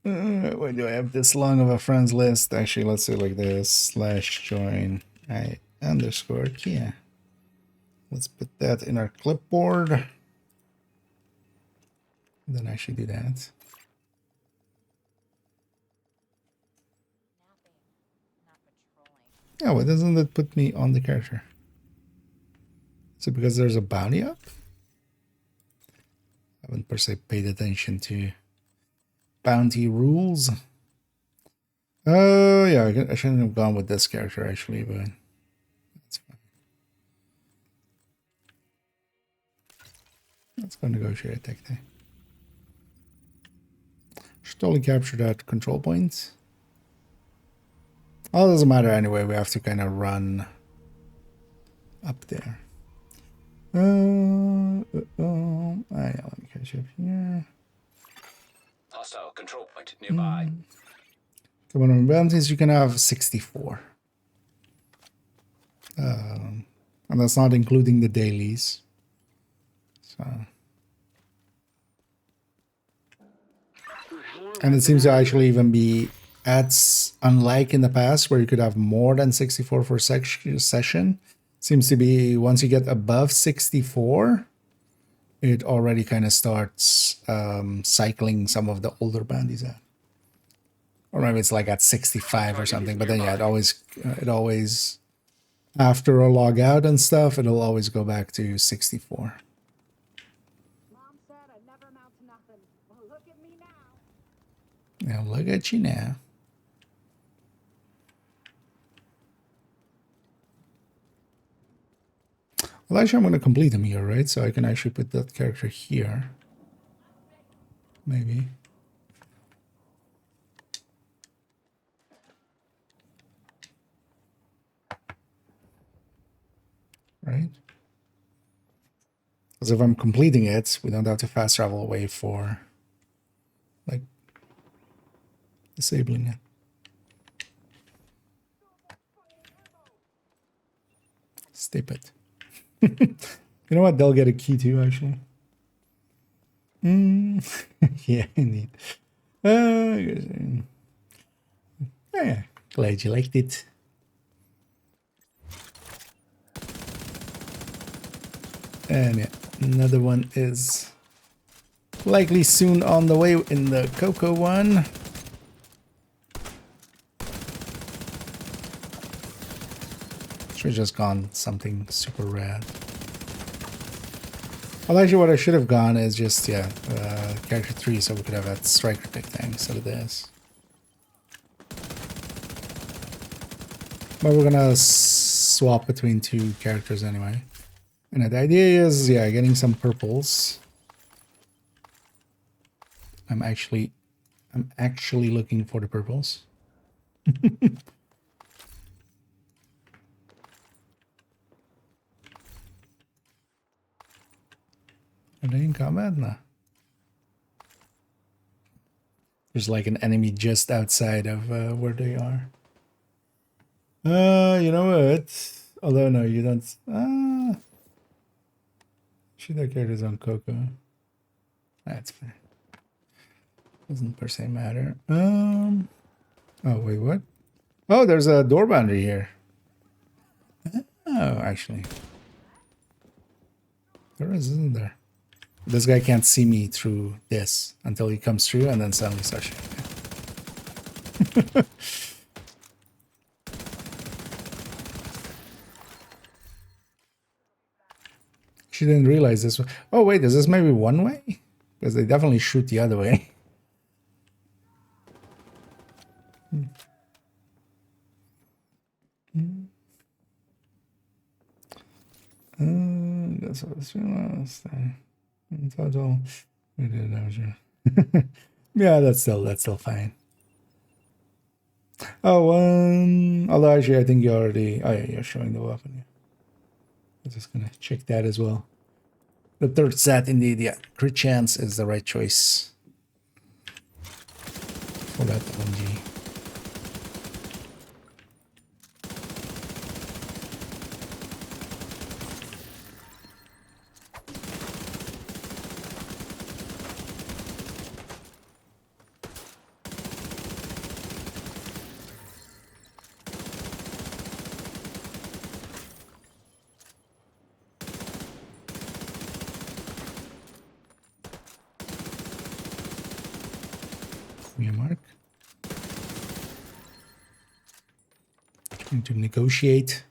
then why do I have this long of a friends list? Actually, let's do it like this: /join I underscore Kia. Let's put that in our clipboard. Then actually do that. Yeah, why doesn't it put me on the character? Is it because there's a bounty up? I haven't per se paid attention to bounty rules. Oh, yeah, I shouldn't have gone with this character actually, but that's fine. Let's go negotiate tech day. Should totally capture that control point. Oh, it doesn't matter anyway. We have to kind of run up there. Yeah, let me catch up here. Hostile control point nearby. Come on, bounties, you can have 64. And that's not including the dailies. So. And it seems to actually even be ads, unlike in the past where you could have more than 64 for session. Seems to be once you get above 64, it already kind of starts cycling some of the older bounties out. Or maybe it's like at 65 or something, but then yeah, it always after a log out and stuff, it'll always go back to 64. Mom said I'd never amount to nothing. Well, look at me now. Now look at you now. Well, actually, I'm going to complete them here, right? So I can actually put that character here. Maybe. Right? Because if I'm completing it, we don't have to fast travel away for, like, disabling it. Stupid. You know what? They'll get a key too, actually. Yeah, indeed. Yeah, glad you liked it. And yeah, another one is likely soon on the way in the Cocoa one. Should have just gone something super rad. Well, actually, what I should have gone is just, yeah, character 3, so we could have that striker pick thing instead of this. But we're gonna swap between 2 characters anyway. And the idea is, yeah, getting some purples. I'm actually looking for the purples. Are they in combat? No. There's like an enemy just outside of where they are. You know what? Although no, you don't. Shoot, that character's on Coco. That's fine. Doesn't per se matter. Oh wait, what? Oh, there's a door boundary here. Oh, actually, there is, isn't there? This guy can't see me through this until he comes through, and then suddenly starts shooting. She didn't realize this. Oh wait, is this maybe one way? Because they definitely shoot the other way. That's what it's in total. We did damage. Yeah, that's still fine. Oh, although actually I think you already. Oh yeah, you're showing the weapon. Yeah. I'm just gonna check that as well. The third set, indeed, yeah. Crit chance is the right choice for that LMG. Me a mark. Trying to negotiate.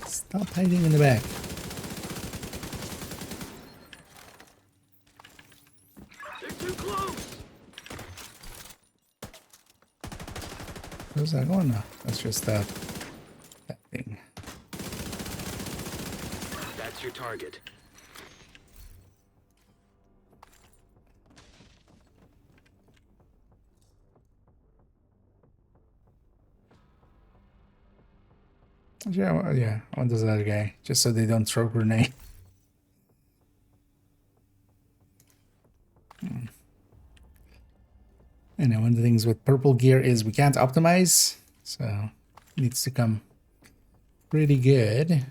Stop hiding in the back. They're too close. Where's that going now? That's just that thing. That's your target. Yeah, well, yeah. What does that guy? Just so they don't throw grenade. And one of the things with purple gear is we can't optimize, so it needs to come pretty good.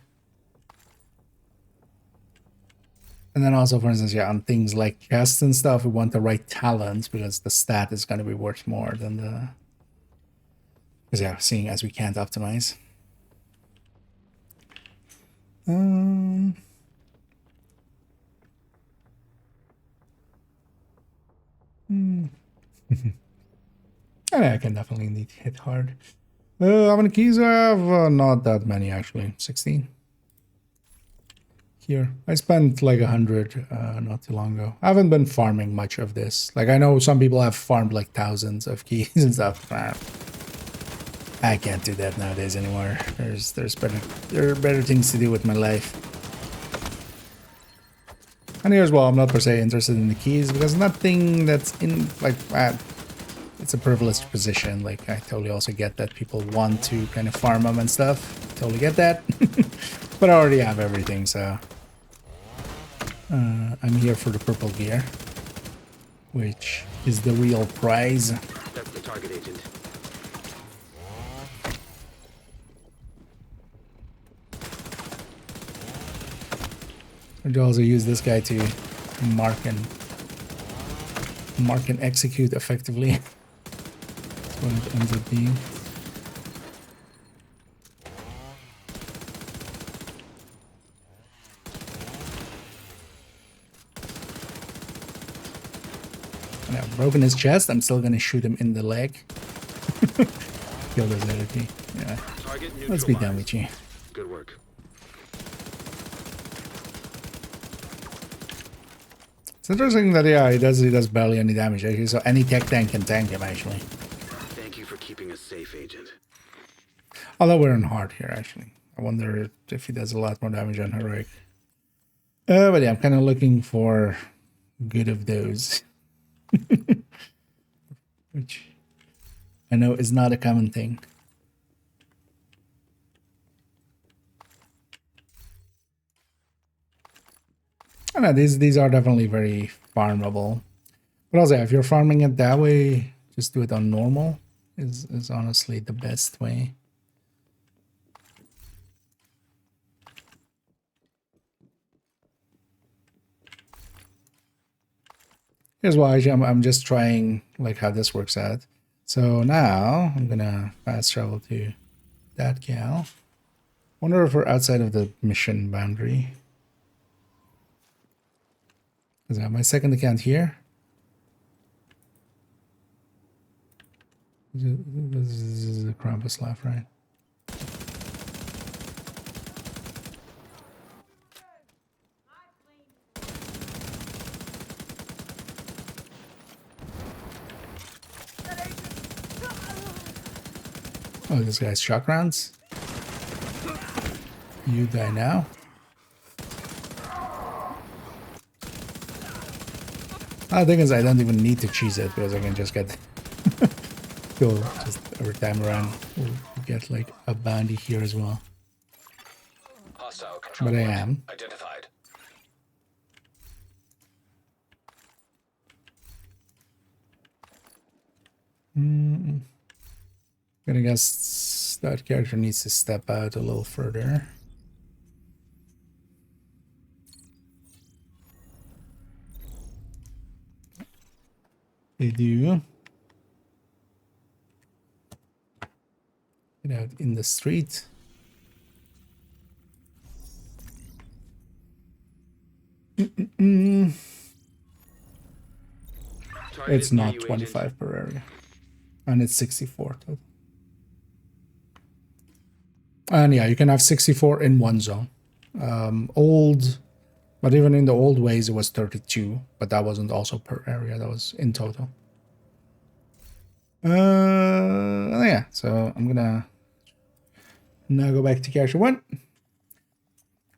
And then also, for instance, yeah, on things like chests and stuff, we want the right talent because the stat is going to be worth more than the. Because yeah, seeing as we can't optimize. I can definitely need to hit hard. How many keys do I have? Not that many, actually. 16. Here. I spent like 100 not too long ago. I haven't been farming much of this. Like, I know some people have farmed like thousands of keys and stuff. I can't do that nowadays anymore. There are better things to do with my life. And here's why I'm not per se interested in the keys, because nothing that's in like it's a privileged position. Like, I totally also get that people want to kind of farm them and stuff. Totally get that. But I already have everything, so I'm here for the purple gear, which is the real prize. That's the target, Agent. I'd also use this guy to mark and execute effectively. That's what it ends up being. And I've broken his chest. I'm still gonna shoot him in the leg. Kill this energy. Yeah. Let's be done with you. Good work. It's interesting that yeah, he does barely any damage actually, so any tech tank can tank him actually. Thank you for keeping us safe, Agent. Although we're on hard here actually. I wonder if he does a lot more damage on heroic. But yeah, I'm kind of looking for good of those. Which I know is not a common thing. I know these are definitely very farmable. But also, if you're farming it that way, just do it on normal is honestly the best way. Here's why I'm just trying like how this works out. So now I'm gonna fast travel to that gal. Wonder if we're outside of the mission boundary. Is that my second account here? This is the Krampus laugh, right? Oh, this guy's shock rounds. You die now. The thing is, I don't even need to cheese it because I can just get go just every time around. We'll get like a bounty here as well. Hostile control But I point am. identified. Gonna guess that character needs to step out a little further. They do. Get out in the street. It's not 25 per area. And it's 64 total. And yeah, you can have 64 in one zone. But even in the old ways, it was 32. But that wasn't also per area. That was in total. Yeah, so I'm gonna now go back to character 1.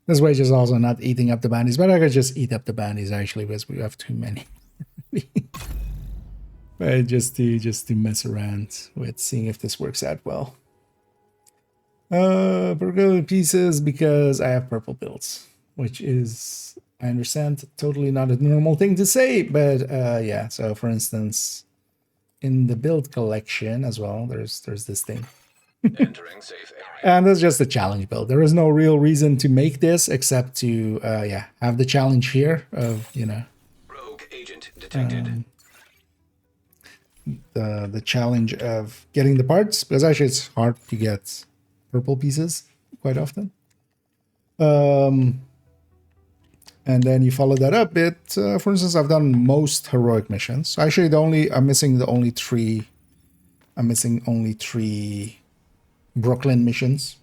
This way is also not eating up the bounties, but I could just eat up the bounties actually because we have too many. But just to mess around with seeing if this works out well. Purple pieces because I have purple builds, which is, I understand, totally not a normal thing to say, but yeah. So for instance, in the build collection as well, there's this thing. Entering safe area. And that's just a challenge build. There is no real reason to make this except to yeah, have the challenge here of, you know, Rogue agent detected. The challenge of getting the parts, because actually it's hard to get purple pieces quite often. And then you follow that up. For instance, I've done most heroic missions. So actually, I'm missing only three Brooklyn missions.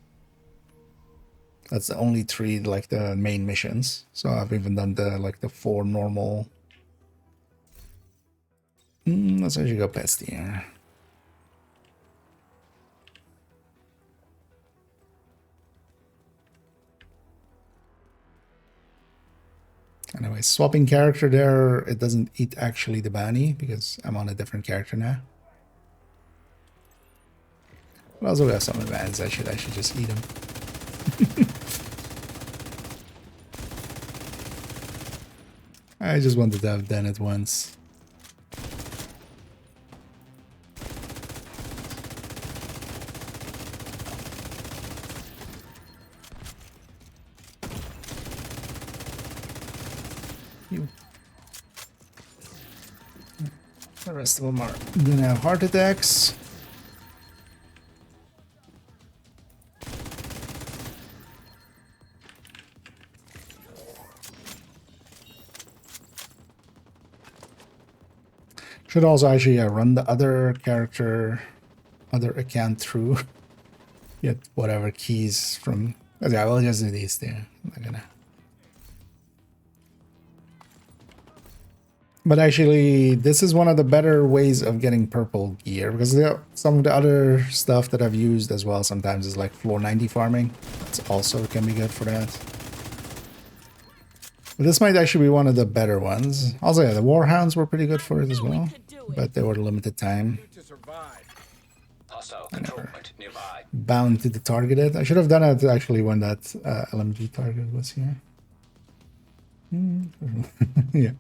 That's the only 3 like the main missions. So I've even done the 4 normal. Let's actually go past here. Anyway, swapping character there, it doesn't eat actually the bounty because I'm on a different character now. But also we have some advantage. I should just eat them. I just wanted to have done it once. The rest of them are gonna have heart attacks. Should also actually run the other account through. Get whatever keys from. Yeah, we'll just do these two. I'm not gonna. But actually, this is one of the better ways of getting purple gear because some of the other stuff that I've used as well sometimes is like floor 90 farming. It's also can be good for that. But this might actually be one of the better ones. Also, yeah, the Warhounds were pretty good for it as well, but they were limited time. Hostile control point nearby. Bound to the targeted. I should have done it actually when that LMG target was here. Yeah.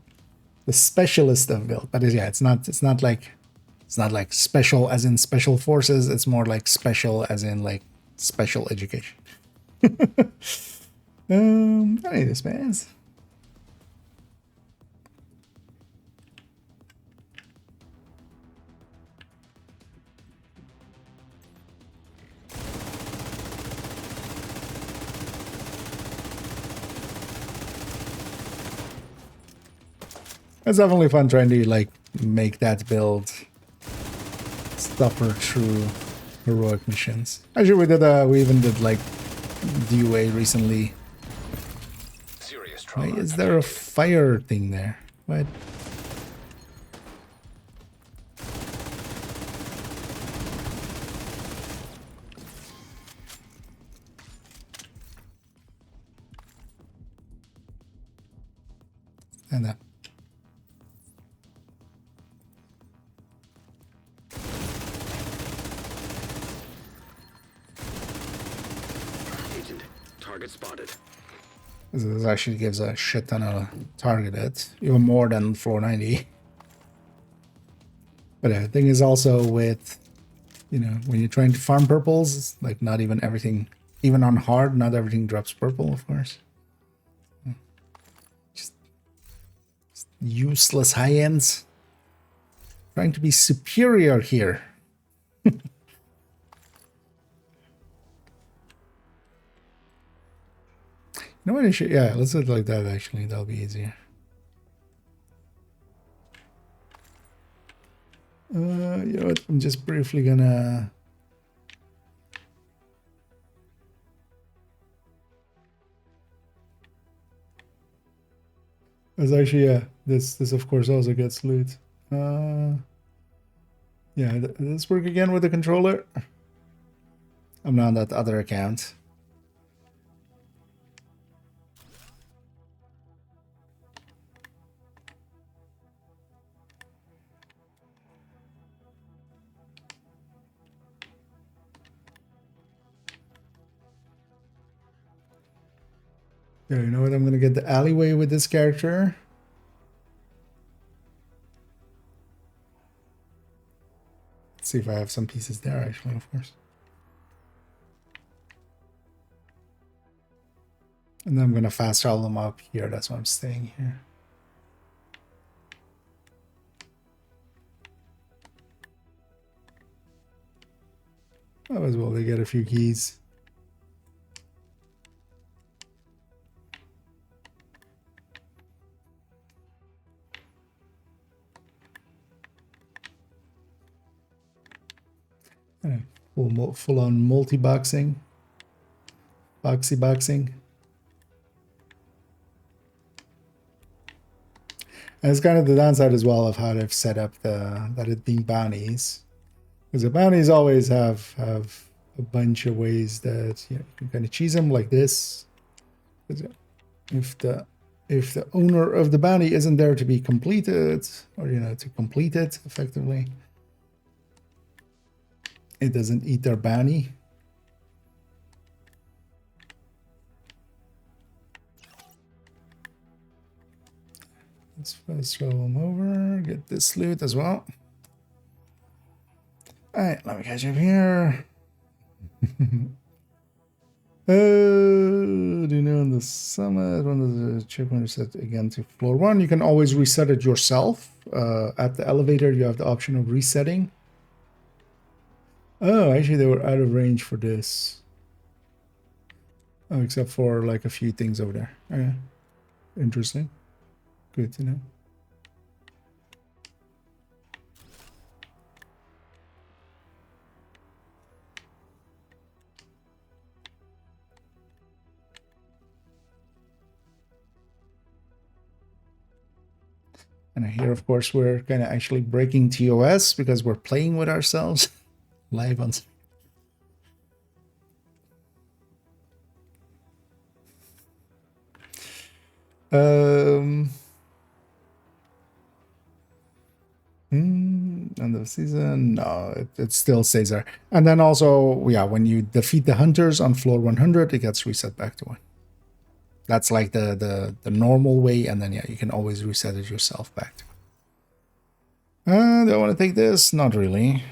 The specialist of build, but yeah, it's not like special as in special forces. It's more like special as in like special education. I need this, man. It's definitely fun trying to like make that build suffer through heroic missions. Actually, we even did like DUA recently. Serious Why trauma. is there a fire thing there? What? And that. Agent, target spotted. This actually gives a shit ton of targeted, even more than 490. But yeah, the thing is also with, you know, when you're trying to farm purples, it's like not even everything, even on hard, not everything drops purple, of course. Just useless high ends. Trying to be superior here. You know what I should, yeah, let's do it like that actually, that'll be easier. You know what, I'm just briefly gonna... It's actually, yeah, this of course also gets loot. Yeah, does this work again with the controller? I'm not on that other account. Yeah, you know what? I'm gonna get the alleyway with this character. Let's see if I have some pieces there, actually, of course. And then I'm gonna fast travel them up here. That's why I'm staying here. Might as well they get a few keys. Full on multi-boxing. Boxing. And it's kind of the downside as well of how they've set up that it being bounties. Because the bounties always have a bunch of ways that you can kind of cheese them like this. If the owner of the bounty isn't there to be completed, or to complete it effectively, it doesn't eat their bounty. Let's fast travel them over, get this loot as well. Alright, let me catch up here. Do you know on the summit when the checkpoint is set again to floor 1? You can always reset it yourself. At the elevator, you have the option of resetting. Oh, actually, they were out of range for this. Oh, except for like a few things over there. Okay. Interesting. Good to know. And here, of course, we're kind of actually breaking TOS because we're playing with ourselves live on. End of season, no, it still stays there. And then also, yeah, when you defeat the hunters on floor 100, it gets reset back to 1. That's like the normal way, and then yeah, you can always reset it yourself back to 1. Do I want to take this? Not really.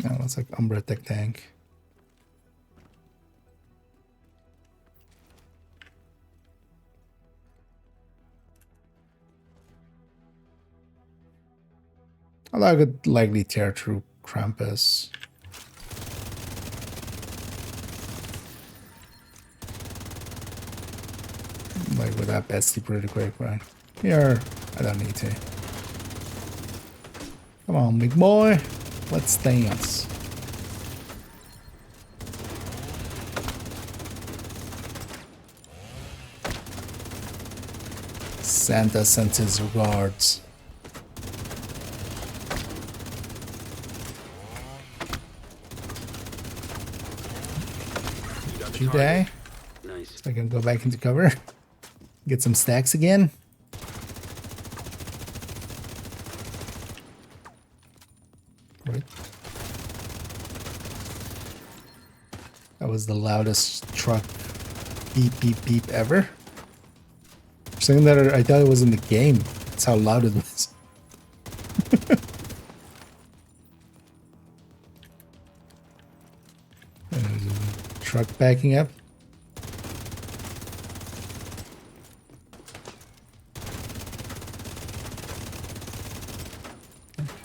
No, it's like Umbra Tech Tank. Although I could likely tear through Krampus. Like with that bestie pretty quick, right? Here, I don't need to. Come on, big boy. Let's dance. Santa sends his regards. Did you die? Nice. So I can go back into cover. Get some stacks again. Right. That was the loudest truck beep beep beep ever. For something that I thought it was in the game. That's how loud it was. Truck backing up.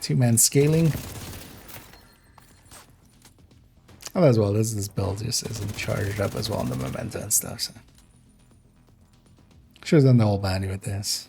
Two-man scaling. Oh, as well, this build just isn't charged up as well on the momentum and stuff. So should have done the whole body with this.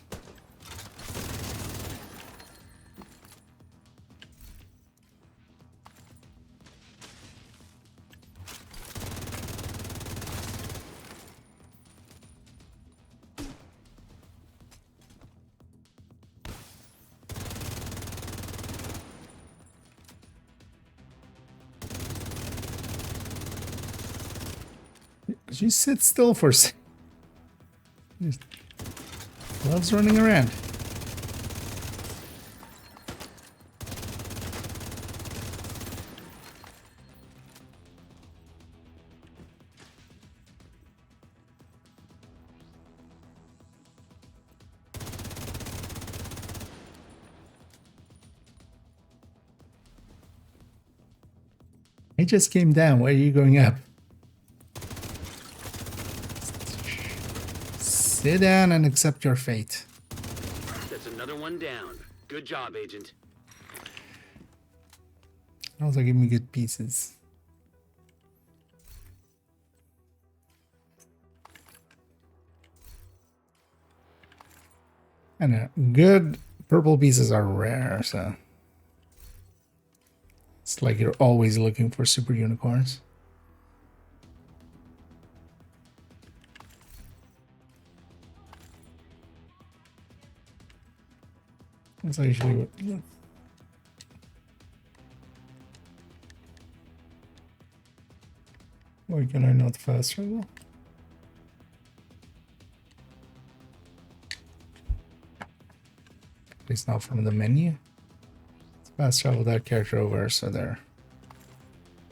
Could you sit still for a second? Just loves running around. He just came down. Why are you going up? Sit down and accept your fate. That's another one down. Good job, Agent. Also give me good pieces. And good purple pieces are rare, so it's like you're always looking for super unicorns. That's usually what. Why can I not fast travel? At least not from the menu. Let's fast travel that character over so they're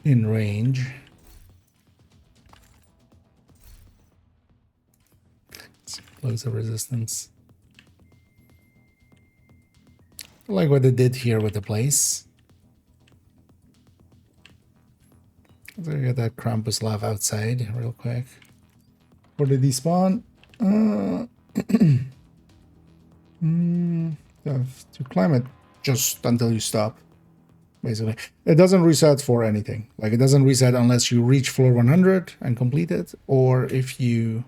in range. Explosive resistance. I like what they did here with the place. Let's get that Krampus laugh outside real quick. Where did he spawn? To climb it just until you stop. Basically, it doesn't reset for anything. Like, it doesn't reset unless you reach floor 100 and complete it, or if you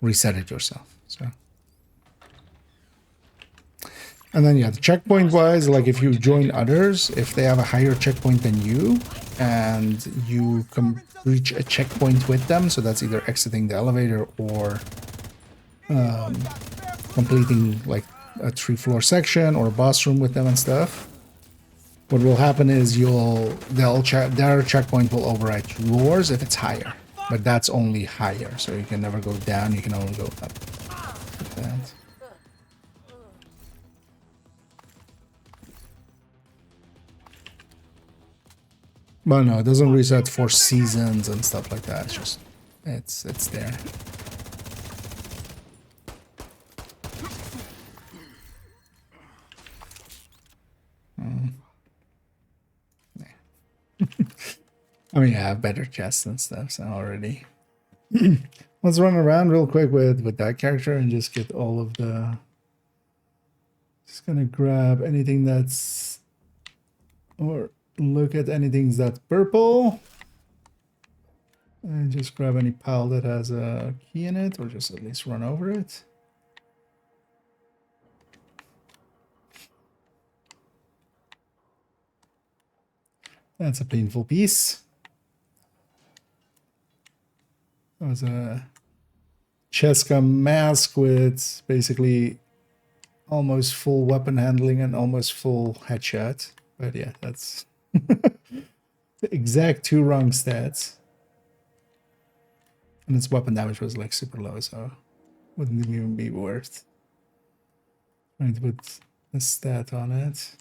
reset it yourself. So, and then yeah, the checkpoint wise, like if you join others, if they have a higher checkpoint than you, and you can reach a checkpoint with them, so that's either exiting the elevator or completing like a 3-floor section or a boss room with them and stuff. What will happen is their checkpoint will override yours if it's higher, but that's only higher, so you can never go down. You can only go up. Like that. But no, it doesn't reset for seasons and stuff like that. It's just it's there. I mean, I have better chests and stuff, so already. Let's run around real quick with that character and just get all of the... Just gonna grab anything that's... Or look at anything that's purple. And just grab any pile that has a key in it, or just at least run over it. That's a painful piece. That was a Cheska mask with basically almost full weapon handling and almost full headshot. But yeah, that's the exact 2 wrong stats. And its weapon damage was like super low, so wouldn't even be worth trying to put a stat on it.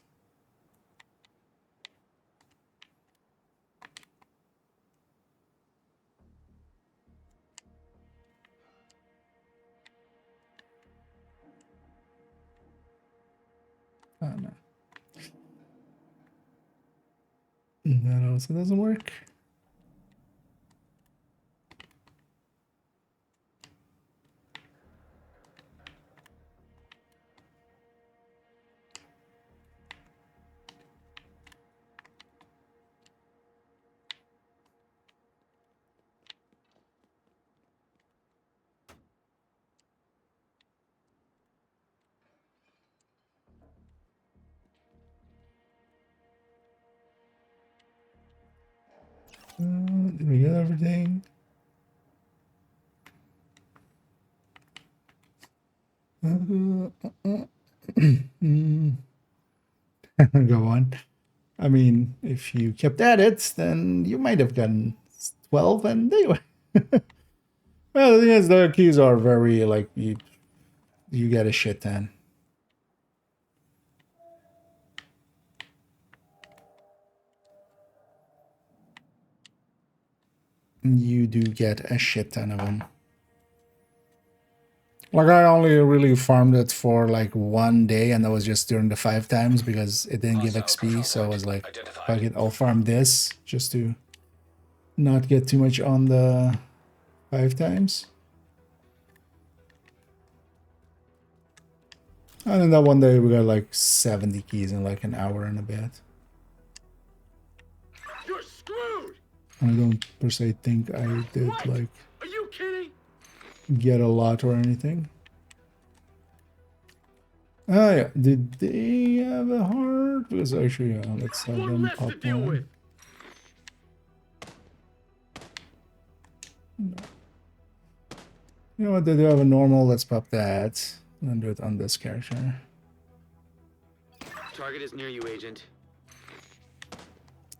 Oh no. That also doesn't work. Did we get everything? Go on. I mean, if you kept at it, then you might have gotten 12 and they were. Well, the thing is, the keys are very, like, you get a shit ton. You do get a shit ton of them. Like, I only really farmed it for like 1 day, and that was just during the 5 times because it didn't give XP. So I was like, fuck it, I'll farm this just to not get too much on the 5 times. And then that 1 day we got like 70 keys in like an hour and a bit. You're screwed! I don't per se think I did What? like Are you kidding? get a lot or anything. Oh yeah, did they have a heart? Because actually, yeah, let's have One them less to pop deal one. with. No. You know what, they do have a normal, let's pop that. And then do it on this character. Target is near you, Agent.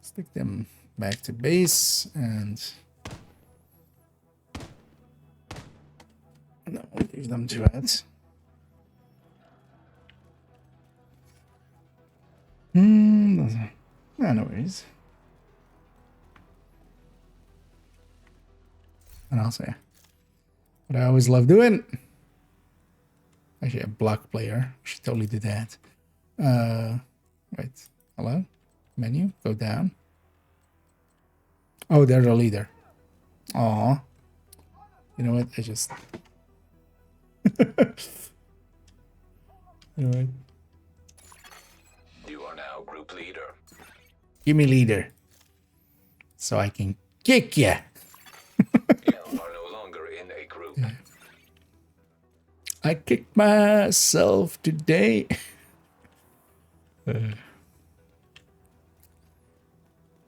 Stick them back to base and no, we'll leave them to it. Anyways. And I'll say what I always love doing. Actually, a block player. Should totally do that. Wait. Hello? Menu? Go down. Oh, they're the leader. Aw. You know what? I just... You know what? You are now group leader. Give me leader. So I can kick ya. You are no longer in a group. I kicked myself today.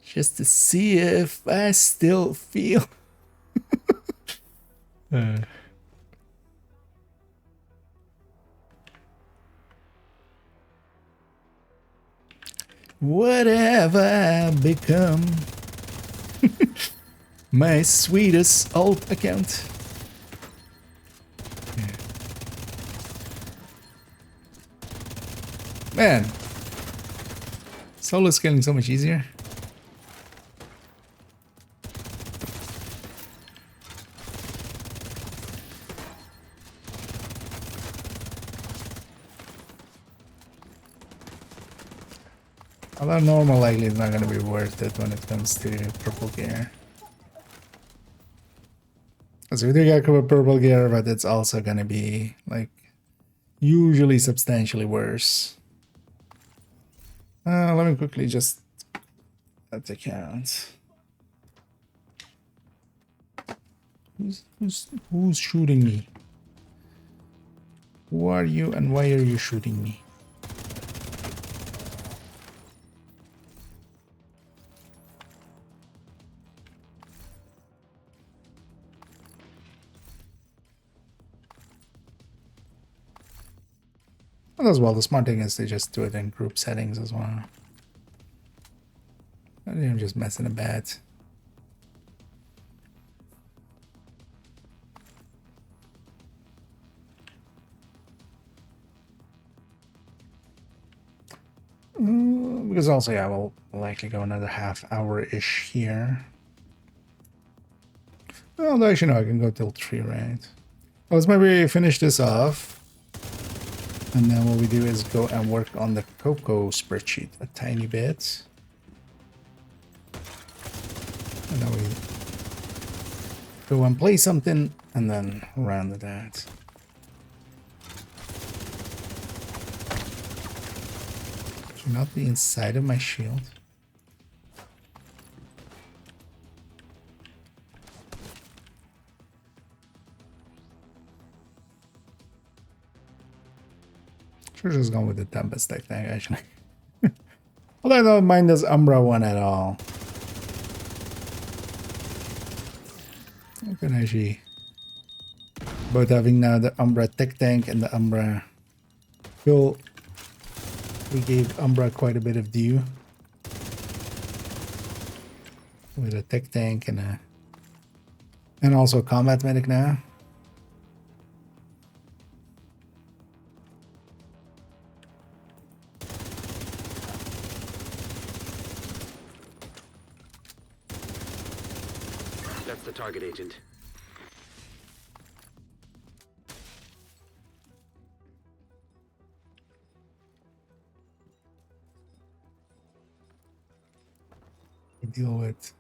Just to see if I still feel. Whatever I've become. My sweetest alt account. Man, solo's getting so much easier. Although normal likely is not going to be worth it when it comes to purple gear. So we do get purple gear, but it's also going to be like usually substantially worse. Let me quickly just let the count. Who's shooting me? Who are you and why are you shooting me? And as well, the smart thing is they just do it in group settings as well. I didn't just mess in a bed. Because also, yeah, we'll likely go another half hour-ish here. Well, actually, no, I can go till 3, right? Let's maybe finish this off. And then what we do is go and work on the Coco spreadsheet a tiny bit. And then we go and play something and then round with that. Should not be inside of my shield. Sure, just going with the Tempest deck thing, actually. Although I don't mind this Umbra one at all. I can actually... Both having now the Umbra Tech Tank and the Umbra... Feel we gave Umbra quite a bit of due. With a Tech Tank and a... And also a Combat Medic now. That's the target, Agent. We deal with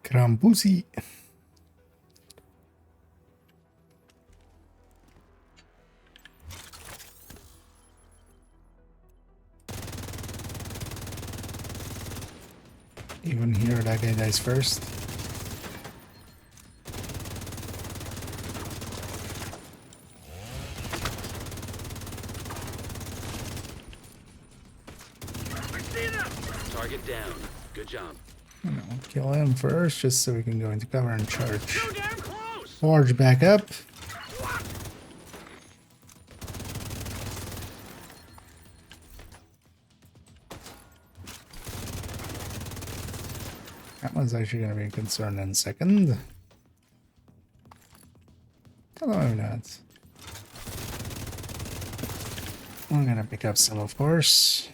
Krampusi. Even here, that guy dies first. Target down. Good job. Kill him first, just so we can go into cover and charge. Charge back up. That one's actually going to be a concern in a second. Although maybe not. I'm going to pick up some, of course.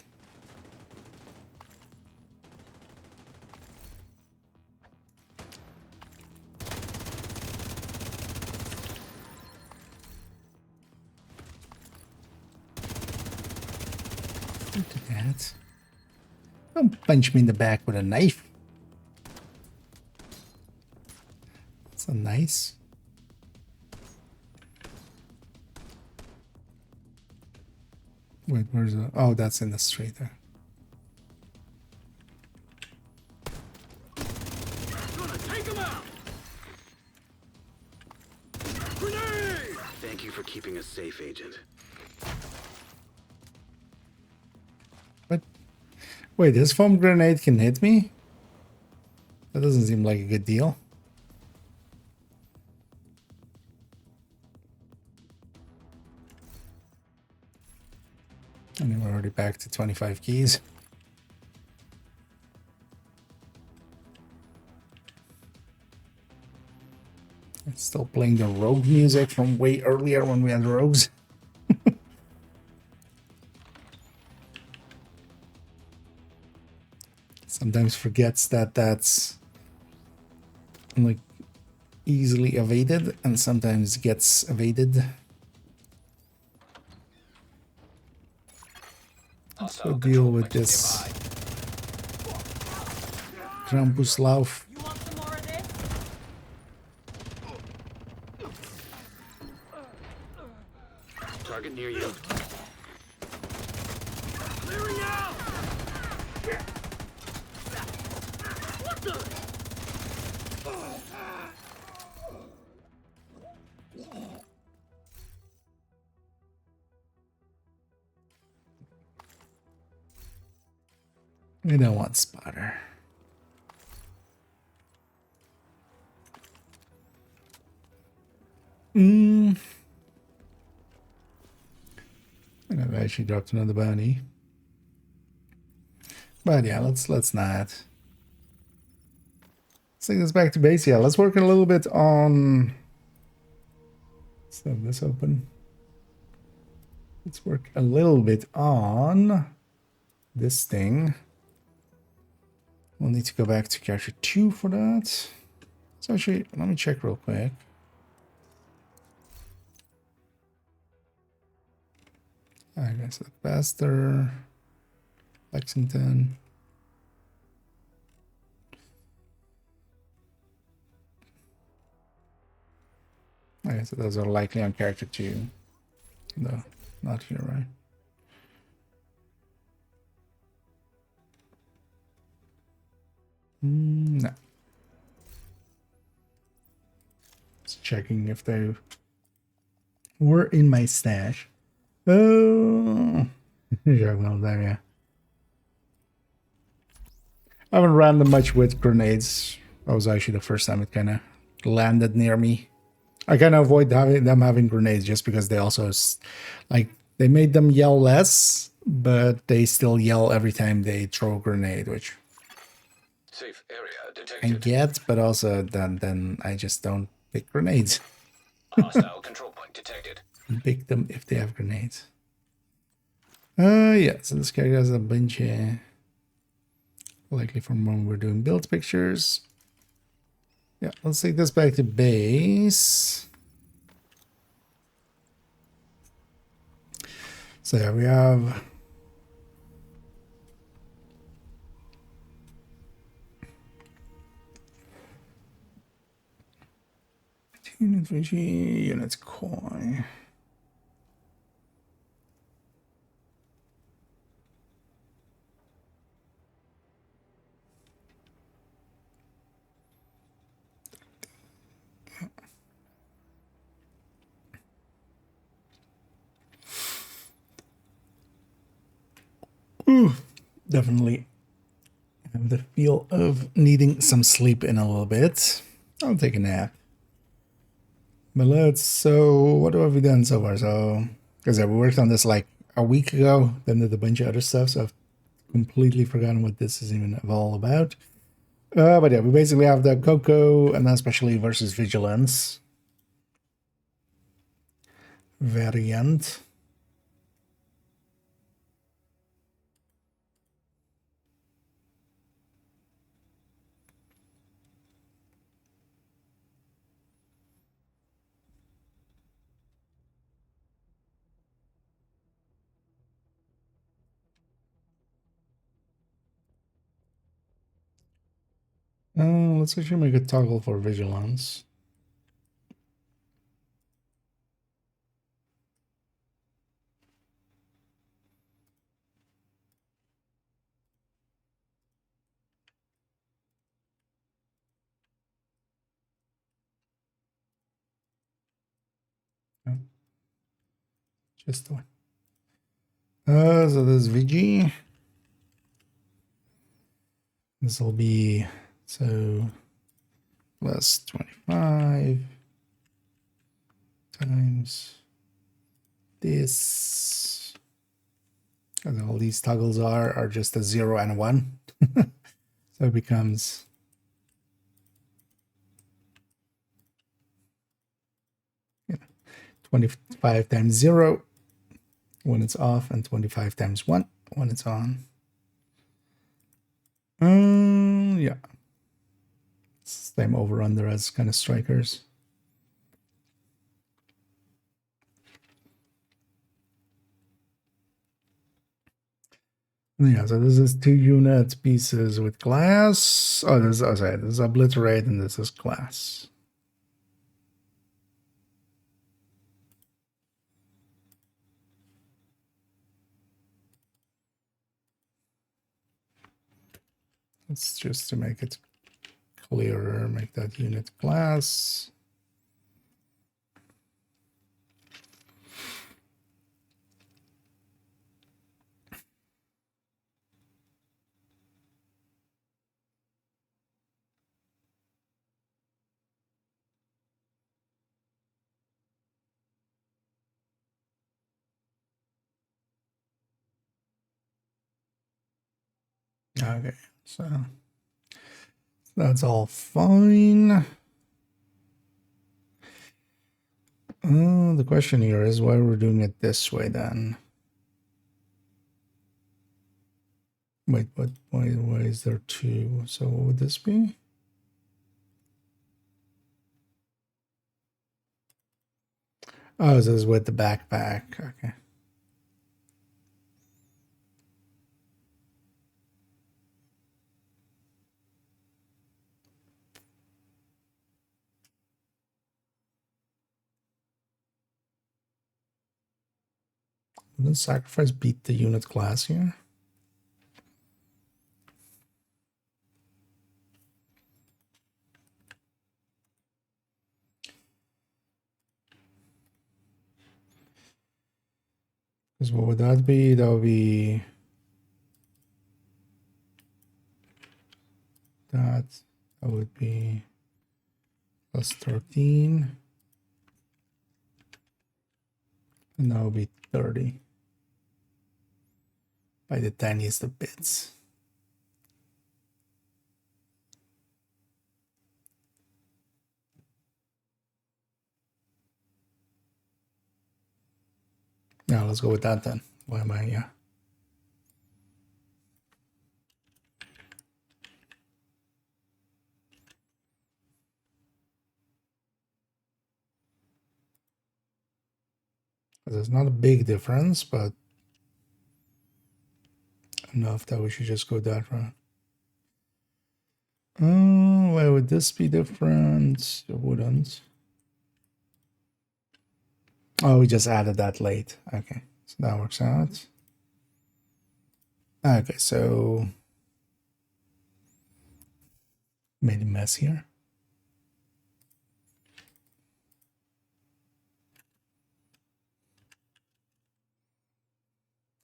Look at that. Don't punch me in the back with a knife. So nice. Wait, where's the... Oh, that's in the street there. Take him out! Grenade! Thank you for keeping us safe, Agent. What? Wait, this foam grenade can hit me? That doesn't seem like a good deal. And we're already back to 25 keys. It's still playing the rogue music from way earlier when we had rogues. Sometimes forgets that that's like easily evaded and sometimes gets evaded. Let's go deal with this Krampuslauf. You want some more of this? Target near you. Clearing out! What the? We don't want spotter. Why she dropped another bounty. But yeah, let's not. Let's take this back to base. Yeah, let's work a little bit on. Let's have this open. Let's work a little bit on this thing. We'll need to go back to character 2 for that. So actually, let me check real quick. I guess that's faster. Lexington. I guess those are likely on character 2. No, not here, right? No. Just checking if they were in my stash. Oh, yeah, well, there, yeah. I haven't ran them much with grenades. That was actually the first time it kind of landed near me. I kind of avoid them having grenades just because they also, like, they made them yell less, but they still yell every time they throw a grenade, which Safe area I detected. get, but also then I just don't pick grenades. Hostile control point detected. Pick them if they have grenades. Yeah, so this guy has a bunch likely from when we're doing build pictures. Yeah, let's take this back to base. So yeah, we have unit VG, unit koi. Ooh, definitely have the feel of needing some sleep in a little bit. I'll take a nap. But so what have we done so far? So, because we worked on this like a week ago, then did a bunch of other stuff, so I've completely forgotten what this is even all about. But yeah, we basically have the Coco and then especially versus Vigilance variant. Let's actually make a toggle for Vigilance. Oh, just the one. So this VG. This will be so plus 25 times this. And all these toggles are just a 0 and a 1. So it becomes 25 times 0 when it's off, and 25 times 1 when it's on. Yeah. Same over under as kind of strikers. Yeah, so this is 2 unit pieces with glass. Oh, this is obliterate, and this is glass. It's just to make it clearer, make that unit glass. Okay, so that's all fine. The question here is why we're doing it this way then. Wait, what? Why is there two? So what would this be? Oh, this is with the backpack. Okay. Wouldn't sacrifice beat the unit class here? Because what would that be? That would be that. That would be plus 13. And that would be 30. By the tiniest of bits. Now let's go with that then. Why am I? Yeah. There's not a big difference, but enough that we should just go that route. Why would this be different? It wouldn't. Oh, we just added that late. Okay, so that works out. Okay, so made a mess here.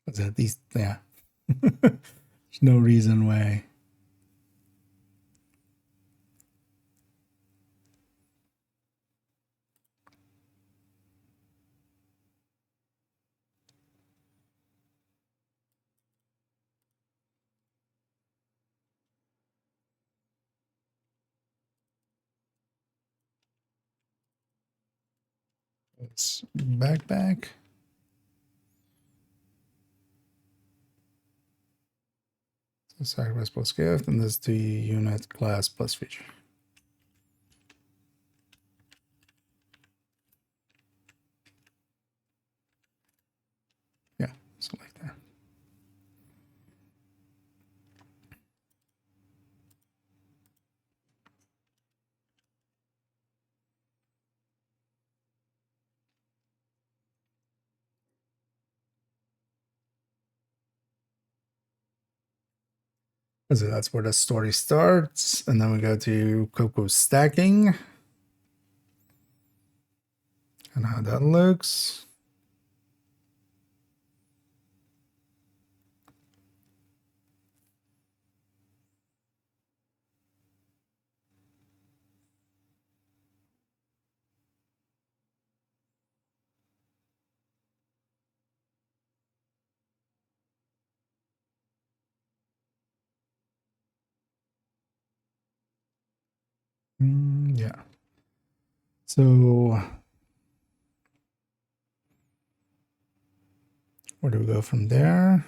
At least, yeah. There's no reason why. It's backpack. So sacrifice plus gift, and this the unit class plus feature. Yeah, something like that. So that's where the story starts, and then we go to Coco stacking and how that looks. Yeah. So where do we go from there?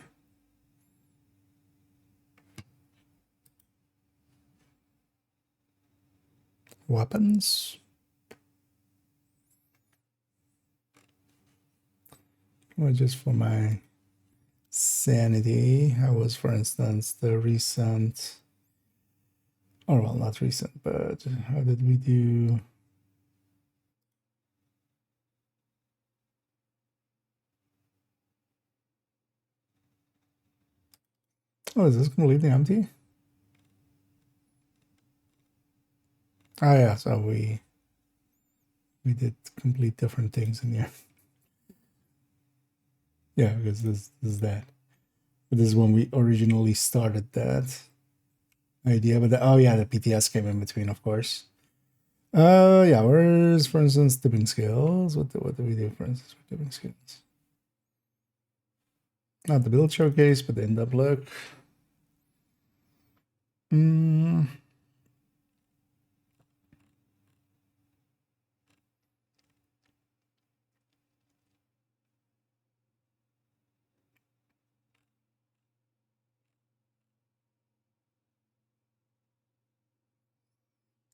Weapons. Well, just for my sanity, how was, for instance, the recent, or well, not recent, but how did we do? Oh, is this completely empty? Oh yeah, so we did complete different things in here. Yeah, because this is that. But this is when we originally started that idea. But oh yeah, the PTS came in between, of course. Yeah, where's, for instance, tipping skills? What do we do, for instance, with tipping skills? Not the build showcase, but the in-depth look. Mm.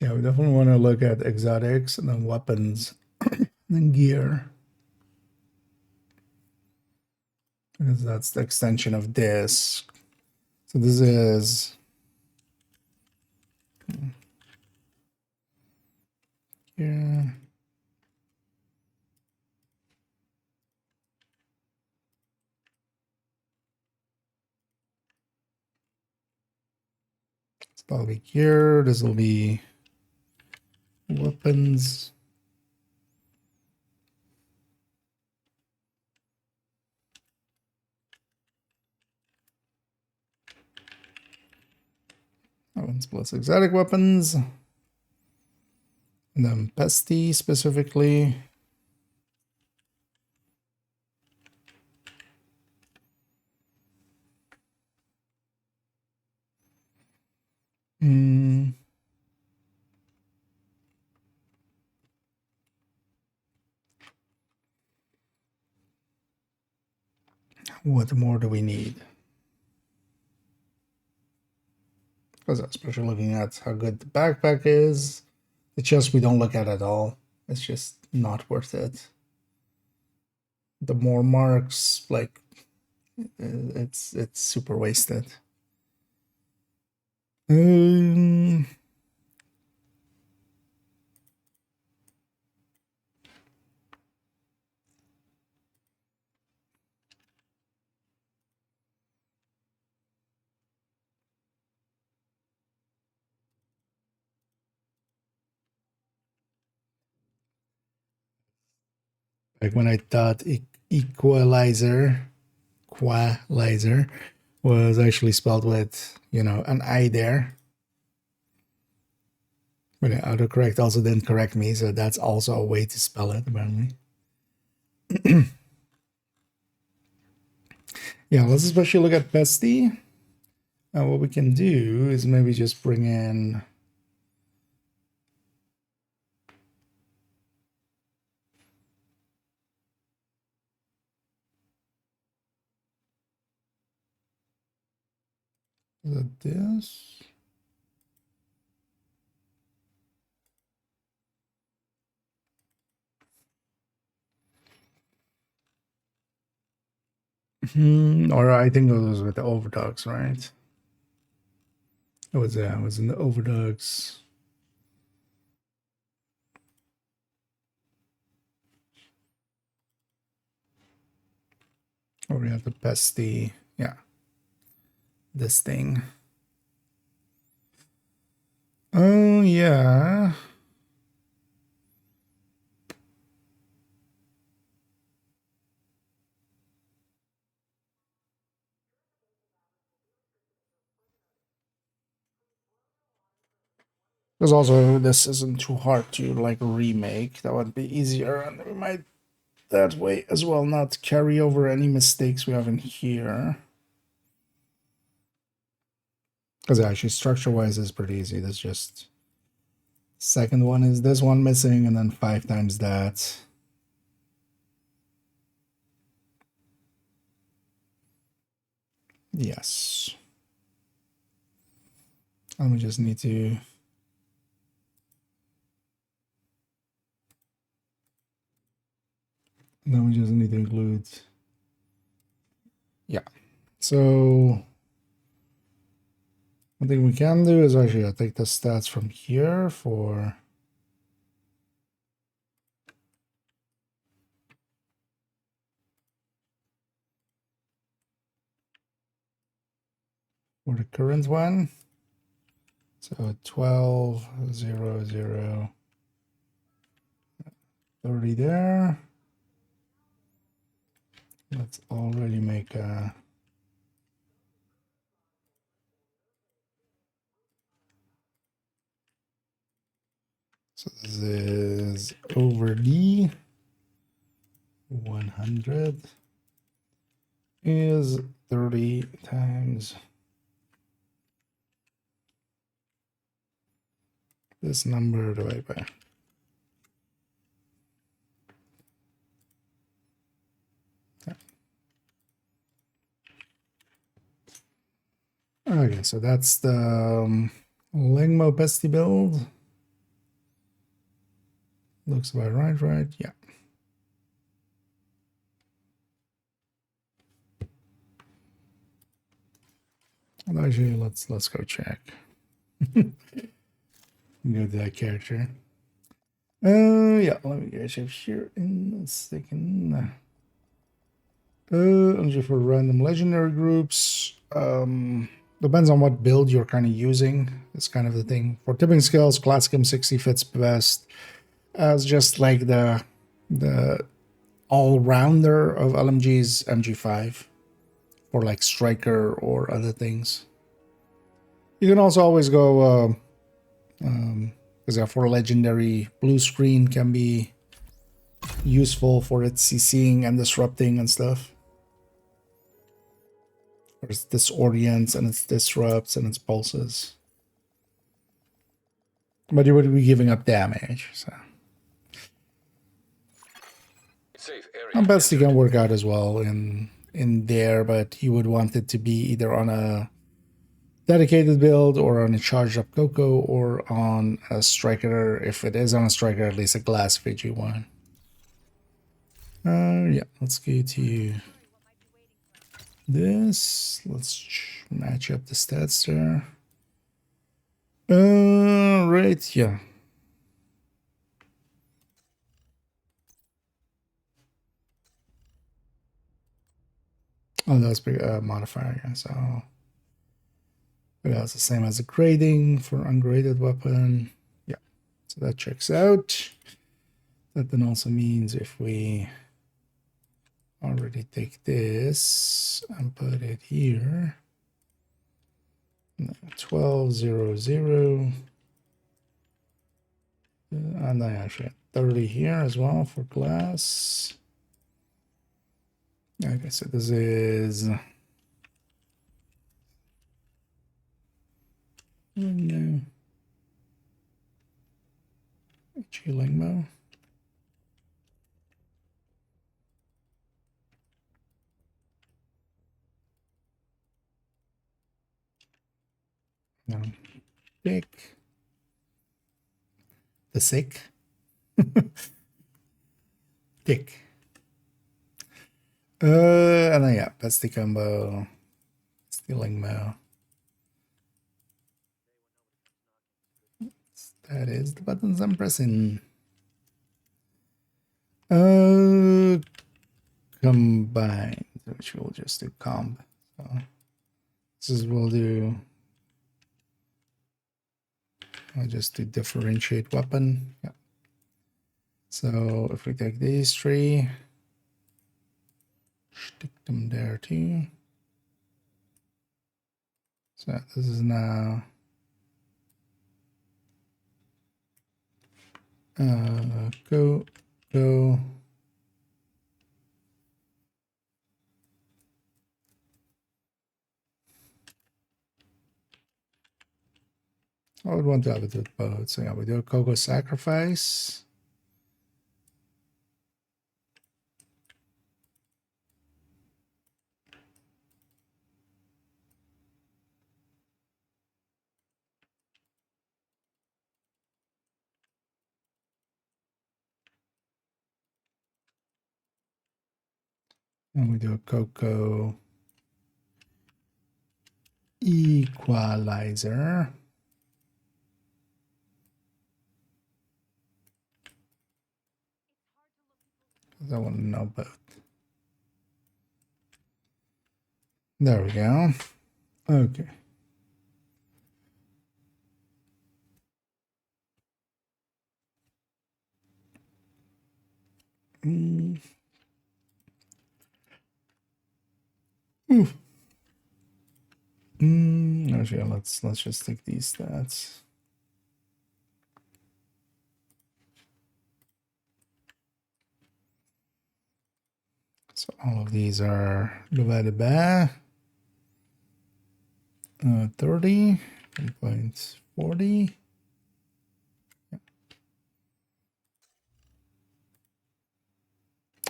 Yeah, we definitely want to look at exotics and then weapons and then gear. Because that's the extension of this. So this is here. So that'll be gear. This will be weapons. Weapons plus exotic weapons. And then pesty specifically. Hmm. What more do we need? Because especially looking at how good the backpack is, the chest we don't look at all. It's just not worth it. The more marks, like it's super wasted. Like when I thought equalizer was actually spelled with, an I there. But autocorrect also didn't correct me, so that's also a way to spell it, apparently. Yeah, let's especially look at pesty. What we can do is maybe just bring in this. Or I think it was with the overdogs, right? It was in the overdogs. Or we have the pesty, yeah. This thing. Oh yeah. Because also this isn't too hard to like remake. That would be easier, and we might that way as well not carry over any mistakes we have in here. Because actually structure-wise is pretty easy. That's just second one is this one missing, and then 5 times that. Yes. And we just need to include, yeah. So one thing we can do is actually I'll take the stats from here for the current one. So 12, 0, 0, 30 there. Let's already make a so this is over D 100 is 30 times this number divided by. Okay, so that's the Lingmo Pesty build. Looks about right? Yeah. Well, actually, let's go check. Go to that character. Yeah, let me go check here in a second. Energy for random legendary groups. Depends on what build you're kind of using. It's kind of the thing. For tipping skills, Classic M60 fits best as just like the all-rounder of LMG's MG5 for like striker or other things. You can also always go because for legendary, blue screen can be useful for its CCing and disrupting and stuff. There's disorients and its disrupts and its pulses. But you would be giving up damage, so. Safe area. And best you can work out as well in there, but you would want it to be either on a dedicated build or on a charged up Coco or on a striker. If it is on a striker, at least a glass Fiji one. Yeah, let's go to this. Let's match up the stats there. Right, yeah. Oh, that's big modifier, yeah. So that's the same as the grading for ungraded weapon. Yeah, so that checks out. That then also means if we already take this and put it here, 1200, and I actually 30 here as well for glass. Okay, so this is no Lingmo. No, pick the sick. Dick. And then yeah, that's the combo. Stealing Mo. That is the buttons I'm pressing. Combine, which we'll just do comb. So this is we'll do. I'll just do differentiate weapon. Yeah. So if we take these three, stick them there too. So this is now go. I would want to have it with both. So yeah, we do a Coco sacrifice. And we do a Coco equalizer. I want to know both. There we go. Okay. Actually, let's just take these stats. So all of these are divided by 30.40.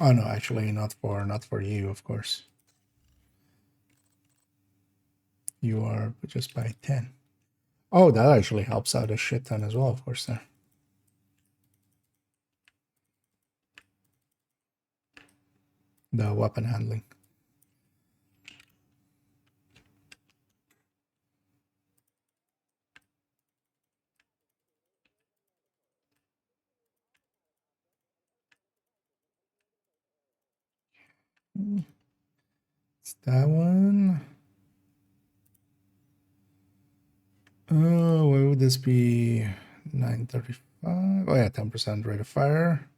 Oh no, actually not for you, of course. You are just by 10. Oh, that actually helps out a shit ton as well, of course, there. The weapon handling. It's that one. Oh, why would this be 935? Oh yeah, 10% rate of fire.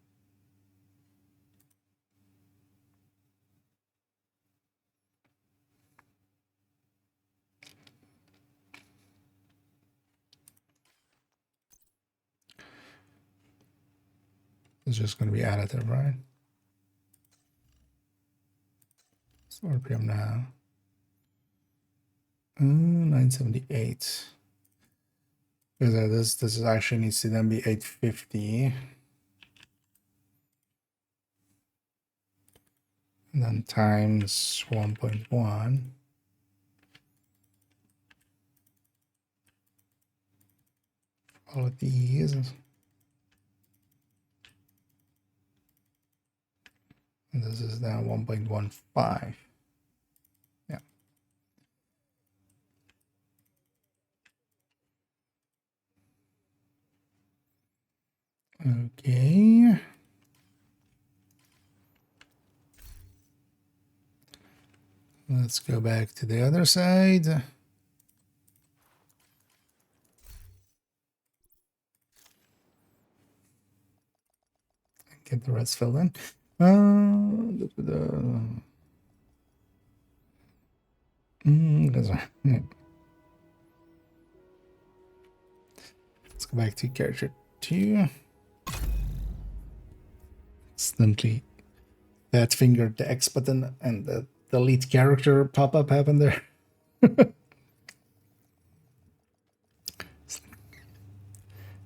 It's just going to be additive, right? So RPM now. 978. Because this actually needs to then be 850. And then times 1.1. All of these. And this is now 1.15. Yeah. Okay. Let's go back to the other side. Get the rest filled in. Yeah. Let's go back to character 2. Accidentally fat fingered the X button and the delete character pop-up happened there.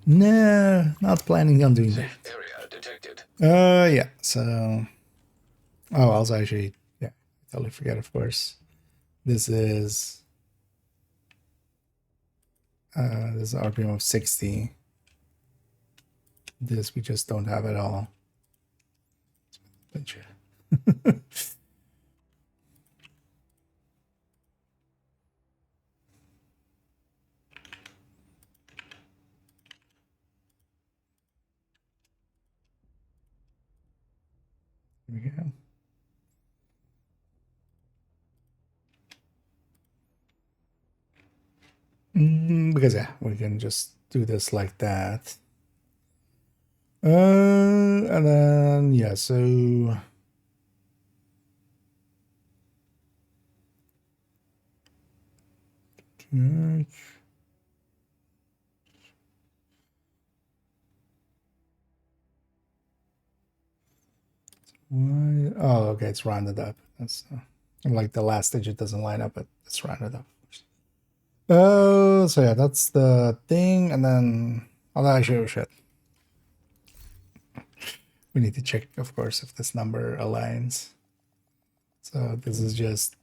No, not planning on doing that. Area detected. Yeah, so... Oh, I was actually... Yeah, totally forget, of course. This is... this is RPM of 60. This we just don't have at all. Here we go. Because yeah, we can just do this like that. And then yeah, so why? Oh, okay, it's rounded up. That's like the last digit doesn't line up, but it's rounded up. Oh, so yeah, that's the thing, and then I'll actually shit. We need to check, of course, if this number aligns. So this is just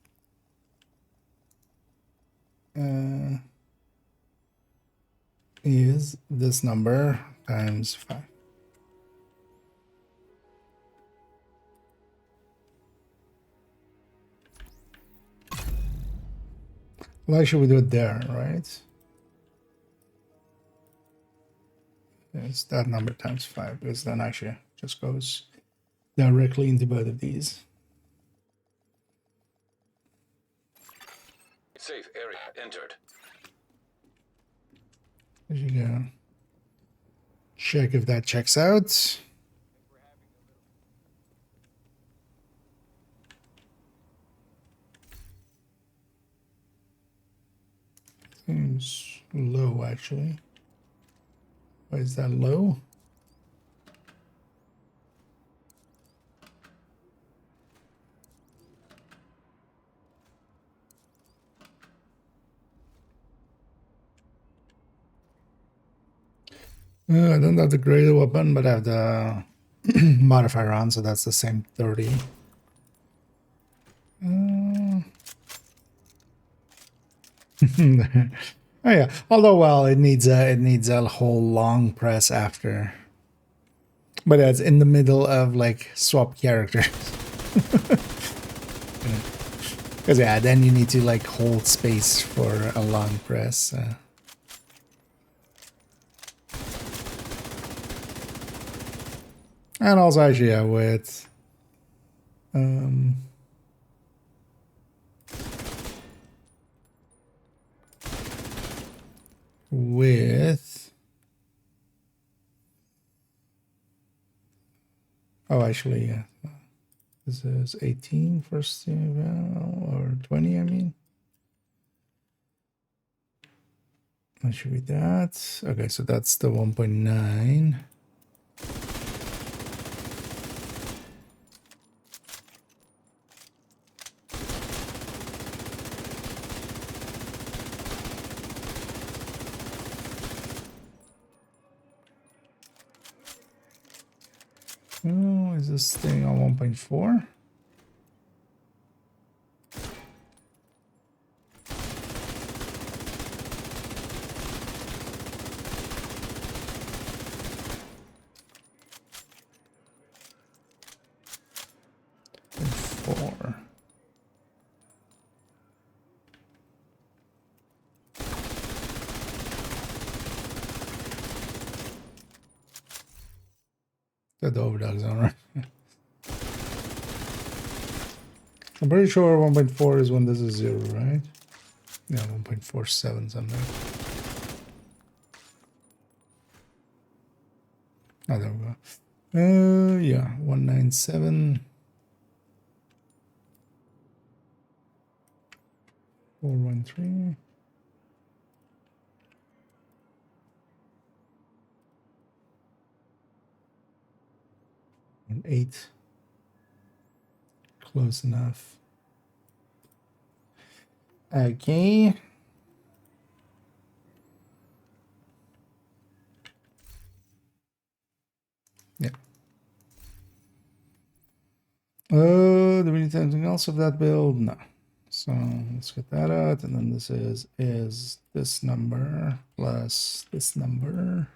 is this number times 5. Why should we do it there, right? It's that number times 5, because then actually just goes directly into both of these. Safe area entered. There you go. Check if that checks out. Seems low, actually. Why is that low? I don't have the greater weapon, but I have the modifier on, so that's the same 30. Oh yeah. Although, well, it needs a whole long press after. But it's in the middle of like swap characters. Because yeah, then you need to like hold space for a long press. And also actually, yeah, with oh, actually, yeah. This is 18 first or 20, I mean. That should be that. Okay, so that's the 1.9. Oh, is this thing on 1.4? Four. The overdog's on, right? I'm pretty sure 1.4 is when this is 0, right? Yeah, 1.47 something. Oh, there we go. Yeah, 197. 413. And 8. Close enough. Okay. Yeah. Do we need anything else of that build? No. So let's get that out, and then this is this number plus this number.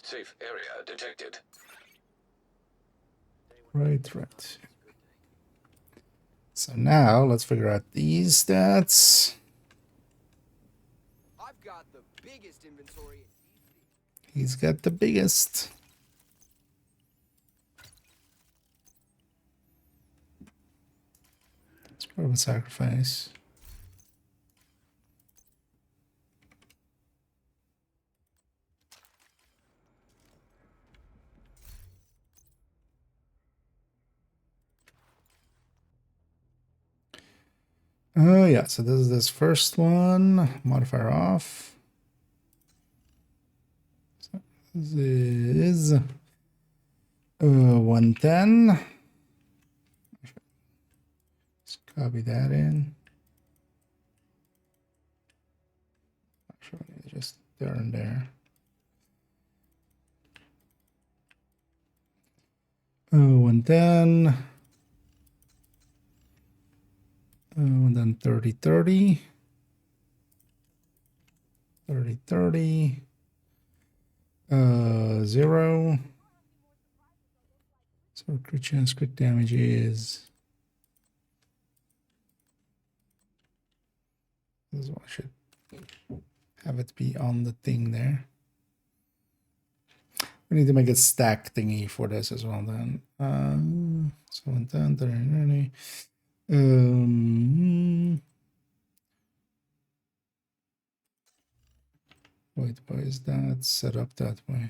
Safe area detected. Right. So now let's figure out these stats. I've got the biggest inventory. He's got the biggest. It's part of a sacrifice. Oh yeah, so this is this first one. Modifier off. So this is 110. Let's copy that in. Actually, just there and there. 110. And then 30, 30. 30, 30. 0. So crit chance, crit damage is. This one should have it be on the thing there. We need to make a stack thingy for this as well then. So 110, 30, 30. Wait, why is that set up that way?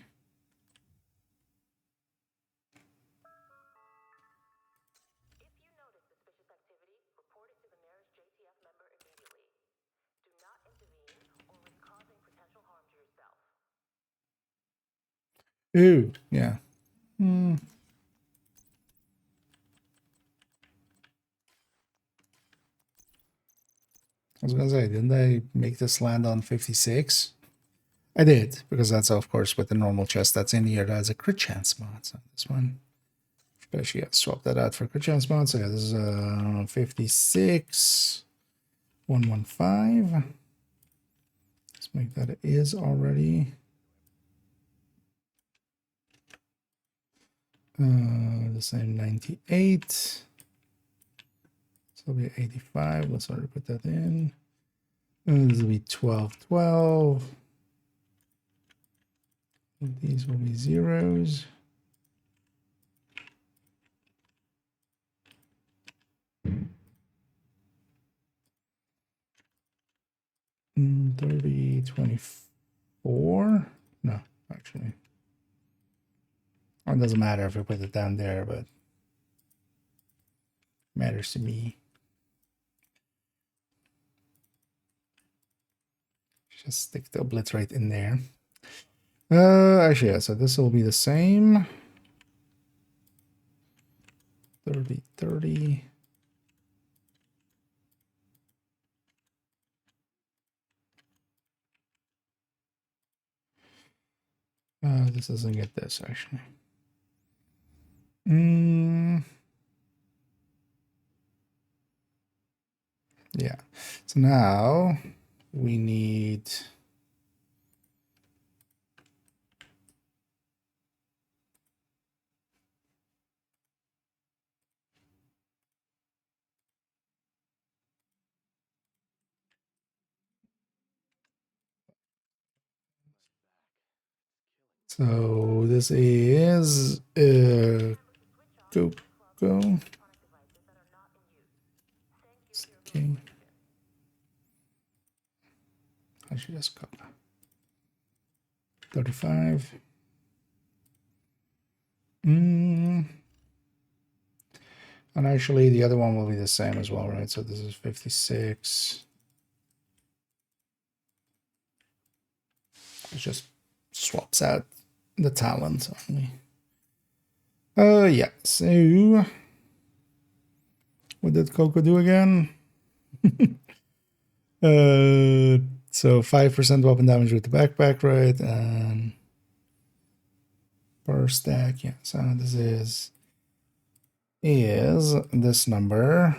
Ooh, yeah. I was gonna say, didn't I make this land on 56? I did, because that's of course with the normal chest that's in here, that's a crit chance mod. So this one, especially have to swap that out for crit chance mod. So yeah, this is 56, 115. Let's make that it is already. The same 98. So it'll be 85. Let's already put that in. And this will be 12, 12. These will be zeros. Mm, 30, 24. No, actually. It doesn't matter if we put it down there, but matters to me. Just stick the obliterate in there. Actually, yeah, so this will be the same. 30, 30. This doesn't get this, actually. Yeah. So now we need... So this is go. Okay. I should just go. 35. And actually the other one will be the same as well, right? So this is 56. It just swaps out the talent only. Yeah, so what did Coco do again? So 5% weapon damage with the backpack, right? And per stack, yeah. So this is this number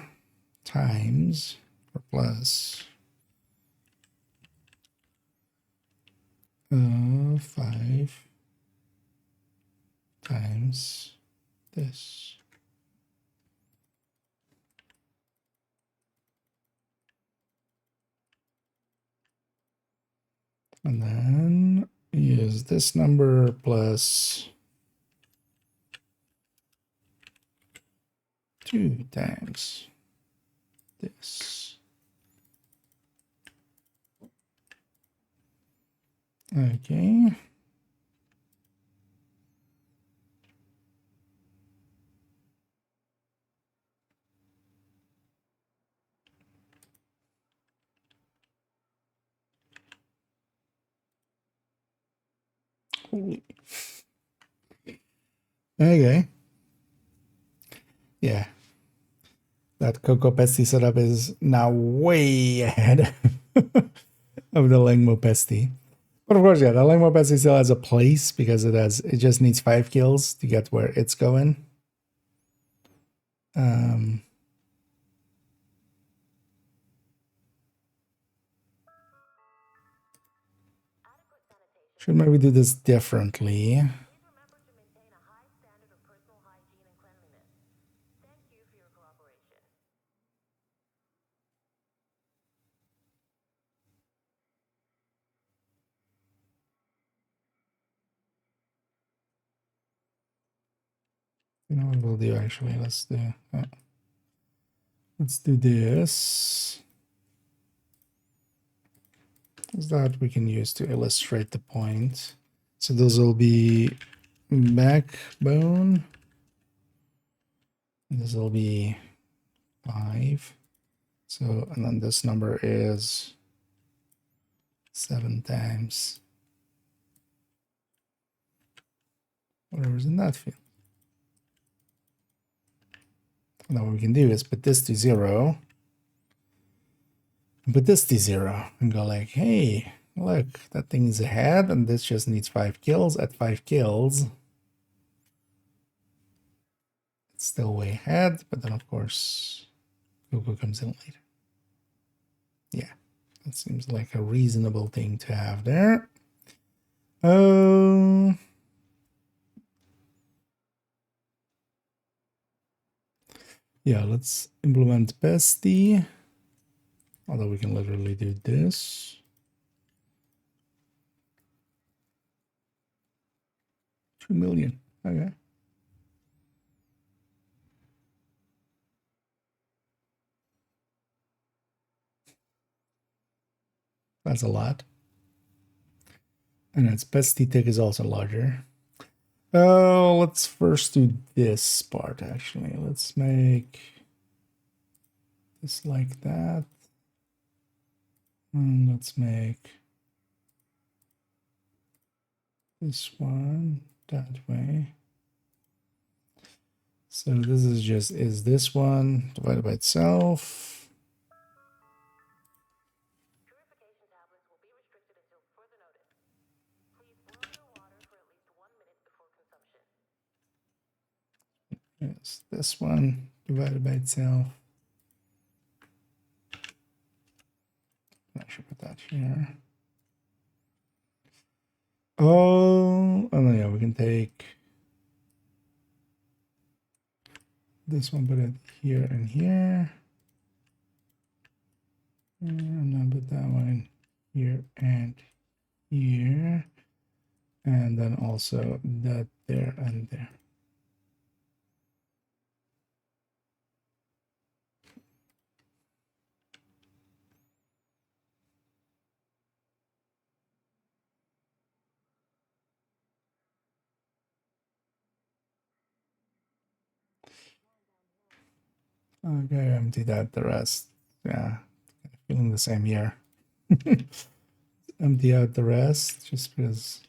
times or plus 5 times this. And then use this number plus 2 times this. Okay. Holy. Okay. Yeah. That Coco Pesti setup is now way ahead of the Langmo Pesti. But of course, yeah, the Langmo Pesti still has a place because it just needs 5 kills to get where it's going. Should maybe do this differently. You know what we'll do actually? Let's do this. Is that we can use to illustrate the point. So those will be backbone. This will be 5. So, and then this number is 7 times whatever's in that field. Now what we can do is put this to 0, and put this to 0, and go like, hey, look, that thing is ahead, and this just needs 5 kills. At 5 kills, it's still way ahead, but then of course, Coco comes in later. Yeah, that seems like a reasonable thing to have there. Oh. Yeah, let's implement bestie. Although we can literally do this. $2 million. Okay. That's a lot. And its bestie tick is also larger. Oh, let's first do this part actually. Let's make this like that. And let's make this one that way. So this is just this one divided by itself. Purification tablets will be restricted until further notice. Please boil your water for at least 1 minute before consumption. Yes, this one divided by itself. I should put that here. Oh no, yeah, we can take this one, put it here and here. And then put that one here and here. And then also that there and there. Okay, empty that, the rest. Yeah, feeling the same here. Empty out the rest, just because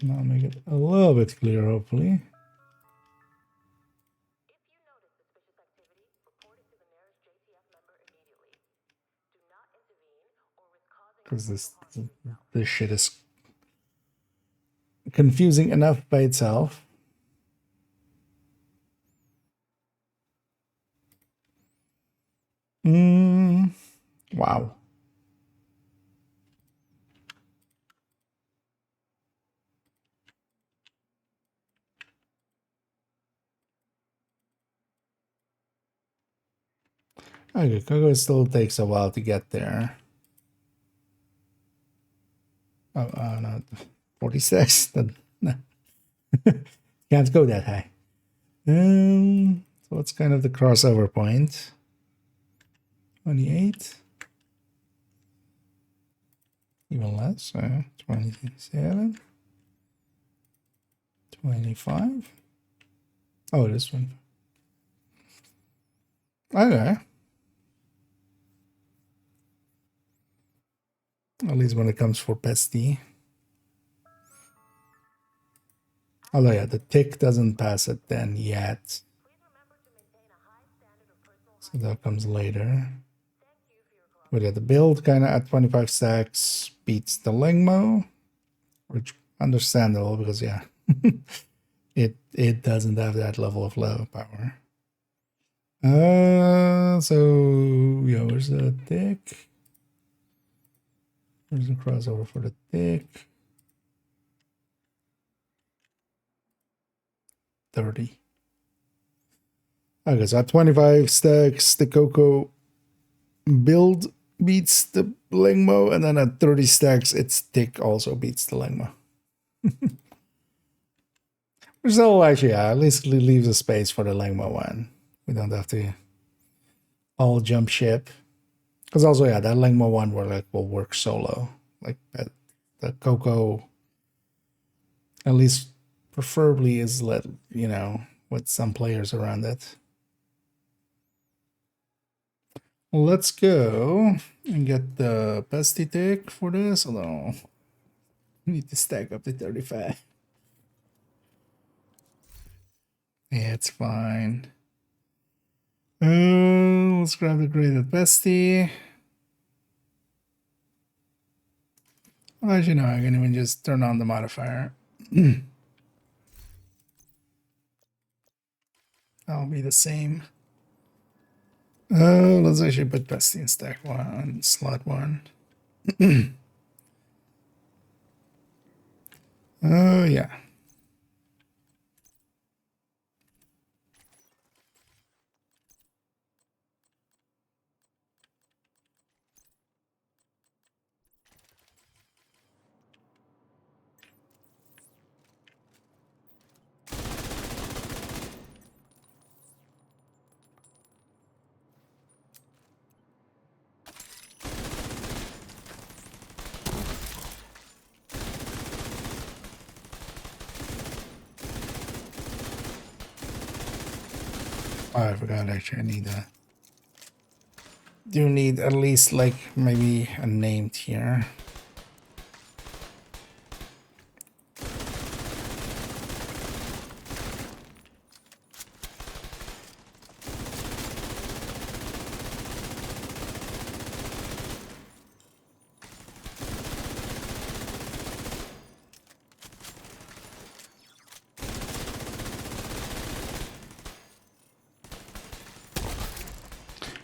now make it a little bit clearer, hopefully. If you notice suspicious activity, report it to the nearest JTF member immediately. Do not intervene or risk causing... Because this shit is confusing enough by itself. Wow. Okay, Coco still takes a while to get there. Oh, no, 46. Then no. Can't go that high. So what's kind of the crossover point? 28. Even less. 27. 25. Oh, this one. Okay. At least when it comes for bestie. Although yeah, the tick doesn't pass it then yet. So that comes later. But yeah, the build kind of at 25 stacks beats the Lengmo, which understandable because yeah, it doesn't have that level of low power. So yeah, where's the tick? Where's the crossover for the tick? 30. Okay, so at 25 stacks, the Coco build beats the Lengmo, and then at 30 stacks, its tick also beats the Lengmo. Which still actually, yeah, at least leaves a space for the Lengmo one. We don't have to all jump ship. Because also, yeah, that Lengmo one will work solo. Like the Coco, at least preferably is with some players around it. Let's go and get the bestie tick for this. Although we need to stack up to 35. Yeah, it's fine. Let's grab the graded bestie. Well, as you know, I can even just turn on the modifier. I'll be the same. Let's actually put bestie in stack 1, slot 1. Oh, yeah. Oh, I forgot actually I need a... Do need at least like maybe a named here.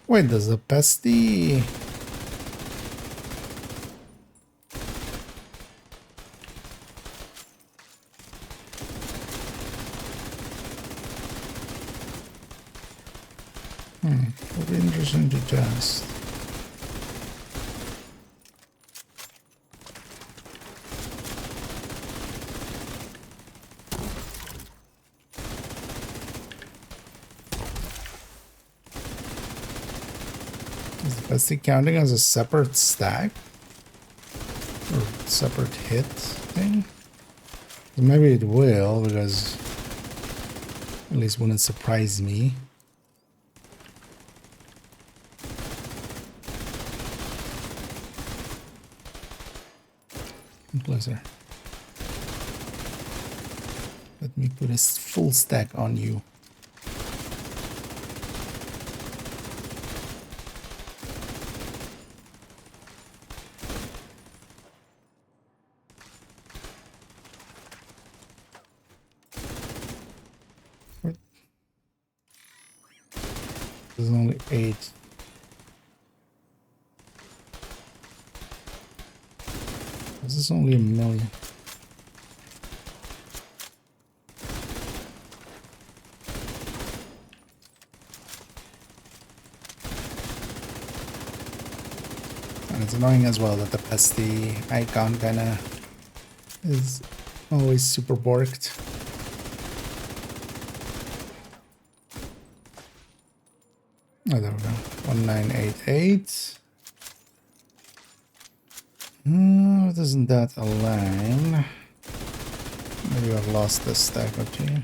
Wait, does the bestie... Would be interesting to test. Is the bestie counting as a separate stack? Or separate hit thing? Maybe it will, because at least wouldn't surprise me. Closer. Let me put a full stack on you. What? There's only 8. This is only 1,000,000. And it's annoying as well that the bestie icon kinda is always super borked. Oh, there we go. 1988. Doesn't that align? Maybe I've lost this stack or two.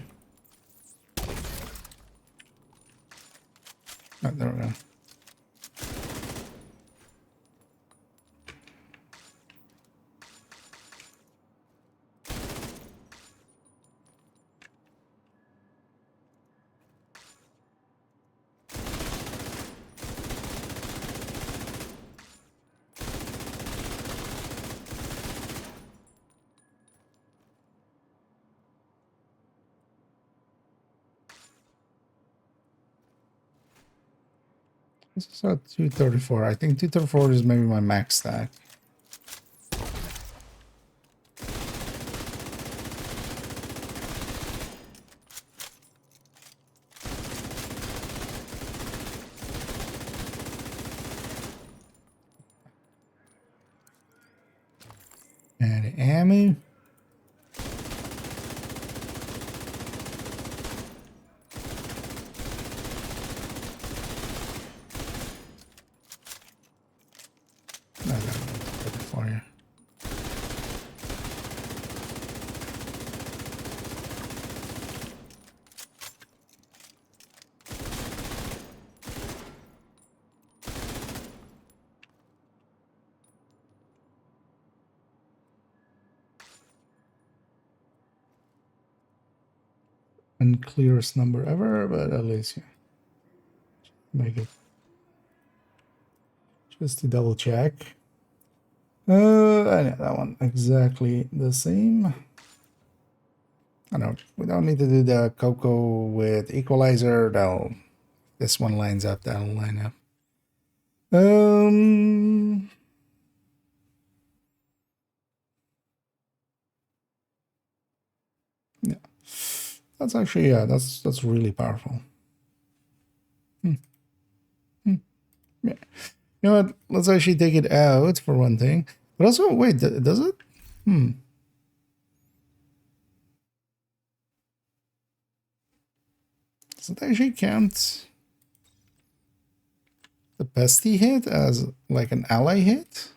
Oh, there we go. This is at 234. I think 234 is maybe my max stack. And ammo. For you. unclearest number ever, but at least yeah, make it just to double check. Yeah, that one exactly the same. I know we don't need to do the cocoa with equalizer. That'll this one lines up. That'll line up. Yeah, that's actually that's really powerful. Yeah. You know what? Let's actually take it out for one thing. But also, wait, does it? Does it actually count the pesty hit as like an ally hit?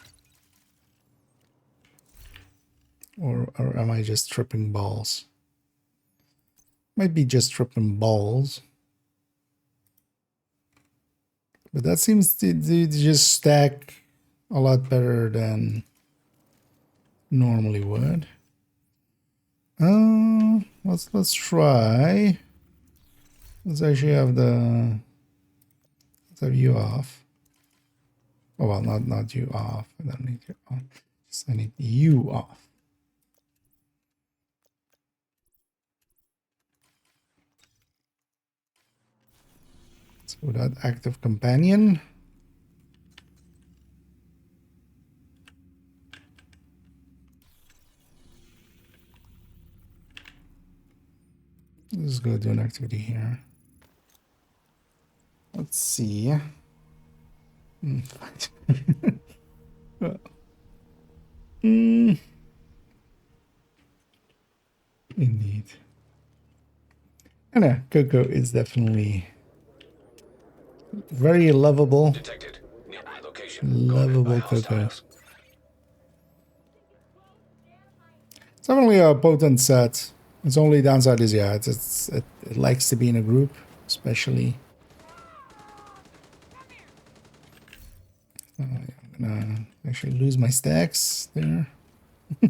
Or am I just tripping balls? Might be just tripping balls. But that seems to just stack a lot better than normally would. Let's try. Let's actually have let's have you off. Oh well, not you off. I don't need you on. Just I need you off. So that active companion. Let's go do an activity here. Let's see. Indeed. And Coco is definitely very lovable. Detected. Nearby location. Lovable Coco. It's definitely a potent set. Its only downside is yeah, it likes to be in a group, especially. I'm gonna actually lose my stacks there. I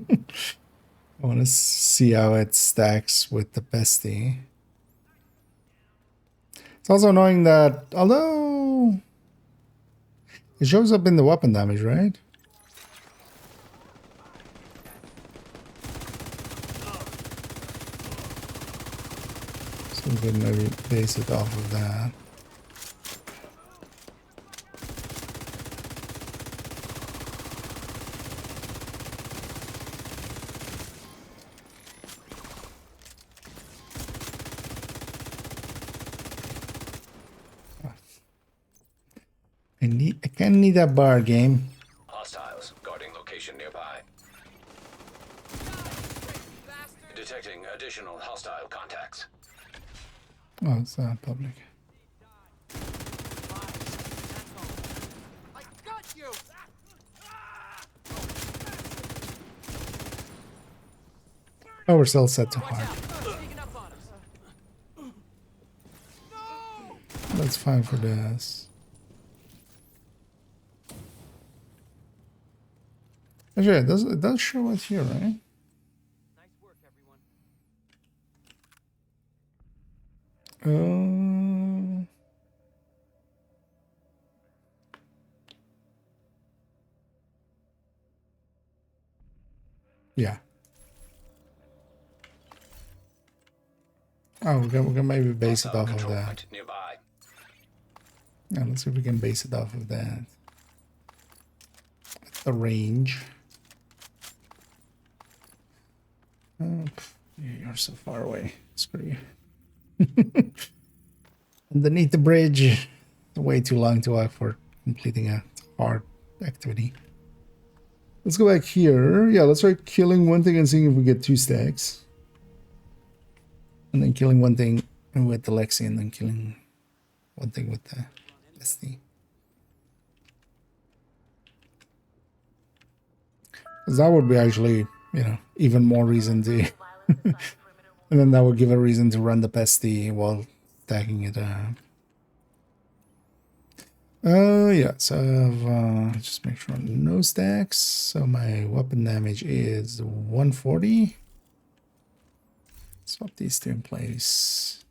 want to see how it stacks with the bestie. It's also annoying that although it shows up in the weapon damage, right? So we can maybe base it off of that. I kind of need that bar game. Hostiles guarding location nearby. Detecting additional hostile contacts. Oh, it's public. I got you. Oh, we're still set to hard. That's fine for this. Actually, it does show it here, right? Nice work, everyone. Yeah. Oh, we can maybe base it off of that. Nearby. Yeah, let's see if we can base it off of that. The range. Oh, you're so far away. Screw you. Underneath the bridge. Way too long to walk for completing a hard activity. Let's go back here. Yeah, let's try killing one thing and seeing if we get 2 stacks. And then killing one thing with the Lexi and then killing one thing with the SD. Because that would be actually, you know, even more reason to... and then that would give a reason to run the pesty while stacking it up. Yeah, so I have, just make sure no stacks. So my weapon damage is 140. Swap these two in place.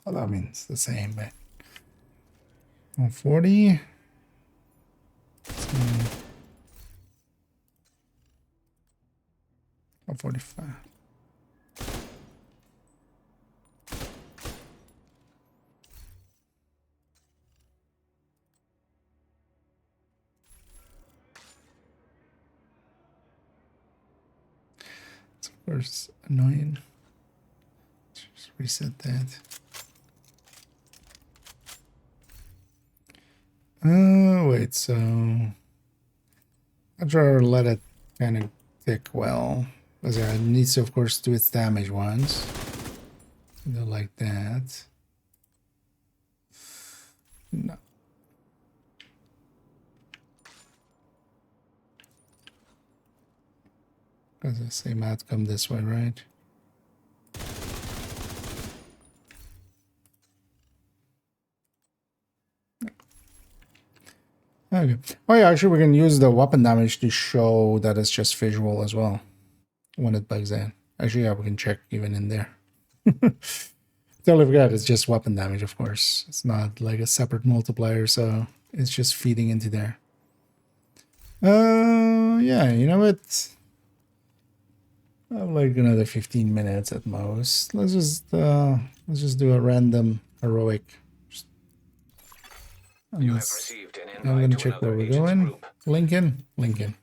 Well, I mean, it's the same, but 140. 145. It's of course annoying. Just reset that. Oh, wait, so I'd rather let it kind of tick well. Because it needs to, of course, do its damage once. Do like that. No. Because the same outcome this way, right? Okay. Oh yeah, actually we can use the weapon damage to show that it's just visual as well when it bugs in. Actually, yeah, we can check even in there. Totally forgot, it's just weapon damage, of course. It's not like a separate multiplier, so it's just feeding into there. Yeah, you know what? I have like another 15 minutes at most. Let's just do a random heroic. You have received an I'm gonna invite to check where another we're agent's going. group. Lincoln.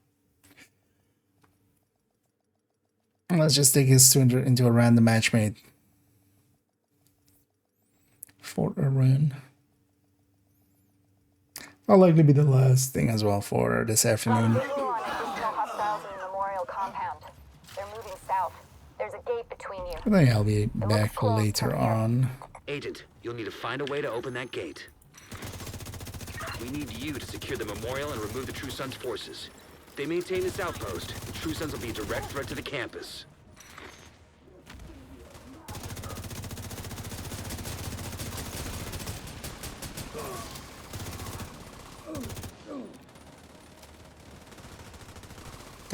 And let's just take this into a random match made. For a run. I'll likely be the last thing as well for this afternoon. Hostiles in the memorial compound. They're moving south. There's a gate between you. I think I'll be back later on. Agent, you'll need to find a way to open that gate. We need you to secure the memorial and remove the True Sons forces. If they maintain this outpost, the True Sons will be a direct threat to the campus.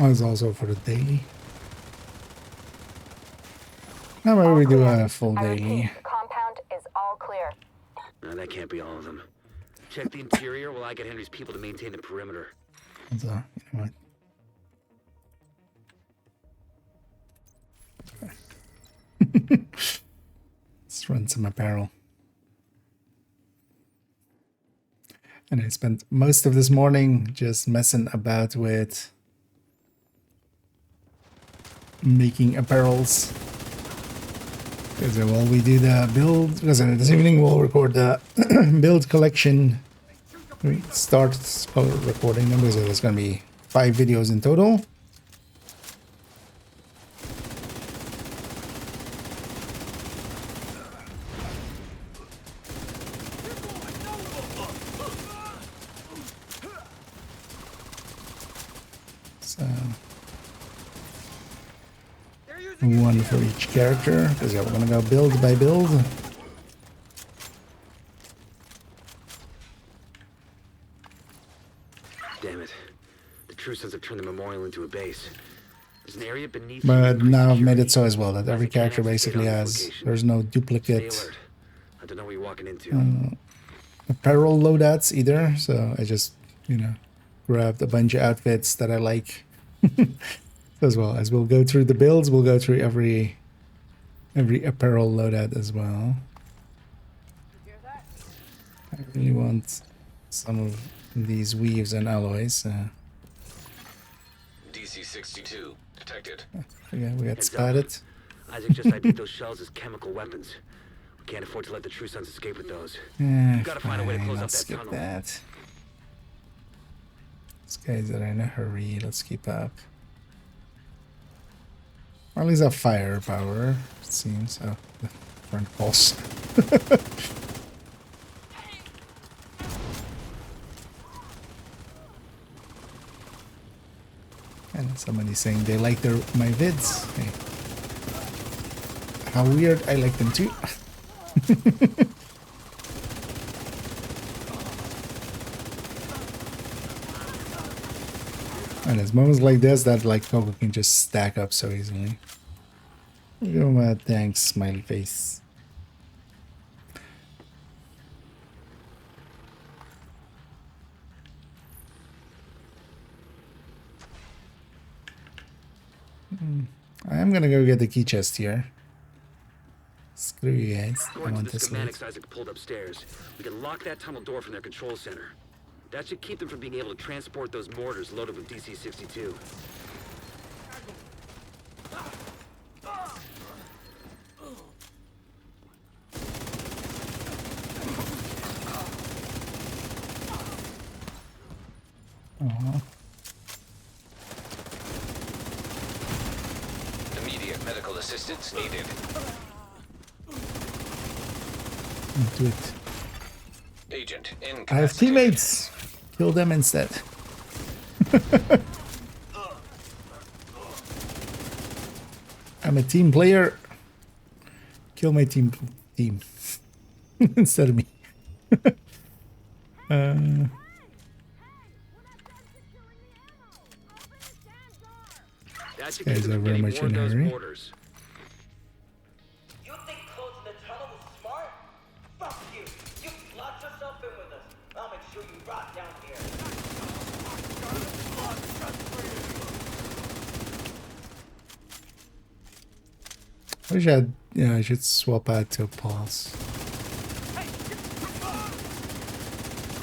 Oh, it's also for the daily. How about we do a full daily? The compound is all clear. No, that can't be all of them. Check the interior while I get Henry's people to maintain the perimeter. So, you know what? Let's run some apparel. And I spent most of this morning just messing about with making apparels. Because while we do the build, because this evening we'll record the build collection. We start recording them, so there's going to be 5 videos in total. So one for each character, because yeah, we're going to go build by build. Damn it. The True Sons have turned the memorial into a base. There's an area beneath. But now I've made it so as well that every character basically has, there's no duplicate I don't know what you're walking into. apparel loadouts either, so I just, you know, grabbed a bunch of outfits that I like. As well as we'll go through the builds, we'll go through every apparel loadout as well. I really want some of these weaves and alloys. DC-62 detected. Yeah, we got Heads up. spotted. Isaac just ID'd those shells as chemical weapons. We can't afford to let the True Sons escape with those. Yeah, Gotta find a way to fine, close up let's that skip tunnel. that. These guys are in a hurry. Let's keep up. Or at least have firepower, it seems. Oh, the front pulse. And somebody's saying they like my vids. Hey. How weird, I like them too. And it's moments like this that like Coco can just stack up so easily. Give him a thanks, smiley face. I am gonna go get the key chest here. Screw you guys. I Going to want the this loot. schematics Isaac pulled upstairs, we can lock that tunnel door from their control center. That should keep them from being able to transport those mortars loaded with DC-62. Immediate medical assistance needed. Do it. Agent I have incapacitated. teammates. Kill them instead. I'm a team player. Kill my team instead of me. That should Guys keep them are from very getting much more of in a those hurry. mortars. You think closing the tunnel was smart? Fuck you! You locked yourself in with us. I'll make sure you rot down here. Wish I had, yeah, I should swap out to a pulse.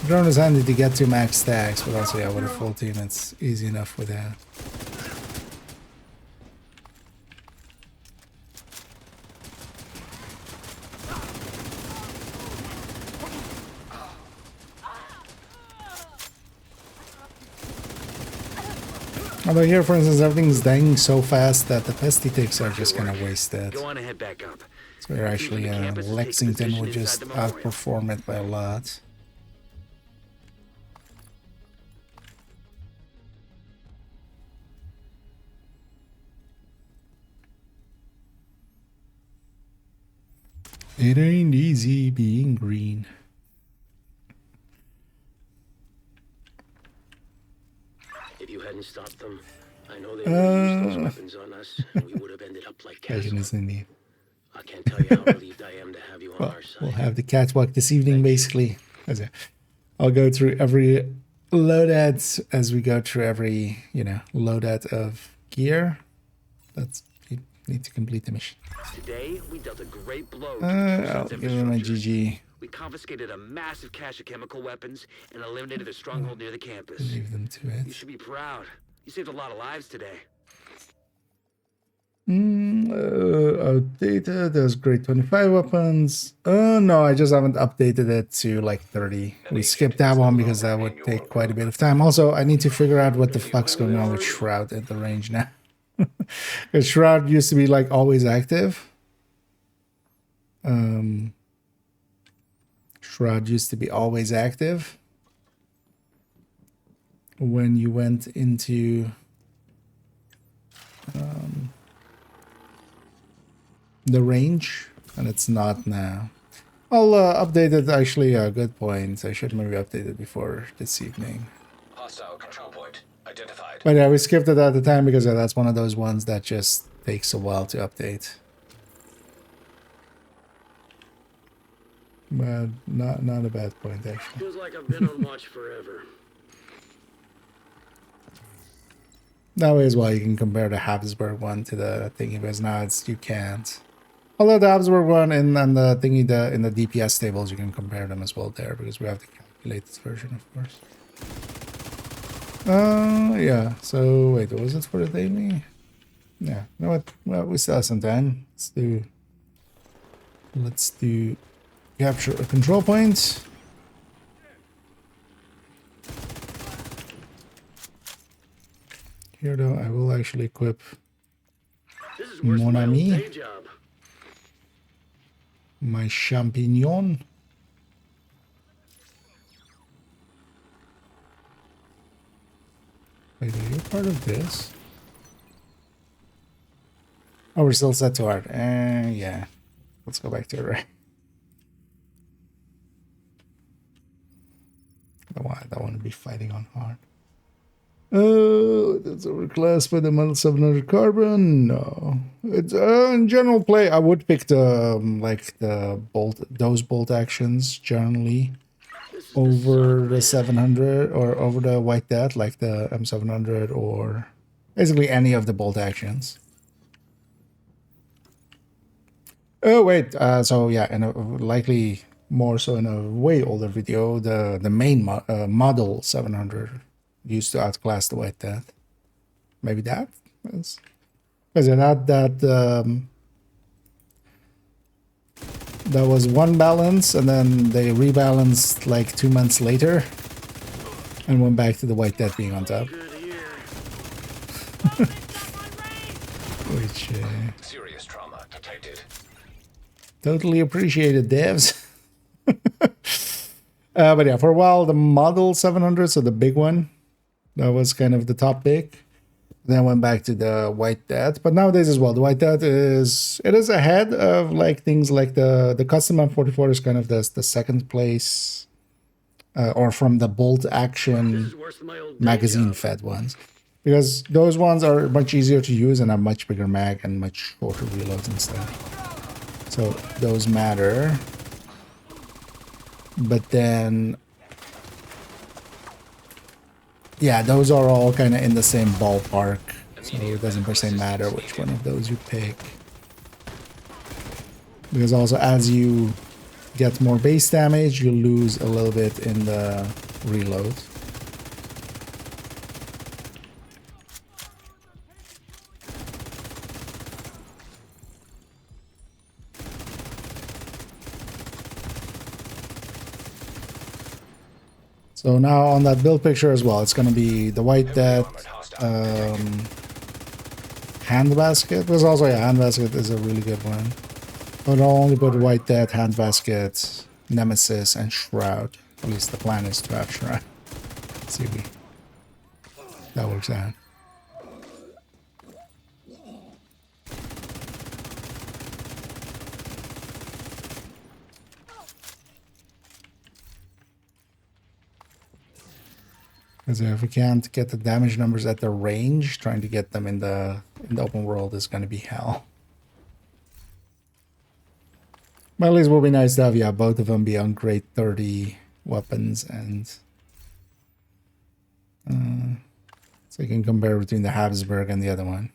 Drone is handy to get to max stacks, but also yeah, with a full team, it's easy enough with that. Although here, for instance, everything's dying so fast that the pesty ticks are just kind of wasted. Go on and head back up. So here actually, Lexington would just outperform it by a lot. It ain't easy being green. If you hadn't stopped them, I know they would have used those weapons on us, and we would have ended up like Passion Castle. is in need. I can't tell you how relieved I am to have you on Well, our side. we'll have the catwalk this evening, basically. I'll go through every loadout as we go through every, loadout of gear. That's you need to complete the mission. Today, we dealt a great blow to the I'll Tucson's give him my infrastructure. GG. We confiscated a massive cache of chemical weapons and eliminated a stronghold near the campus. Leave them to You it. should be proud. You saved a lot of lives today. Outdated. There's grade 25 weapons. No, I just haven't updated it to like 30. We skipped that one because that would take quite a bit of time. Also, I need to figure out what the fuck's going on with Shroud at the range now. Because Shroud used to be like always active. Shroud used to be always active when you went into the range, and it's not now. I'll update it. Actually, good point. I should maybe update it before this evening. Hostile control point identified. But yeah, we skipped it at the time because that's one of those ones that just takes a while to update. But not a bad point, actually. Feels like I've been on watch forever. That way as well, you can compare the Habsburg one to the thingy, because now you can't. Although the Habsburg one and the thingy in the DPS tables, you can compare them as well there, because we have the calculated version, of course. Yeah. So wait, was it for the daily? Yeah. You know what? Well, we still have some time. Let's do capture a control point. Here though, I will actually equip This is worse than Mon my old ami, day job. my champignon. Wait, are you part of this? Oh, we're still set to hard. Yeah. Let's go back to it, right? I don't want to be fighting on hard. Oh, that's overclassed by the Model 700 Carbon. No, it's in general play. I would pick the like the bolt, those bolt actions generally over the 700 or over the White Death, like the M700 or basically any of the bolt actions. Oh wait, so yeah, and likely more so in a way older video, the main model 700 used to outclass the White Death. Maybe that is because that was one balance, and then they rebalanced like 2 months later, and went back to the White Death being on top. Which Serious trauma detected. totally appreciated, devs. But yeah, for a while the Model 700, so the big one, that was kind of the top pick. Then I went back to the White Death, but nowadays as well, the White Death is ahead of like things like the custom M44 is kind of the second place, or from the bolt action magazine fed ones, because those ones are much easier to use and have much bigger mag and much shorter reloads and stuff. So those matter. But then, yeah, those are all kind of in the same ballpark. So it doesn't per se matter which one of those you pick. Because also as you get more base damage, you lose a little bit in the reload. So now on that build picture as well, it's going to be the White Death handbasket. Because also, yeah, handbasket is a really good one. But I'll only put White Death, handbasket, Nemesis, and Shroud. At least the plan is to have Shroud. Let's see if that works out. Because if we can't get the damage numbers at the range, trying to get them in the open world is going to be hell. But at least it will be nice to have, yeah, both of them be on grade 30 weapons, and so you can compare between the Habsburg and the other one.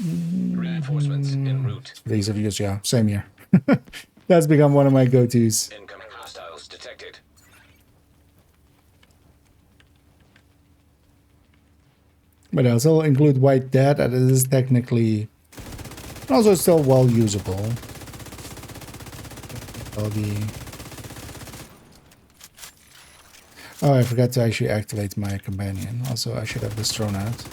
Reinforcements en route. For ease of use, yeah, same here. That's become one of my go-tos. Incoming hostiles detected. But I'll still include White Death, and it is technically also still well usable. Oh, I forgot to actually activate my companion. Also, I should have this thrown out,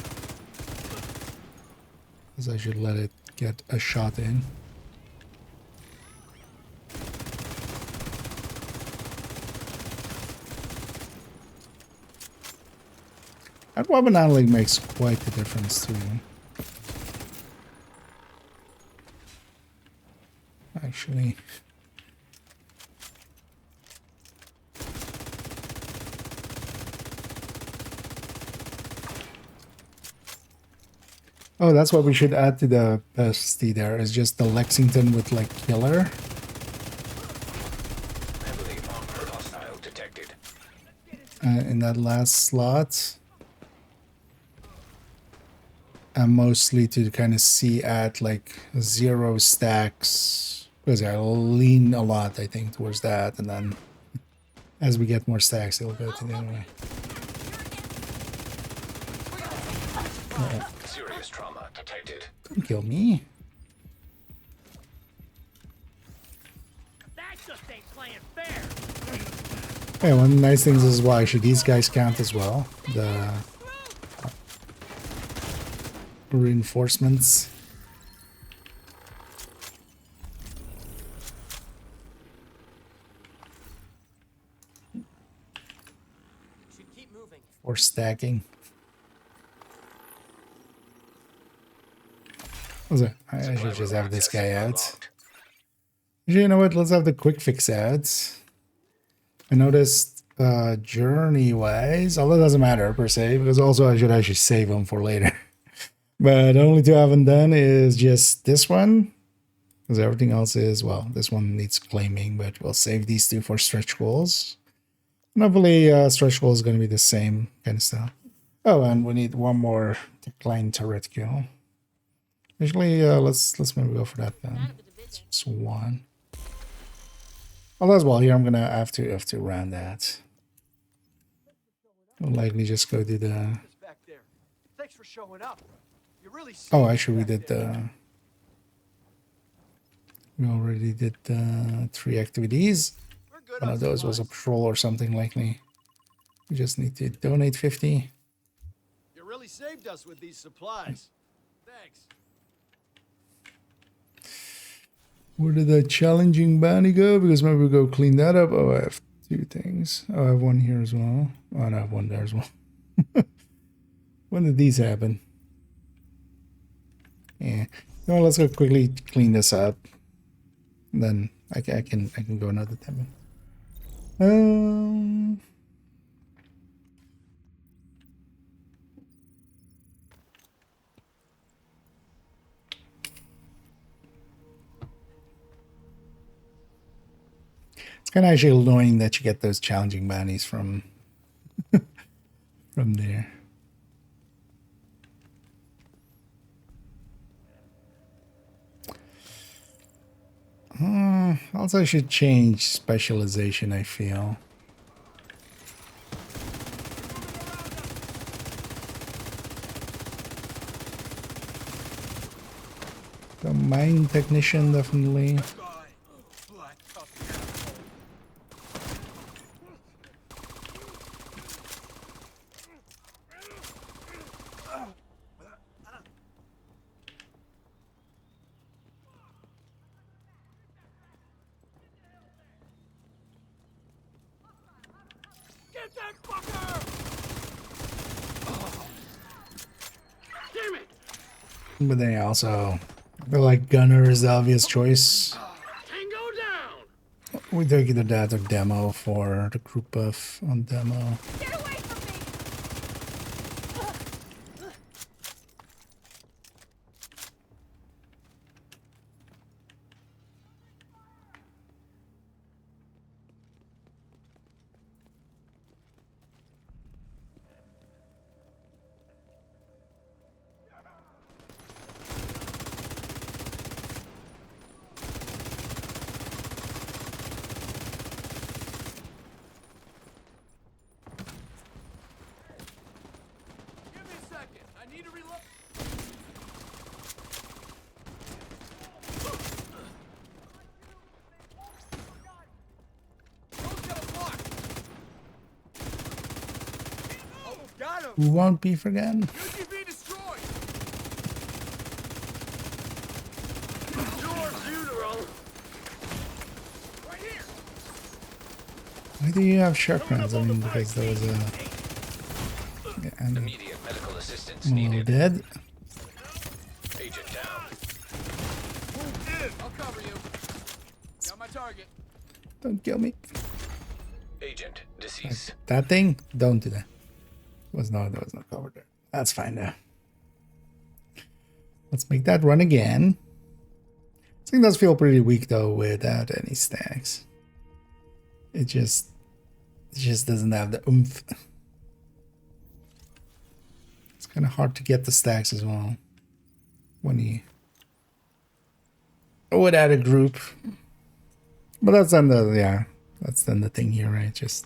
because I should let it get a shot in. That weapon handling makes quite the difference too. Actually. Oh, that's what we should add to the bestie there, is just the Lexington with like killer. Heavily armored hostile detected. In that last slot. And mostly to kind of see at like 0 stacks, because I'll lean a lot, I think, towards that, and then as we get more stacks, it'll go to the other way. Serious trauma detected. Don't kill me. That just ain't playing fair. Yeah, one of the nice things is, why should these guys count as well? The reinforcements. Should keep moving. Or stacking. What was it? I should just have this guy out. Actually, you know what? Let's have the quick fix ads. I noticed journey wise, although it doesn't matter per se, because also I should actually save them for later. But the only two I haven't done is just this one, because everything else is, well, this one needs claiming, but we'll save these two for stretch goals. And hopefully stretch goal is going to be the same kind of stuff. Oh, and we need one more decline turret kill. Actually, let's maybe go for that then. Just one. Well, as well, here I'm gonna have to round that. I'll likely just go do the. Thanks for showing up. You really Oh, actually, we did the. We already did the 3 activities. One of those was a patrol or something likely. We just need to donate 50. You really saved us with these supplies. Thanks. Where did that challenging bounty go? Because maybe we'll go clean that up. Oh, I have 2 things. Oh, I have one here as well. Oh, and I have one there as well. When did these happen? Yeah. Well, let's go quickly clean this up. And then I can go another 10 minutes. It's kind of actually annoying that you get those challenging bounties from from there. Also, I should change specialization, I feel. The mine technician, definitely. Get that fucker! Damn it! But then also, I feel like gunner is the obvious choice. Tango down! We take either that or demo for the group buff on demo. Get away from me! Give me a second. I need to reload. Don't get a block. Oh, got him. We won't beef again. UGV destroyed. Your funeral. Right here. Why do you have sharp rounds? I mean, because there was a. Yeah, and Immediate medical assistance I'm needed. dead. Agent down. Move in. I'll cover you. Got my target. Don't kill me. Agent deceased. That thing? Don't do that. There was no cover there. That's fine now. Let's make that run again. This thing does feel pretty weak though without any stacks. It just doesn't have the oomph. It's kind of hard to get the stacks as well when you without a group. But that's then that's then the thing here, right? Just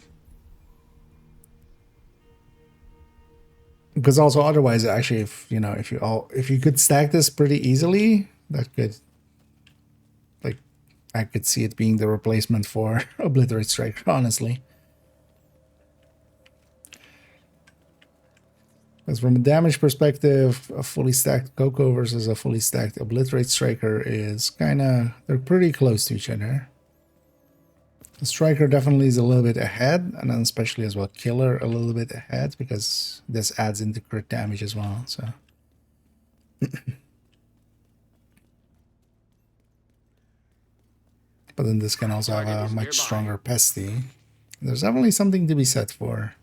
because also otherwise, actually, if you could stack this pretty easily, that could, like, I could see it being the replacement for Obliterate Striker, honestly. Because from a damage perspective, a fully stacked Coco versus a fully stacked Obliterate Striker is they're pretty close to each other. The Striker definitely is a little bit ahead, and then especially as well Killer a little bit ahead, because this adds into crit damage as well, so. But then this can also have Target a is much nearby. stronger pesty. There's definitely something to be said for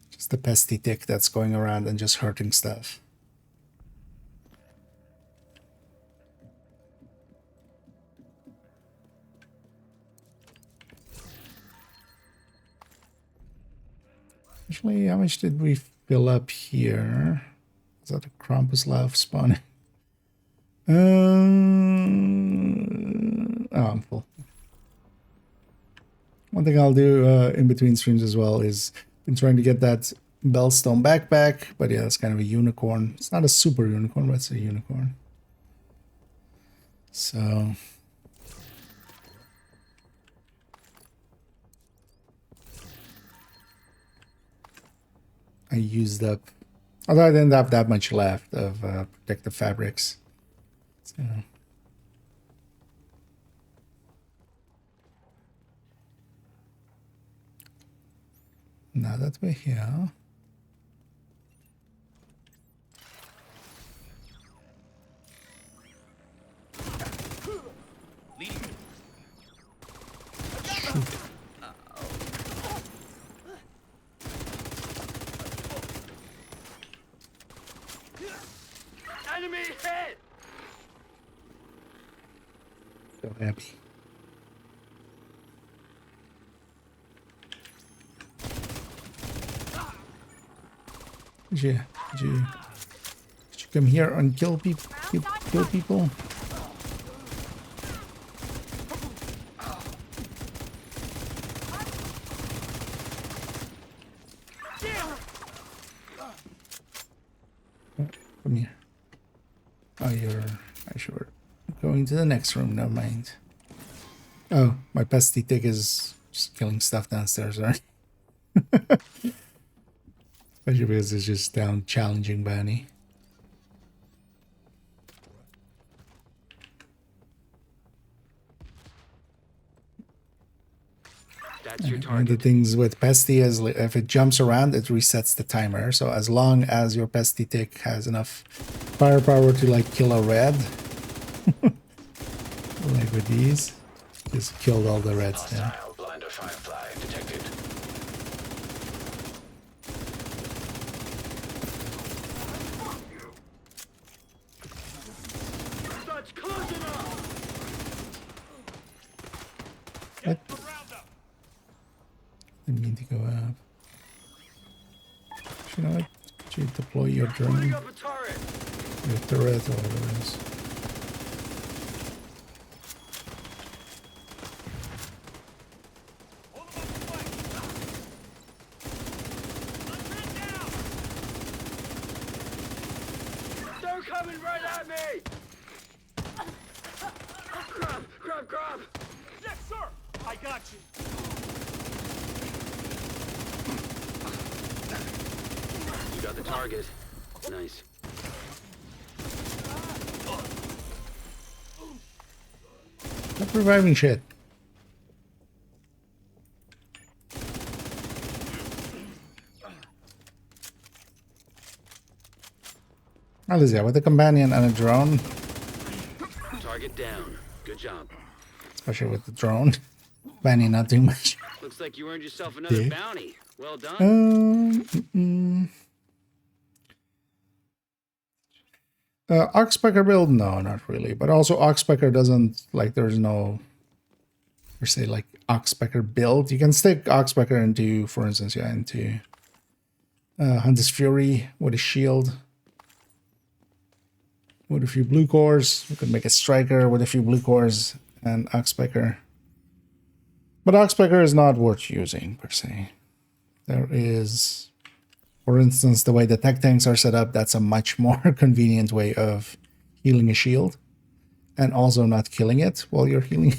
just the pesty tick that's going around and just hurting stuff. Actually, how much did we fill up here? Is that a Krampus love spawning? Oh, I'm full. One thing I'll do in between streams as well is been trying to get that Bellstone backpack, but yeah, it's kind of a unicorn. It's not a super unicorn, but it's a unicorn. So I used up, although I didn't have that much left of protective fabrics. So now that we're here, Enemy hit! so happy. Did you come here and kill people? Kill people? Come here. Oh, you're sure. Going to the next room, never mind. Oh, my pesty tick is just killing stuff downstairs, right? Especially because it's just down challenging Bunny. That's your And the target. things with pesty is if it jumps around, it resets the timer. So as long as your pesty tick has enough firepower to like kill a red, like with these, just killed all the reds there. Hostile blinder firefly detected. That's close enough! What? Didn't mean to go up. You know what? Could you deploy your drone? Putting up a turret! Your turret or whatever it is. They're coming right at me! Grab! Yes, sir. I got you. You got the target. Nice. Stop reviving shit. Alicia, with a companion and a drone, Target down. Good job. especially with the drone, companion not doing much. Looks like you earned yourself another Yeah. bounty. Well done. Oxpecker build? No, not really. But also Oxpecker doesn't, like, there's no, per se, like, Oxpecker build. You can stick Oxpecker into, for instance, yeah, into Hunter's Fury with a shield. With a few blue cores. You could make a striker with a few blue cores and Oxpecker. But Oxpecker is not worth using, per se. There is, for instance, the way the tech tanks are set up, that's a much more convenient way of healing a shield. And also not killing it while you're healing.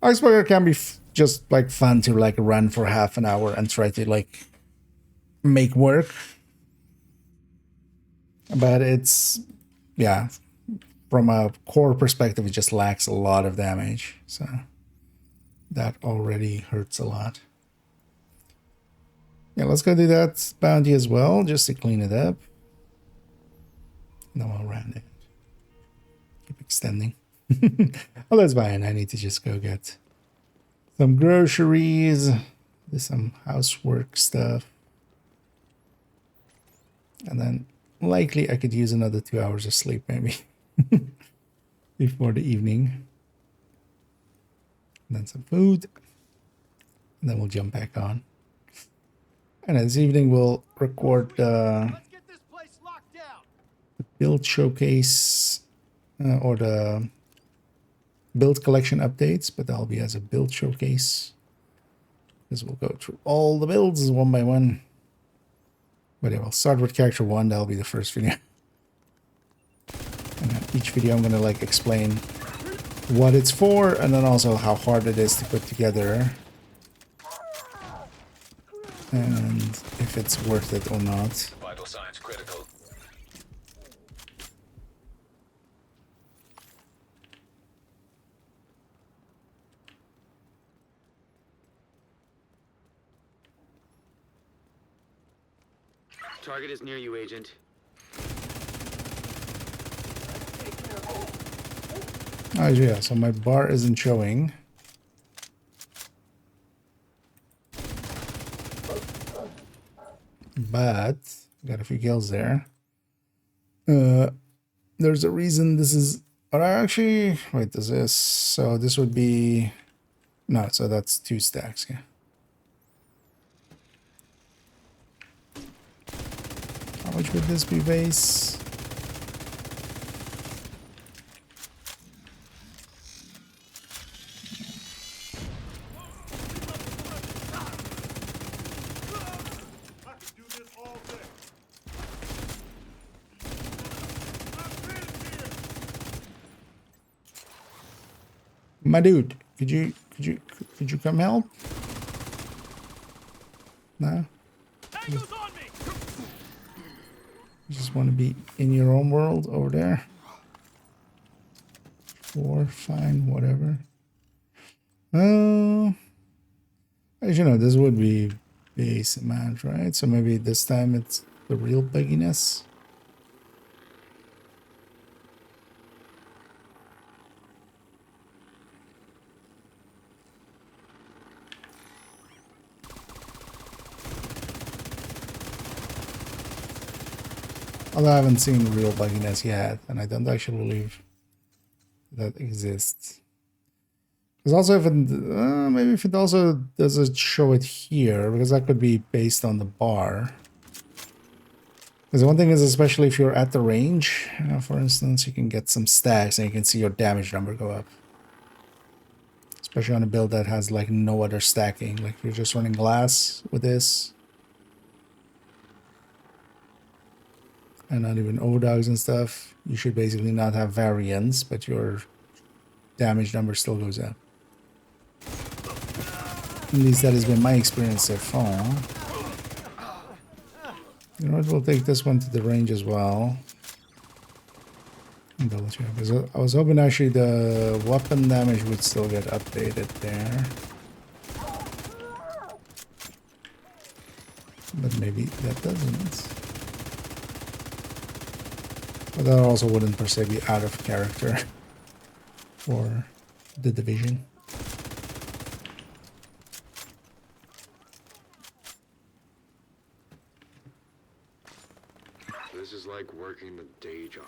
Oxpecker can be just like fun to like run for half an hour and try to like make work. But it's, yeah, from a core perspective, it just lacks a lot of damage. So that already hurts a lot. Yeah, let's go do that bounty as well, just to clean it up. Then we'll round it. keep extending. Oh, that's fine. I need to just go get some groceries, do some housework stuff. And then likely I could use another 2 hours of sleep maybe before the evening. And then some food. And then we'll jump back on. And this evening we'll record the build showcase or the build collection updates, but that'll be as a build showcase. Because we'll go through all the builds one by one. But yeah, we'll start with character 1. That'll be the first video. And each video I'm going to like explain what it's for and then also how hard it is to put together. And if it's worth it or not. Vital signs critical. Target is near you, Agent. Oh yeah, so my bar isn't showing. But got a few kills there. There's a reason this is, or actually, wait, this is, so this would be, no, so that's 2 stacks, yeah. How much would this be base? My dude, could you come help? No? You just want to be in your own world over there? Or fine, whatever. As you know, this would be base amount, right? So maybe this time it's the real bugginess. Although I haven't seen real bugginess yet, and I don't actually believe that exists. Because also, if it, maybe if it also doesn't show it here, because that could be based on the bar. Because one thing is, especially if you're at the range, for instance, you can get some stacks and you can see your damage number go up. Especially on a build that has like no other stacking. Like if you're just running glass with this. And not even overdogs and stuff, you should basically not have variance, but your damage number still goes up. At least that has been my experience so far. You know what, we'll take this one to the range as well. And double check. Because I was hoping actually the weapon damage would still get updated there. But maybe that doesn't. But that also wouldn't per se be out of character for the Division. This is like working a day job.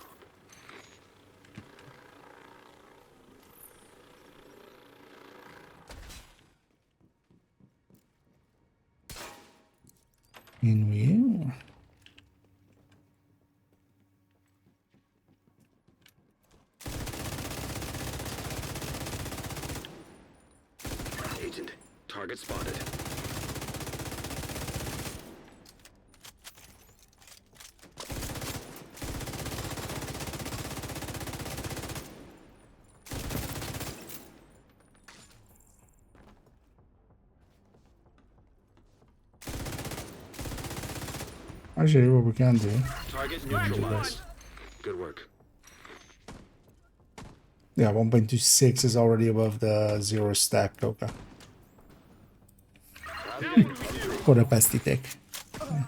In view. Agent, target spotted. Actually, what we can do. Target neutralized. Good work. Yeah, 1.26 is already above the 0 stack Coca. For the Pastitek. Yeah.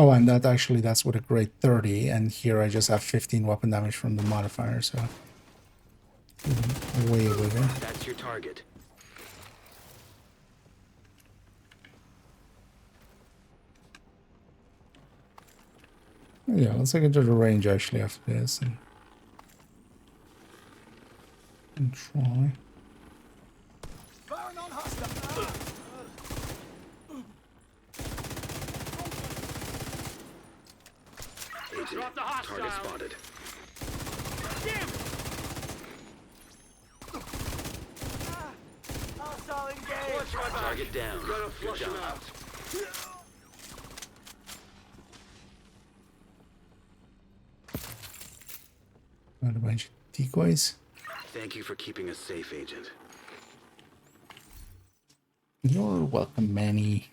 Oh, and that's with a grade 30, and here I just have 15 weapon damage from the modifier, so way bigger. That's your target. Yeah, let's take it to the range actually after this and try. Firing on hostile. Agent, target spotted. Damn! Hostile engaged. Target down. Good job. Got a bunch of decoys. Thank you for keeping us safe, Agent. You're welcome, Manny.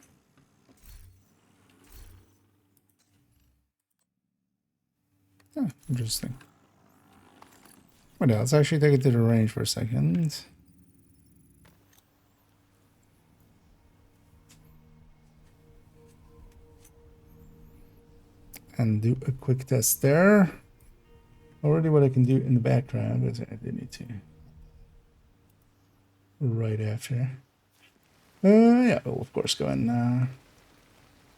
Oh, interesting. Well, yeah, let's actually take it to the range for a second. And do a quick test there. Already what I can do in the background, but I do need to right after. Yeah, we'll of course go and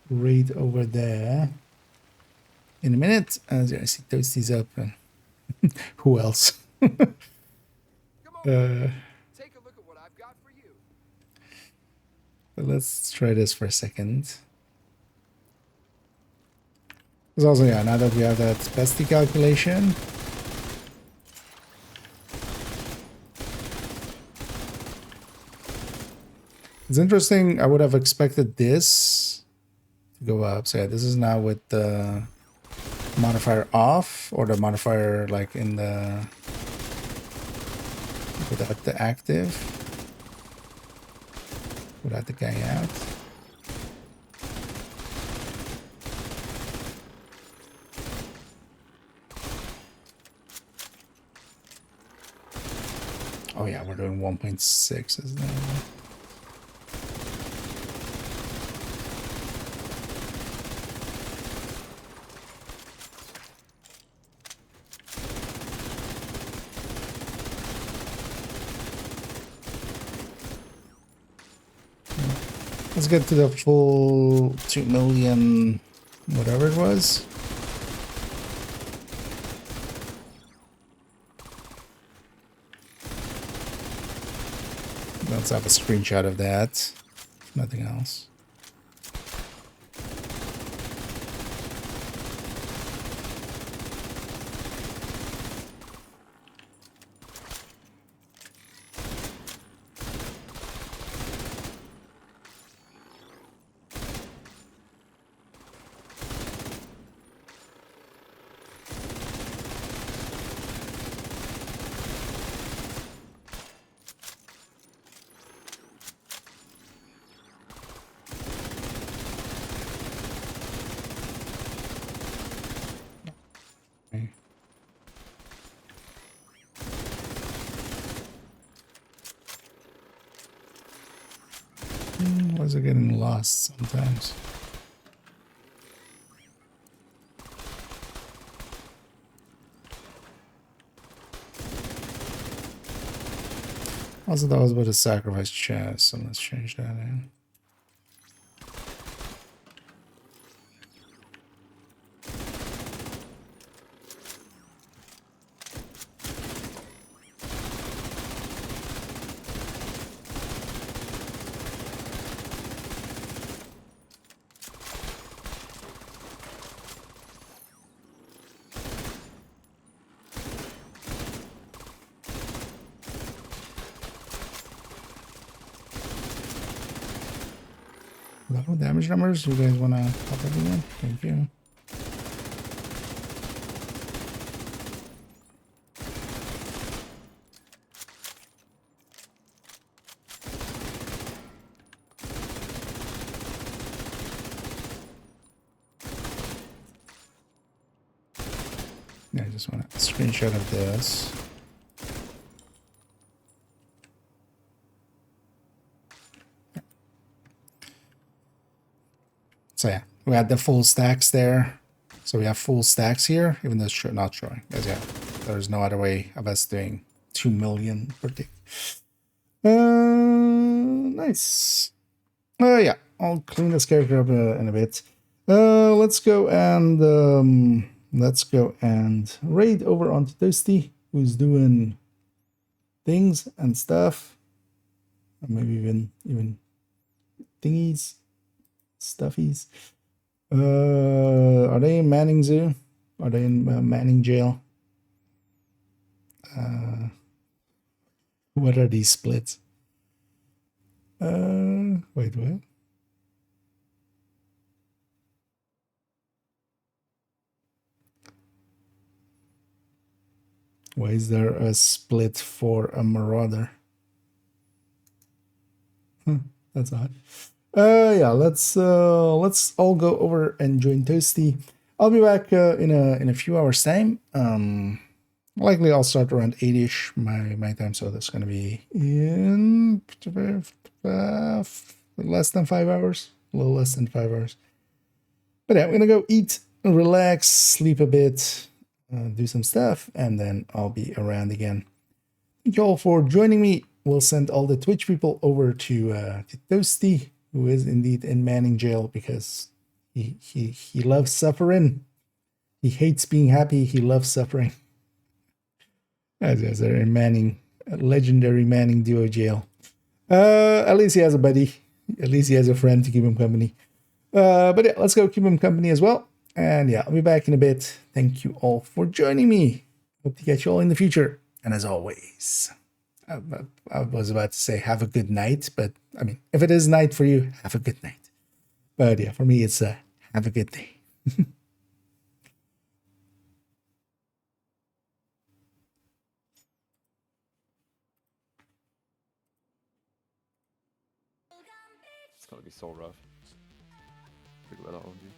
raid over there in a minute. As I see Toasty's up, and who else? Come on. Take a look at what I've got for you. But let's try this for a second. Because also, yeah, now that we have that capacity calculation, it's interesting. I would have expected this to go up. So yeah, this is now with the modifier off, or the modifier like in the without the active, without the guy out. Oh yeah, we're doing 1.6, isn't it? Let's get to the full 2 million, whatever it was. Let's have a screenshot of that. Nothing else. Why is it getting lost sometimes? Also, that was about a sacrifice chest, so let's change that in. Level damage numbers? You guys want to pop it again? Thank you. Yeah, I just want a screenshot of this. So yeah, We had the full stacks there. So we have full stacks here, even though it's not showing. Because yeah, there's no other way of us doing 2 million per tick. Nice. Yeah, I'll clean this character up in a bit. Let's go and raid over onto Toasty, who's doing things and stuff. Or maybe even thingies, stuffies. Are they in Manning Zoo? Are they in Manning Jail? What are these splits? Wait, what? Why is there a split for a Marauder? That's odd. Yeah, let's all go over and join Toasty. I'll be back in a few hours time. Likely I'll start around 8ish my time, so that's gonna be in less than 5 hours, a little less than 5 hours. But yeah, I'm gonna go eat, relax, sleep a bit, do some stuff, and then I'll be around again. Thank you all for joining me. We'll send all the Twitch people over to Toasty, who is indeed in Manning Jail because he loves suffering. He hates being happy. He loves suffering. As they're in Manning, a legendary Manning duo jail. At least he has a buddy. At least he has a friend to keep him company. But yeah, let's go keep him company as well. And yeah, I'll be back in a bit. Thank you all for joining me. Hope to catch you all in the future. And as always, I was about to say have a good night, but I mean, if it is night for you, have a good night. But yeah, for me, it's have a good day. It's gonna be so rough. Figure that out, OG.